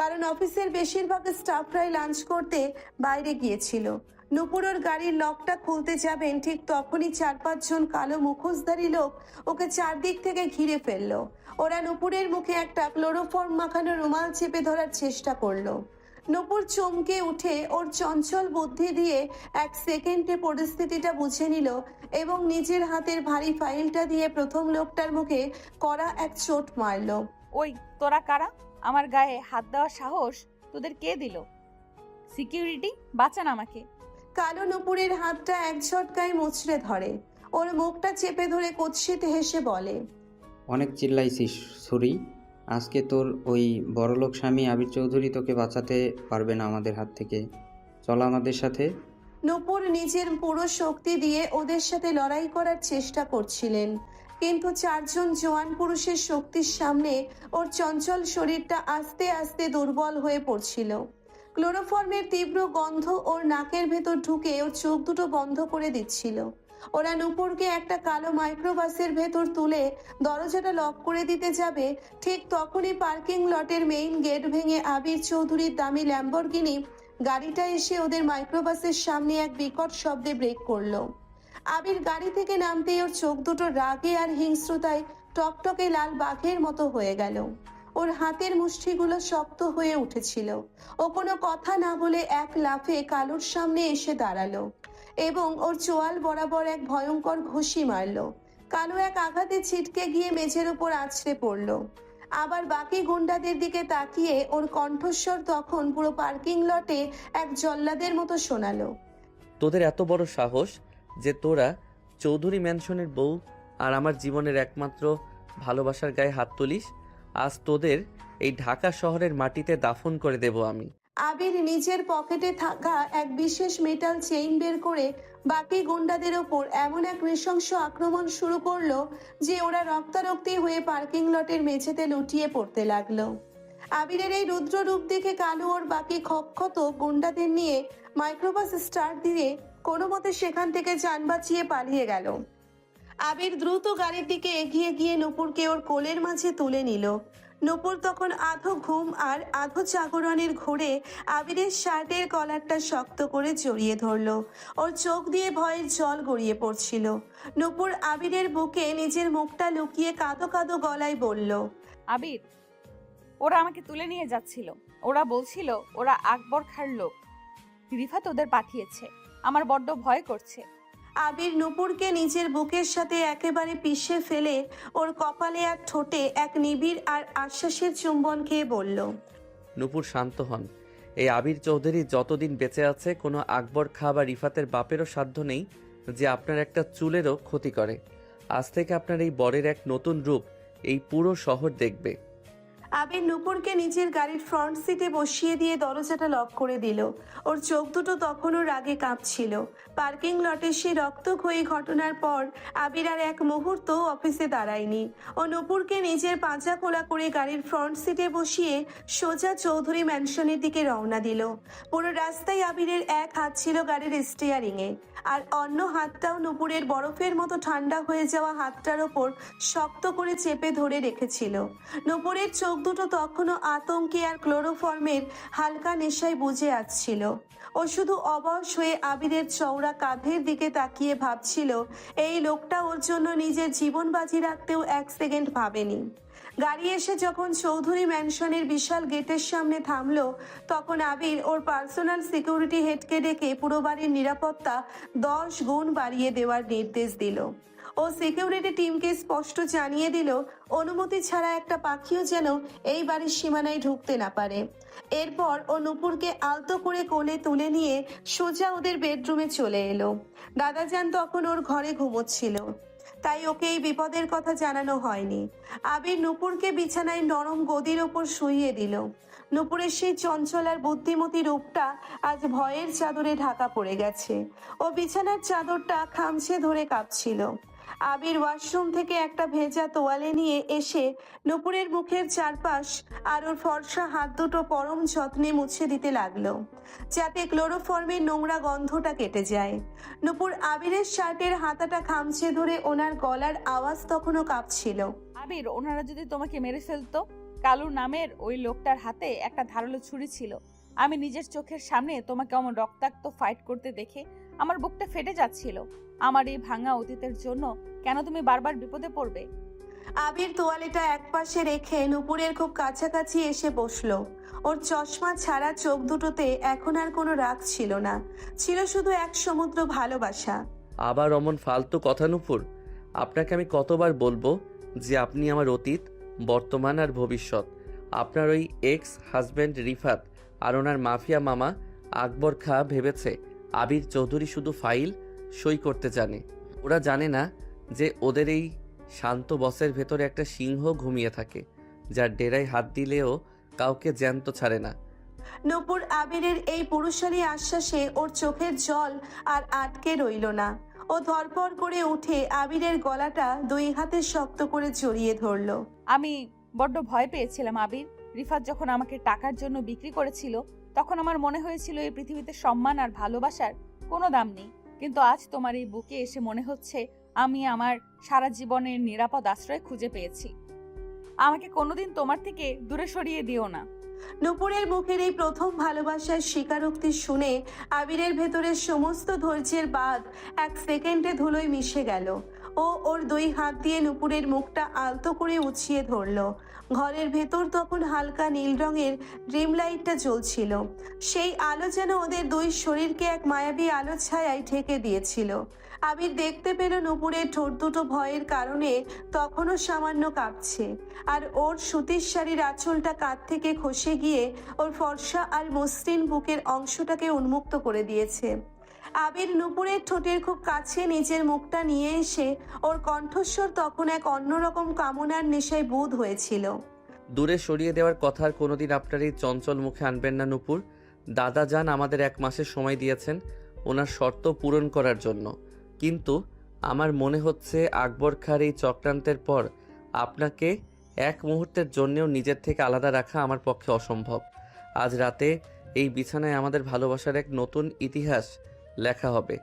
কারণ অফিসের বেশিরভাগ স্টাফরাই লাঞ্চ করতে বাইরে গিয়েছিল। নূপুর ওর গাড়ির লকটা খুলতে যাবেন, ঠিক তখনই 4-5 জন কালো মুখোশধারী লোক ওকে চারদিক থেকে ঘিরে ফেললো। ওরা নূপুরের মুখে একটা ক্লোরোফর্ম মাখানো রুমাল চেপে ধরার চেষ্টা করলো। নূপুর চমকে উঠে ওর চঞ্চল বুদ্ধি দিয়ে 1 সেকেন্ডে পরিস্থিতিটা বুঝে নিল এবং নিজের হাতের ভারী ফাইলটা দিয়ে প্রথম লোকটার মুখে কড়া এক চোট মারল। ওই তোরা কারা? আমার গায়ে হাত দেওয়ার সাহস তোদের কে দিল? সিকিউরিটি, বাঁচান আমাকে। কালো নূপুরের হাতটা এক ঝটকায় মুচড়ে ধরে, ওর মুখটা চেপে ধরে কুৎসিত হেসে বলে, অনেক চিল্লাইছিস ছুরি, আজকে তোর ওই বড়লোক স্বামী আবির চৌধুরী তোকে বাঁচাতে পারবে না আমাদের হাত থেকে। চল আমাদের সাথে। নূপুর নিজের পুরো শক্তি দিয়ে ওদের সাথে লড়াই করার চেষ্টা করছিলেন, কিন্তু 4 জন জোয়ান পুরুষের শক্তির সামনে ওর চঞ্চল শরীরটা আস্তে আস্তে দুর্বল হয়ে পড়ছিল। ক্লোরোফর্মের তীব্র গন্ধ ওর নাকের ভেতর ঢুকে ওর চোখ দুটো বন্ধ করে দিচ্ছিল। ওরা নূপুরকে একটা কালো মাইক্রোবাসের ভেতর তুলে দরজাটা লক করে দিতে যাবে, ঠিক তখনই পার্কিং লটের মেইন গেট ভেঙে আবির চৌধুরীর দামি ল্যাম্বরগিনি গাড়িটা এসে ওদের মাইক্রোবাসের সামনে এক বিকট শব্দে ব্রেক করলো। আবির গাড়ি থেকে নামতেই ওর চোখ দুটো রাগে আর হিংস্রতায় টকটকে লাল বাঘের মতো হয়ে গেল। ওর হাতের মুষ্টিগুলো শক্ত হয়ে উঠেছিল। ও কোনো কথা না বলে এক লাফে কালুর সামনে এসে দাঁড়ালো এবং ওর চোয়াল বরাবর এক ভয়ঙ্কর ঘুষি মারল। কালু এক আঘাতে ছিটকে গিয়ে মেঝের উপর আছড়ে পড়ল। আবার বাকি গুন্ডাদের দিকে তাকিয়ে ওর কণ্ঠস্বর তখন পুরো পার্কিং লটে এক জল্লাদের মতো শোনালো, তোদের এত বড় সাহস যে তোরা চৌধুরী ম্যানশনের বউ আর আমার জীবনের একমাত্র ভালোবাসার গায়ে হাত তুলিস? আজ তোদের এই ঢাকা শহরের মাটিতে দাফন করে দেব আমি। আবির নিজের পকেটে থাকা এক বিশেষ মেটাল চেইন বের করে বাকি গুন্ডাদের ওপর এমন এক নৃশংস আক্রমণ শুরু করলো যে ওরা রক্তারক্তি হয়ে পার্কিং লটের মেঝেতে লুটিয়ে পড়তে লাগলো। আবিরের এই রুদ্র রূপ দেখে কালু ওর বাকি খক্ষত গুন্ডাদের নিয়ে মাইক্রোবাস স্টার্ট দিয়ে কোনো মতে সেখান থেকে যান বাঁচিয়ে পালিয়ে গেল। আবির দ্রুত গাড়ির দিকে এগিয়ে গিয়ে নূপুরকে ওর কোলের মাঝে তুলে নিল। নূপুর তখন আধো ঘুম আর আধো জাগরণের ঘোরে আবিরের শার্টের কলারটা শক্ত করে জড়িয়ে ধরলো। ওর চোখ দিয়ে ভয়ের জল গড়িয়ে পড়ছিল। নূপুর আবিরের বুকে নিজের মুখটা লুকিয়ে কাঁদো কাঁদো গলায় বলল, আবির, ওরা আমাকে তুলে নিয়ে যাচ্ছিল। ওরা বলছিল ওরা আকবর খাঁর লোক, রিফাত ওদের পাঠিয়েছে। আমার বড্ড ভয় করছে। আবির নূপুরকে নিজের বুকের সাথে একেবারে পিষে ফেলে ওর কপালে আর ঠোঁটে এক নিবিড় আর আশ্বাসের চুম্বন খেয়ে বলল, নূপুর শান্ত হন। এই আবির চৌধুরী যতদিন বেঁচে আছে কোনো আকবর খা বা রিফাতের বাপেরও সাধ্য নেই যে আপনার একটা চুলেরও ক্ষতি করে। আজ থেকে আপনার এই বরের এক নতুন রূপ এই পুরো শহর দেখবে। আবির নূপুরকে নিজের গাড়ির ফ্রন্ট সিটে বসিয়ে দিয়ে দরজাটা লক করে দিল। ওর চোখ দুটো তখনও রাগে কাঁপছিল। পার্কিং লটে সেই রক্তক্ষয়ী ঘটনার পর আবির আর এক মুহূর্ত অফিসে দাঁড়ায়নি। ও নূপুরকে নিজের পাঁজা খোলা করে গাড়ির ফ্রন্ট সিটে বসিয়ে সোজা চৌধুরী ম্যানশনের দিকে রওনা দিল। পুরো রাস্তায় আবিরের এক হাত ছিল গাড়ির স্টিয়ারিংয়ে, আর অন্য হাতটাও নূপুরের বরফের মতো ঠান্ডা হয়ে যাওয়া হাতটার ওপর শক্ত করে চেপে ধরে রেখেছিল। নূপুরের চোখ দুটো তখনও আতঙ্কে আর ক্লোরোফর্মের হালকা নেশায় বুজে আসছিল। ও শুধু অবশ হয়ে আবিরের চওড়া কাঁধের দিকে তাকিয়ে ভাবছিল এই লোকটা ওর জন্য নিজের জীবন বাজি রাখতেও এক সেকেন্ড ভাবেনি। গাড়ি এসে যখন চৌধুরী ম্যানশনের বিশাল গেটের সামনে থামলো, তখন আবির ওর পার্সোনাল সিকিউরিটি হেডকে ডেকে পুরো বাড়ির নিরাপত্তা 10 গুণ বাড়িয়ে দেওয়ার নির্দেশ দিল। ও সিকিউরিটি টিমকে স্পষ্ট জানিয়ে দিল অনুমতি ছাড়া একটা পাখিও যেন এই বাড়ির সীমানায় ঢুকতে না পারে। এরপর ও নূপুরকে আলতো করে কোলে তুলে নিয়ে সোজা ওদের বেডরুমে চলে এলো। দাদাজান তখন ওর ঘরে ঘুমোচ্ছিল, তাই ওকে এই বিপদের কথা জানানো হয়নি। আবির নূপুরকে বিছানায় নরম গদির ওপর শুইয়ে দিল। নূপুরের সেই চঞ্চল আর বুদ্ধিমতী রূপটা আজ ভয়ের চাদরে ঢাকা পড়ে গেছে। ও বিছানার চাদরটা খামছে ধরে কাঁপছিল। আবির ওয়াশরুম থেকে একটা ভেজা তোয়ালে নিয়ে এসে নূপুরের মুখের চারপাশ আর ওর ফর্সা হাত দুটো পরম যত্নে মুছে দিতে লাগলো, যাতে ক্লোরোফর্মের নোংরা গন্ধটা কেটে যায়। নূপুর আবিরের শার্টের হাতাটা খামছে ধরে ওনার গলার আওয়াজ তখনও কাঁপছিল। আবির, ওনারা যদি তোমাকে মেরে ফেলতো? কালু নামের ওই লোকটার হাতে একটা ধারালো ছুরি ছিল। আমি নিজের চোখের সামনে তোমাকে আমার রক্তাক্ত ফাইট করতে দেখে আমার বুকটা ফেটে যাচ্ছিল। আমার এই ভাঙা অতীতের জন্য কেন তুমি বারবার বিপদে পড়বে? আবির তোয়ালেটা একপাশে রেখে নূপুরের খুব কাছাকাছি এসে বসলো। ওর চশমা ছাড়া চোখ দুটোতে এখন আর কোনো রাগ ছিল না, ছিল শুধু এক সমুদ্র ভালোবাসা। আবার অমন ফালতু কথা নূপুর। আপনাকে আমি কতবার বলবো যে আপনি আমার অতীত, বর্তমান আর ভবিষ্যৎ। আপনার ওই এক্স হাজব্যান্ড রিফাত আর ওনার মাফিয়া মামা আকবর খা ভেবেছে আবির চৌধুরী শুধু ফাইল সই করতে জানে। ওরা জানে না যে ওদের এই শান্ত বসের ভেতরে একটা সিংহ ঘুমিয়ে থাকে, যার ডেরায় হাত দিলেও কাউকে জ্যান্ত ছাড়ে না। নূপুর আবিরের এই পুরুষালী আশ্বাসে ওর চোখের জল আর আটকে রইল না। ও ধরপড় করে উঠে আবিরের গলাটা 2 হাতে শক্ত করে জড়িয়ে ধরলো। আমি বড্ড ভয় পেয়েছিলাম আবির। রিফাত যখন আমাকে টাকার জন্য বিক্রি করেছিল, তখন আমার মনে হয়েছিল এই পৃথিবীতে সম্মান আর ভালোবাসার কোনো দাম নেই। কিন্তু আজ তোমার এই বুকে এসে মনে হচ্ছে আমি আমার সারা জীবনের নিরাপদ আশ্রয় খুঁজে পেয়েছি। আমাকে কোনোদিন তোমার থেকে দূরে সরিয়ে দিও না। নূপুরের মুখের এই প্রথম ভালোবাসার স্বীকারোক্তি শুনে আবিরের ভেতরের সমস্ত ধৈর্যের বাঁধ এক সেকেন্ডে ধুলোয় মিশে গেল। ও ওর 2 হাত দিয়ে নূপুরের মুখটা আলতো করে উছিয়ে ধরলো। ঘরের ভেতর তখন হালকা নীল রঙের ড্রিম লাইটটা জ্বলছিল। সেই আলো যেন ওদের 2 শরীরকে এক মায়াবী আলো ছায়ায় ঢেকে দিয়েছিল। আবির দেখতে পেল নূপুরের ঠোঁট দুটো ভয়ের কারণে তখনও সামান্য কাঁপছে, আর ওর সুতির শাড়ির আঁচলটা কাঁধ থেকে খসে গিয়ে ওর ফর্সা আর মসৃণ বুকের অংশটাকে উন্মুক্ত করে দিয়েছে। আবির নূপুরের ঠোঁটের খুব কাছে নিজের মুখটা নিয়ে এসে ওর কণ্ঠস্বর তখন এক অন্যরকম কামনার নেশায় বুঁদ হয়েছিল। দূরে সরিয়ে দেওয়ার কথা আর কোনোদিন আপনার এই চঞ্চল মুখে আনবেন না নূপুর। দাদা যান আমাদের 1 মাসের সময় দিয়েছেন ওনার শর্ত পূরণ করার জন্য, কিন্তু আমার মনে হচ্ছে আকবর খাঁর এই চক্রান্তের পর আপনাকে এক মুহূর্তের জন্যেও নিজের থেকে আলাদা রাখা আমার পক্ষে অসম্ভব। আজ রাতে এই বিছানায় আমাদের ভালোবাসার এক নতুন ইতিহাস লেখা হবে।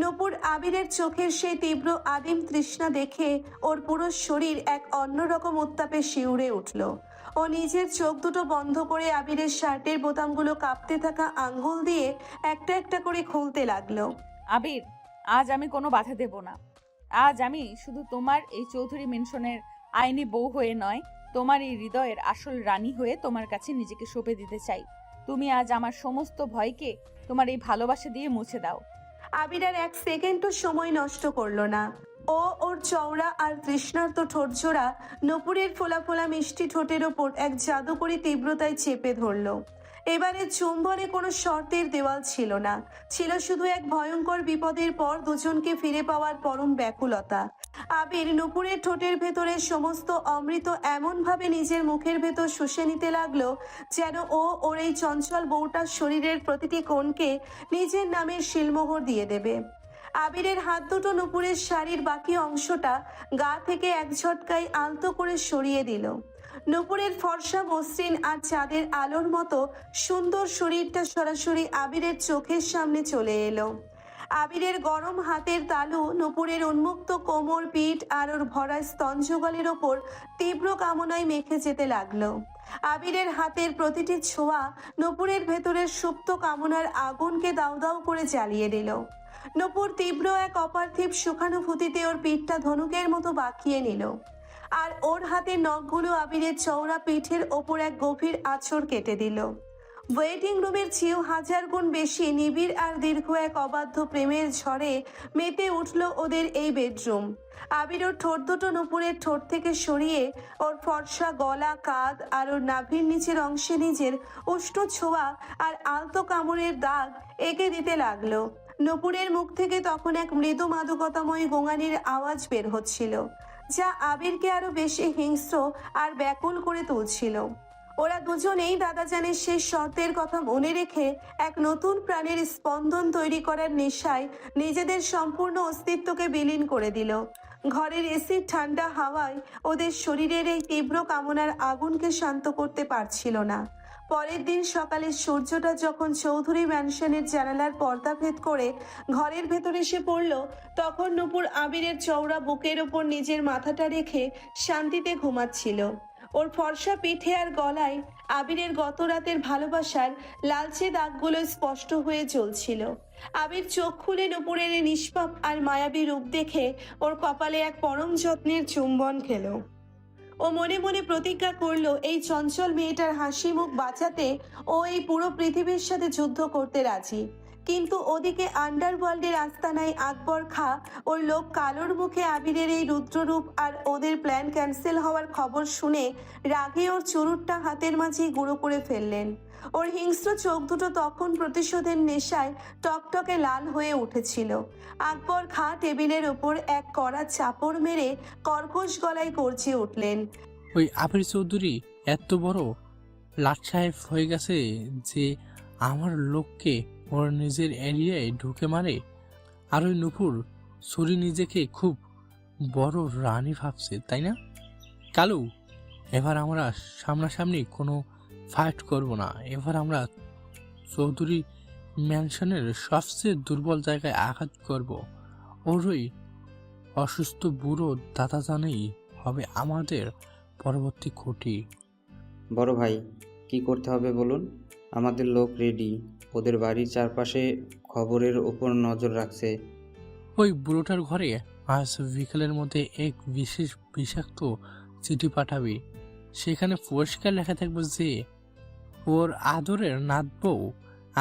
নূপুর আবিরের চোখের সেই তীব্র আদিম তৃষ্ণা দেখে ওর পুরো শরীর এক অন্যরকম উত্তাপে শিউরে উঠল। ও নিজের চোখ দুটো বন্ধ করে আবিরের শার্টের বোতামগুলো কাঁপতে থাকা আঙ্গুল দিয়ে একটা একটা করে খুলতে লাগলো। আবির, আজ আমি কোনো বাধা দেব না। আজ আমি শুধু তোমার এই চৌধুরী মেনশনের আইনি বউ হয়ে নয়, তোমার এই হৃদয়ের আসল রানী হয়ে তোমার কাছে নিজেকে সঁপে দিতে চাই। তুমি আজ আমার সমস্ত ভয়কে তোমার এই ভালোবাসা দিয়ে মুছে দাও। আবির আর 1 সেকেন্ডও সময় নষ্ট করলো না। ও ওর চওড়া আর তৃষ্ণার্ত ঠোঁটজোড়া নূপুরের ফোলা ফোলা মিষ্টি ঠোঁটের ওপর এক জাদুকরী তীব্রতায় চেপে ধরলো। এবারে চুম্বনে কোনো শর্তের দেওয়াল ছিল না, ছিল শুধু এক ভয়ঙ্কর বিপদের পর দুজনকে ফিরে পাওয়ার পরম ব্যাকুলতা। আবির নুপুরের ঠোঁটের ভেতরে সমস্ত অমৃত এমনভাবে নিজের মুখের ভেতর শুষে নিতে লাগলো যেন ওর এই চঞ্চল বউটার শরীরের প্রতিটি কোণকে নিজের নামের শিলমোহর দিয়ে দেবে। আবিরের হাত দুটো নুপুরের শাড়ির বাকি অংশটা গা থেকে এক ঝটকায় আলতো করে সরিয়ে দিল। নুপুরের ফর্সা মসৃণ আর চাঁদের আলোর মতো সুন্দর শরীরটা সরাসরি আবিরের চোখের সামনে চলে এলো। আবিরের গরম হাতের তালু নুপুরের উন্মুক্ত কোমর, পিঠ আর ওর ভরা স্তনযুগলের ওপর তীব্র কামনায় মেখে যেতে লাগলো। আবিরের হাতের প্রতিটি ছোঁয়া নুপুরের ভেতরের সুপ্ত কামনার আগুনকে দাউ দাউ করে জ্বালিয়ে দিল। নুপুর তীব্র এক অপার্থিব সুখানুভূতিতে ওর পিঠটা ধনুকের মতো বাঁকিয়ে নিল, আর ওর হাতের নখগুলো আবিরের চওড়া পিঠের ওপর এক গভীর আঁচড় কেটে দিল। ওয়েটিং রুমের চেয়েও 1000 গুণ বেশি নিবিড় আর দীর্ঘ এক অবাধ্য প্রেমের ঝড়ে মেতে উঠল ওদের এই বেডরুম। আবির ওর ঠোঁট দুটো নুপুরের ঠোঁট থেকে সরিয়ে ওর ফর্সা গলা, কাঁধ আর ওর নাভির নিচের অংশে নিজের উষ্ণ ছোঁয়া আর আলতো কামড়ের দাগ এঁকে দিতে লাগলো। নুপুরের মুখ থেকে তখন এক মৃদু মাদকতাময় গোঙানির আওয়াজ বের হচ্ছিল, যা আবিরকে আরো বেশি হিংস্র আর ব্যাকুল করে তুলছিল। ওরা দুজনেই দাদাজানের সেই শর্তের কথা মনে রেখে এক নতুন প্রাণের স্পন্দন তৈরি করার নেশায় নিজেদের সম্পূর্ণ অস্তিত্বকে বিলীন করে দিল। ঘরের এসির ঠান্ডা হাওয়ায় ওদের শরীরের এই তীব্র কামনার আগুনকে শান্ত করতে পারছিল না। পরের দিন সকালে সূর্যটা যখন চৌধুরী ম্যানশনের জানালার পর্দা ভেদ করে ঘরের ভেতরে এসে পড়ল, তখন নুপুর আবিরের চওড়া বুকের ওপর নিজের মাথাটা রেখে শান্তিতে ঘুমাচ্ছিল। ওর ফর্সা পিঠে আর গলায় আবিরের গত রাতের ভালোবাসার লালচে দাগগুলো স্পষ্ট হয়ে চলছিল। আবির চোখ খুলে নুপুরের নিষ্পাপ আর মায়াবী রূপ দেখে ওর কপালে এক পরম যত্নের চুম্বন খেলো। ও মনে মনে প্রতিজ্ঞা করলো এই চঞ্চল মেয়েটার হাসি মুখ বাঁচাতে ও এই পুরো পৃথিবীর সাথে যুদ্ধ করতে রাজি। কিন্তু ওদিকে আন্ডারওয়ার্ল্ডের আস্তানায় আকবর খা ওর লোক কালোর মুখে আবিরের এই রুদ্ররূপ আর ওদের প্ল্যান ক্যান্সেল হওয়ার খবর শুনে রাগে ওর চুরুটটা হাতের মাঝেই গুঁড়ো করে ফেললেন। ওর হিংস্র চোখ দুটো তখন প্রতিশোধের নেশায় টকটকে লাল হয়ে উঠেছিল। আকবর খা টেবিলের ওপর এক কড়া চাপড় মেরে কর্কশ গলায় গর্জে উঠলেন, ওই আবির চৌধুরী এত বড় লাট সাহেব হয়ে গেছে যে আমার লোককে ওর নিজের এরিয়ায় ঢুকে মারে। আর ওই নুপুর ছুরি নিজেকে খুব বড় রানী ভাবছে, তাই না? কালু, এবার আমরা সামনাসামনি কোনো ফাইট করব না। এবার আমরা চৌধুরী ম্যানশনের সবচেয়ে দুর্বল জায়গায় আঘাত করব। ওর ওই অসুস্থ বুড়ো দাদা জানেই হবে আমাদের পরবর্তী খুঁটি। বড় ভাই, কি করতে হবে বলুন? আমাদের লোক রেডি, ওদের বাড়ির চারপাশে খবরের ওপর নজর রাখছে। ওই বুড়োটার ঘরে আজ বিকেলের মধ্যে এক বিশেষ বিষাক্ত চিঠি পাঠাবি। সেখানে পরিষ্কার লেখা থাকবে যে ওর আদরের নাত বউ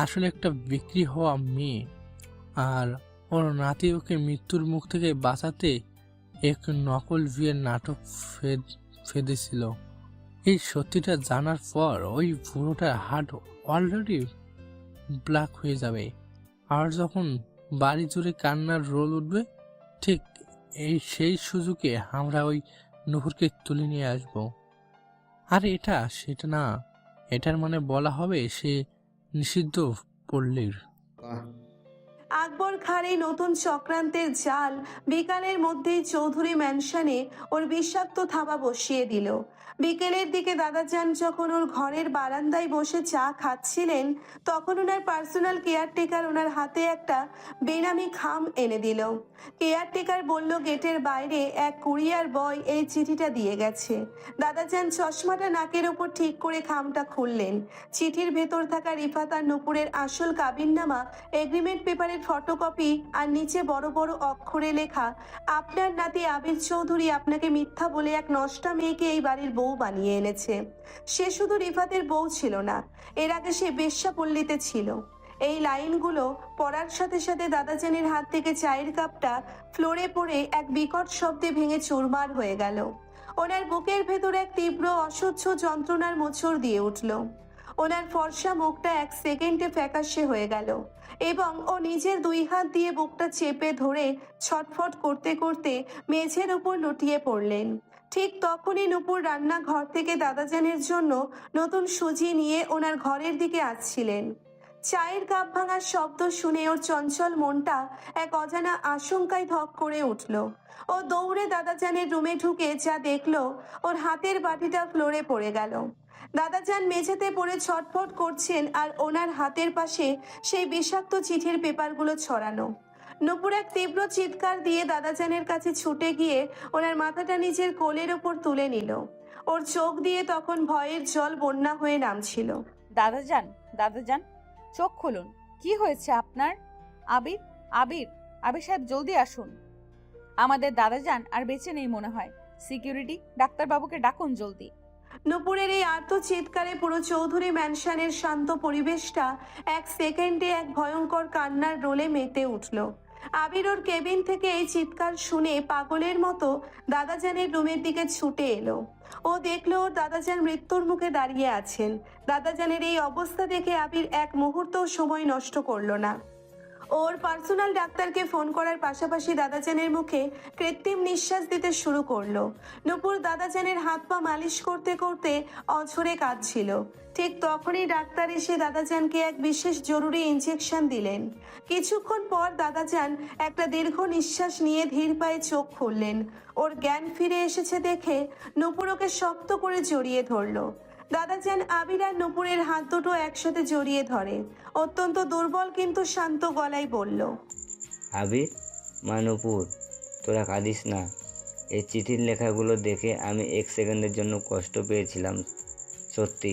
আসলে একটা বিক্রি হওয়া মেয়ে, আর ওর নাতি ওকে মৃত্যুর মুখ থেকে বাঁচাতে এক নকল বিয়ের নাটক ফেঁদেছিল। এই সত্যিটা জানার পর ওই বুড়োটার হার্ট অলরেডি ব্ল্যাক হয়ে যাবে, আর যখন বাড়ি জুড়ে কান্নার রোল উঠবে, ঠিক সেই সুযোগে আমরা ওই নুপুরকে তুলে নিয়ে আসব। আর এটা সেটা না, এটার মানে বলা হবে সে নিষিদ্ধ পল্লীর। আকবর খাঁর এই নতুন চক্রান্তের জাল বিকালের মধ্যেই চৌধুরী ম্যানশনে ওর বিষাক্ত থাবা বসিয়ে দিল। বিকেলের দিকে দাদাজান যখন ওর ঘরের বারান্দায় বসে চা খাচ্ছিলেন, তখন ওনার পার্সোনাল কেয়ারটেকার ওনার হাতে একটা বেনামি খাম এনে দিল। কেয়ারটেকার বলল গেটের বাইরে এক কুরিয়ার বয় এই চিঠিটা দিয়ে গেছে। দাদাজান চশমাটা নাকের ওপর ঠিক করে খামটা খুললেন। চিঠির ভেতর থাকা রিফাত আর নুপুরের আসল কাবিননামা, এগ্রিমেন্ট পেপারের ফটোকপি আর নিচে বড় বড় অক্ষরে লেখা, আপনার নাতি আবির চৌধুরী আপনাকে মিথ্যা বলে এক নষ্টা মেয়েকে এই বাড়ির বউ বানিয়ে এনেছে। সে শুধু রিফাতের বউ ছিল না, এর আগে সে বেশ্যাপল্লীতে ছিল। এই লাইনগুলো পড়ার সাথে সাথে দাদাজানের হাত থেকে চায়ের কাপটা ফ্লোরে পড়ে এক বিকট শব্দে ভেঙে চুরমার হয়ে গেল। ওনার বুকের ভেতর এক তীব্র অসহ্য যন্ত্রণার মোচড় দিয়ে উঠল। ওনার ফর্সা মুখটা এক সেকেন্ডে ফ্যাকাশে হয়ে গেল এবং ও নিজের দুই হাত দিয়ে বুকটা চেপে ধরে ছটফট করতে করতে মেঝের উপর লুটিয়ে পড়লেন। ঠিক তখনই নূপুর রান্নাঘর থেকে দাদাজানের জন্য নতুন সুজি নিয়ে ওনার ঘরের দিকে আসছিলেন। চায়ের কাপ ভাঙার শব্দ শুনে ওর চঞ্চল মনটা এক অজানা আশঙ্কায় ধক করে উঠল। ও দৌড়ে দাদাজানের রুমে ঢুকে যা দেখলো, ওর হাতের বাটিটা ফ্লোরে পড়ে গেল। দাদাজান মেঝেতে পড়ে ছটফট করছেন আর ওনার হাতের পাশে সেই বিষাক্ত চিঠির পেপারগুলো ছড়ানো। নূপুর এক তীব্র চিৎকার দিয়ে দাদাজানের কাছে ছুটে গিয়ে ওনার মাথাটা নিজের কোলের ওপর তুলে নিল। ওর চোখ দিয়ে তখন ভয়ের জল বন্যা হয়ে নামছিল। দাদাজান, দাদাজান, চোখ খুলুন। কি হয়েছে আপনার? আবির, আবির, আবির সাহেব জলদি আসুন। আমাদের দাদাজান আর বেঁচে নেই মনে হয়। সিকিউরিটি, ডাক্তারবাবুকে ডাকুন জলদি। নূপুরের এই আর্ত চিৎকারে পুরো চৌধুরী ম্যানশনের শান্ত পরিবেশটা এক সেকেন্ডে এক ভয়ঙ্কর কান্নার রোলে মেতে উঠল। আবির ওর কেবিন থেকে এই চিৎকার শুনে পাগলের মতো দাদাজানের রুমের দিকে ছুটে এলো। ও দেখলো ওর দাদাজান মৃত্যুর মুখে দাঁড়িয়ে আছেন। দাদাজানের এই অবস্থা দেখে আবির এক মুহূর্তও সময় নষ্ট করলো না। ওর পার্সোনাল ডাক্তারকে ফোন করার পাশাপাশি দাদাজানের মুখে কৃত্রিম নিঃশ্বাস দিতে শুরু করলো। নূপুর দাদাজানের হাত পা মালিশ করতে করতে অঝরে কাঁদছিল। ঠিক তখনই ডাক্তার এসে দাদাজানকে এক বিশেষ জরুরি ইনজেকশন দিলেন। কিছুক্ষণ পর দাদাজান একটা দীর্ঘ নিঃশ্বাস নিয়ে ধীর পায়ে চোখ খুললেন। ওর জ্ঞান ফিরে এসেছে দেখে নূপুর ওকে শক্ত করে জড়িয়ে ধরলো। দাদাজান আবির আর নূপুরের হাত দুটো একসাথে জড়িয়ে ধরে অত্যন্ত দুর্বল কিন্তু শান্ত গলায় বলল, আবির, মা নূপুর, তোরা কাঁদিস না। এই চিঠির লেখাগুলো দেখে আমি এক সেকেন্ডের জন্য কষ্ট পেয়েছিলাম সত্যি,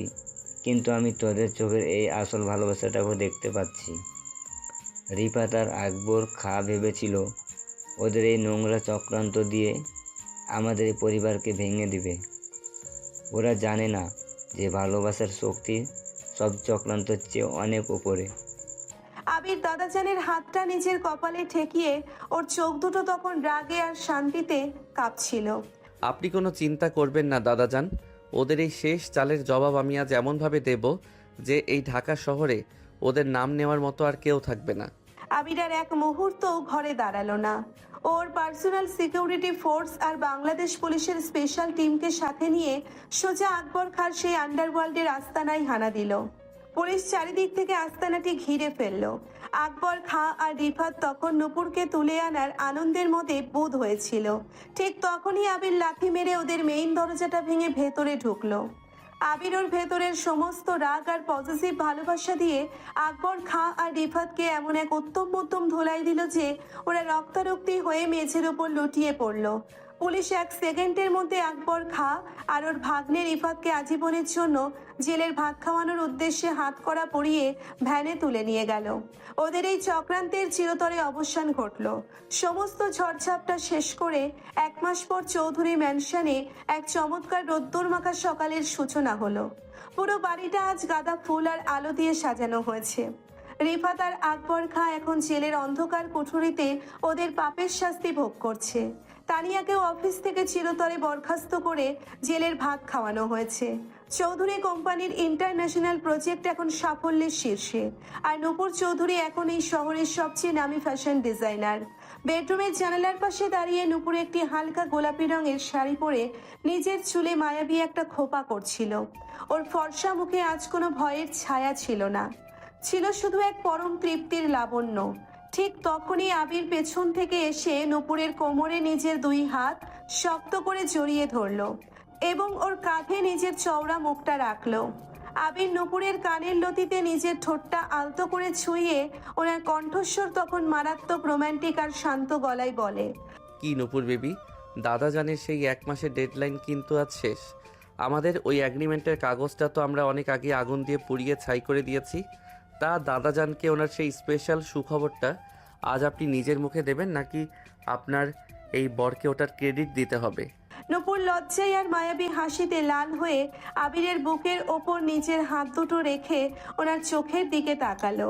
কিন্তু আমি তোদের চোখের এই আসল ভালোবাসাটাকেও দেখতে পাচ্ছি। রিফাত আর আকবর খা ভেবেছিল ওদের এই নোংরা চক্রান্ত দিয়ে আমাদের এই পরিবারকে ভেঙে দিবে। ওরা জানে না যে ভালোবাসার শক্তি সব চক্রান্তের চেয়ে অনেক উপরে। আবির দাদাজানের হাতটা নিজের কপালে ঠেকিয়ে ওর চোখ দুটো তখন রাগে আর শান্তিতে কাঁপছিল। আপনি কোনো চিন্তা করবেন না দাদাজান, ওদের এই শেষ চালের জবাব আমি আজ এমনভাবে দেব যে এই ঢাকা শহরে ওদের নাম নেওয়ার মতো আর কেউ থাকবে না। আবির আর এক মুহূর্ত ঘরে দাঁড়ালো না। ওর পার্সোনাল সিকিউরিটি ফোর্স আর বাংলাদেশ পুলিশের স্পেশাল টিমকে সাথে নিয়ে সোজা আকবর খাঁর সেই আন্ডারওয়ার্ল্ডের আস্তানায় হানা দিল। পুলিশ চারিদিক থেকে আস্তানাটি ঘিরে ফেলল। আকবর খাঁ আর রিফাত তখন নূপুরকে তুলে আনার আনন্দের মধ্যে বুঁদ হয়েছিল। ঠিক তখনই আবির লাথি মেরে ওদের মেইন দরজাটা ভেঙে ভেতরে ঢুকলো। আবির ওর ভেতরের সমস্ত রাগ আর পজিটিভ ভালোবাসা দিয়ে আকবর খাঁ আর রিফাতকে এমন এক উত্তম মধ্যম ধোলাই দিল যে ওরা রক্তারক্তি হয়ে মেঝের ওপর লুটিয়ে পড়ল। পুলিশ এক সেকেন্ডের মধ্যে আকবর খাঁ আর ওর ভাগ্নে রিফাতকে আজীবনের জন্য জেলের ভাত খাওয়ানোর উদ্দেশ্যে হাতকড়া পরিয়ে ভ্যানে তুলে নিয়ে গেল। ওদের এই চক্রান্তের চিরতরে অবসান ঘটল। সমস্ত ঝড়ঝাপটা শেষ করে 1 মাস পর চৌধুরী ম্যানশনে এক চমৎকার রোদ্দুর মাখা সকালের সূচনা হলো। পুরো বাড়িটা আজ গাঁদা ফুল আর আলো দিয়ে সাজানো হয়েছে। রিফাত আর আকবর খাঁ এখন জেলের অন্ধকার কুঠুরিতে ওদের পাপের শাস্তি ভোগ করছে। তানিয়াকেও অফিস থেকে চিরতরে বরখাস্ত করে জেলের ভাত খাওয়ানো হয়েছে। চৌধুরী কোম্পানির ইন্টারন্যাশনাল প্রজেক্ট এখন সাফল্যের শীর্ষে। আর নূপুর চৌধুরী এখন এই শহরের সবচেয়ে নামী ফ্যাশন ডিজাইনার। বেডরুমের জানালার পাশে দাঁড়িয়ে নূপুর একটি হালকা গোলাপি রঙের শাড়ি পরে নিজের চুলে মায়াবী একটা খোপা করছিল। ওর ফর্সা মুখে আজ কোনো ভয়ের ছায়া ছিল না, ছিল শুধু এক পরম তৃপ্তির লাবণ্য। ঠিক তখনই আবির পেছন থেকে এসে নূপুরের কোমরে নিজের 2 হাত শক্ত করে জড়িয়ে ধরল এবং ওর কাঁধে নিজের চওড়া মুখটা রাখলো। আবির নূপুরের কানের লতিতে নিজের ঠোঁটটা আলতো করে ছুঁয়ে ওনার কণ্ঠস্বর তখন মারাত্মক রোম্যান্টিক আর শান্ত গলায় বলে, কি নূপুর বেবি, দাদাজানের সেই 1 মাসের ডেডলাইন কিন্তু আজ শেষ। আমাদের ওই অ্যাগ্রিমেন্টের কাগজটা তো আমরা অনেক আগে আগুন দিয়ে পুড়িয়ে ছাই করে দিয়েছি। তা দাদাজানকে ওনার সেই স্পেশাল সুখবরটা আজ আপনি নিজের মুখে দেবেন নাকি আপনার এই বরকে ওটার ক্রেডিট দিতে হবে? নূপুর লজ্জায় আর মায়াবী হাসিতে লাল হয়ে আবিরের বুকের ওপর নিজের হাত দুটো রেখে ওনার চোখের দিকে তাকালো।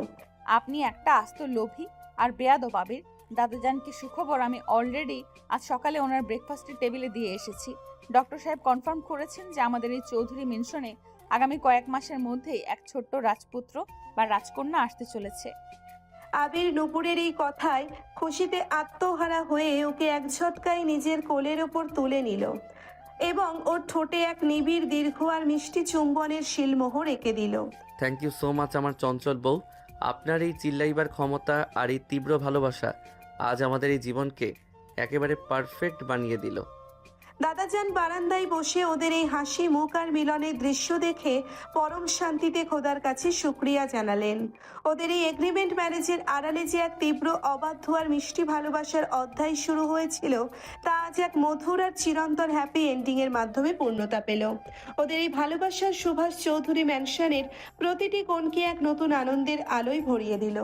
আপনি একটা আস্ত লোভী আর বেয়াদব আবির। দাদাজানকে সুখবর আমি অলরেডি আজ সকালে ওনার ব্রেকফাস্টের টেবিলে দিয়ে এসেছি। ডক্টর সাহেব কনফার্ম করেছেন যে আমাদের এই চৌধুরী মেনশনে আগামী কয়েক মাসের মধ্যেই এক ছোট্ট রাজপুত্র বা রাজকন্যা আসতে চলেছে। আবির নূপুরের এই কথায় খুশিতে আত্মহারা হয়ে ওকে এক ঝটকায় নিজের কোলের ওপর তুলে নিল এবং ওর ঠোঁটে এক নিবিড় দীর্ঘ আর মিষ্টি চুম্বনের শিলমোহর এঁকে দিল। থ্যাংক ইউ সো মাচ আমার চঞ্চল বউ। আপনার এই চিল্লাইবার ক্ষমতা আর এই তীব্র ভালোবাসা আজ আমাদের এই জীবনকে একেবারে পারফেক্ট বানিয়ে দিল। দাদাজান বারান্দায় বসে ওদের এই হাসি মুখ আর মিলনের দৃশ্য দেখে পরম শান্তিতে খোদার কাছে শুক্রিয়া জানালেন। ওদের এই এগ্রিমেন্ট ম্যারেজের আড়ালে যে এক তীব্র অবাধ্য আর মিষ্টি ভালোবাসার অধ্যায় শুরু হয়েছিল তা আজ এক মধুর আর চিরন্তর হ্যাপি এন্ডিং এর মাধ্যমে পূর্ণতা পেল। ওদের এই ভালোবাসার সুভাষ চৌধুরী ম্যানশনের প্রতিটি কোণকে এক নতুন আনন্দের আলোয় ভরিয়ে দিল।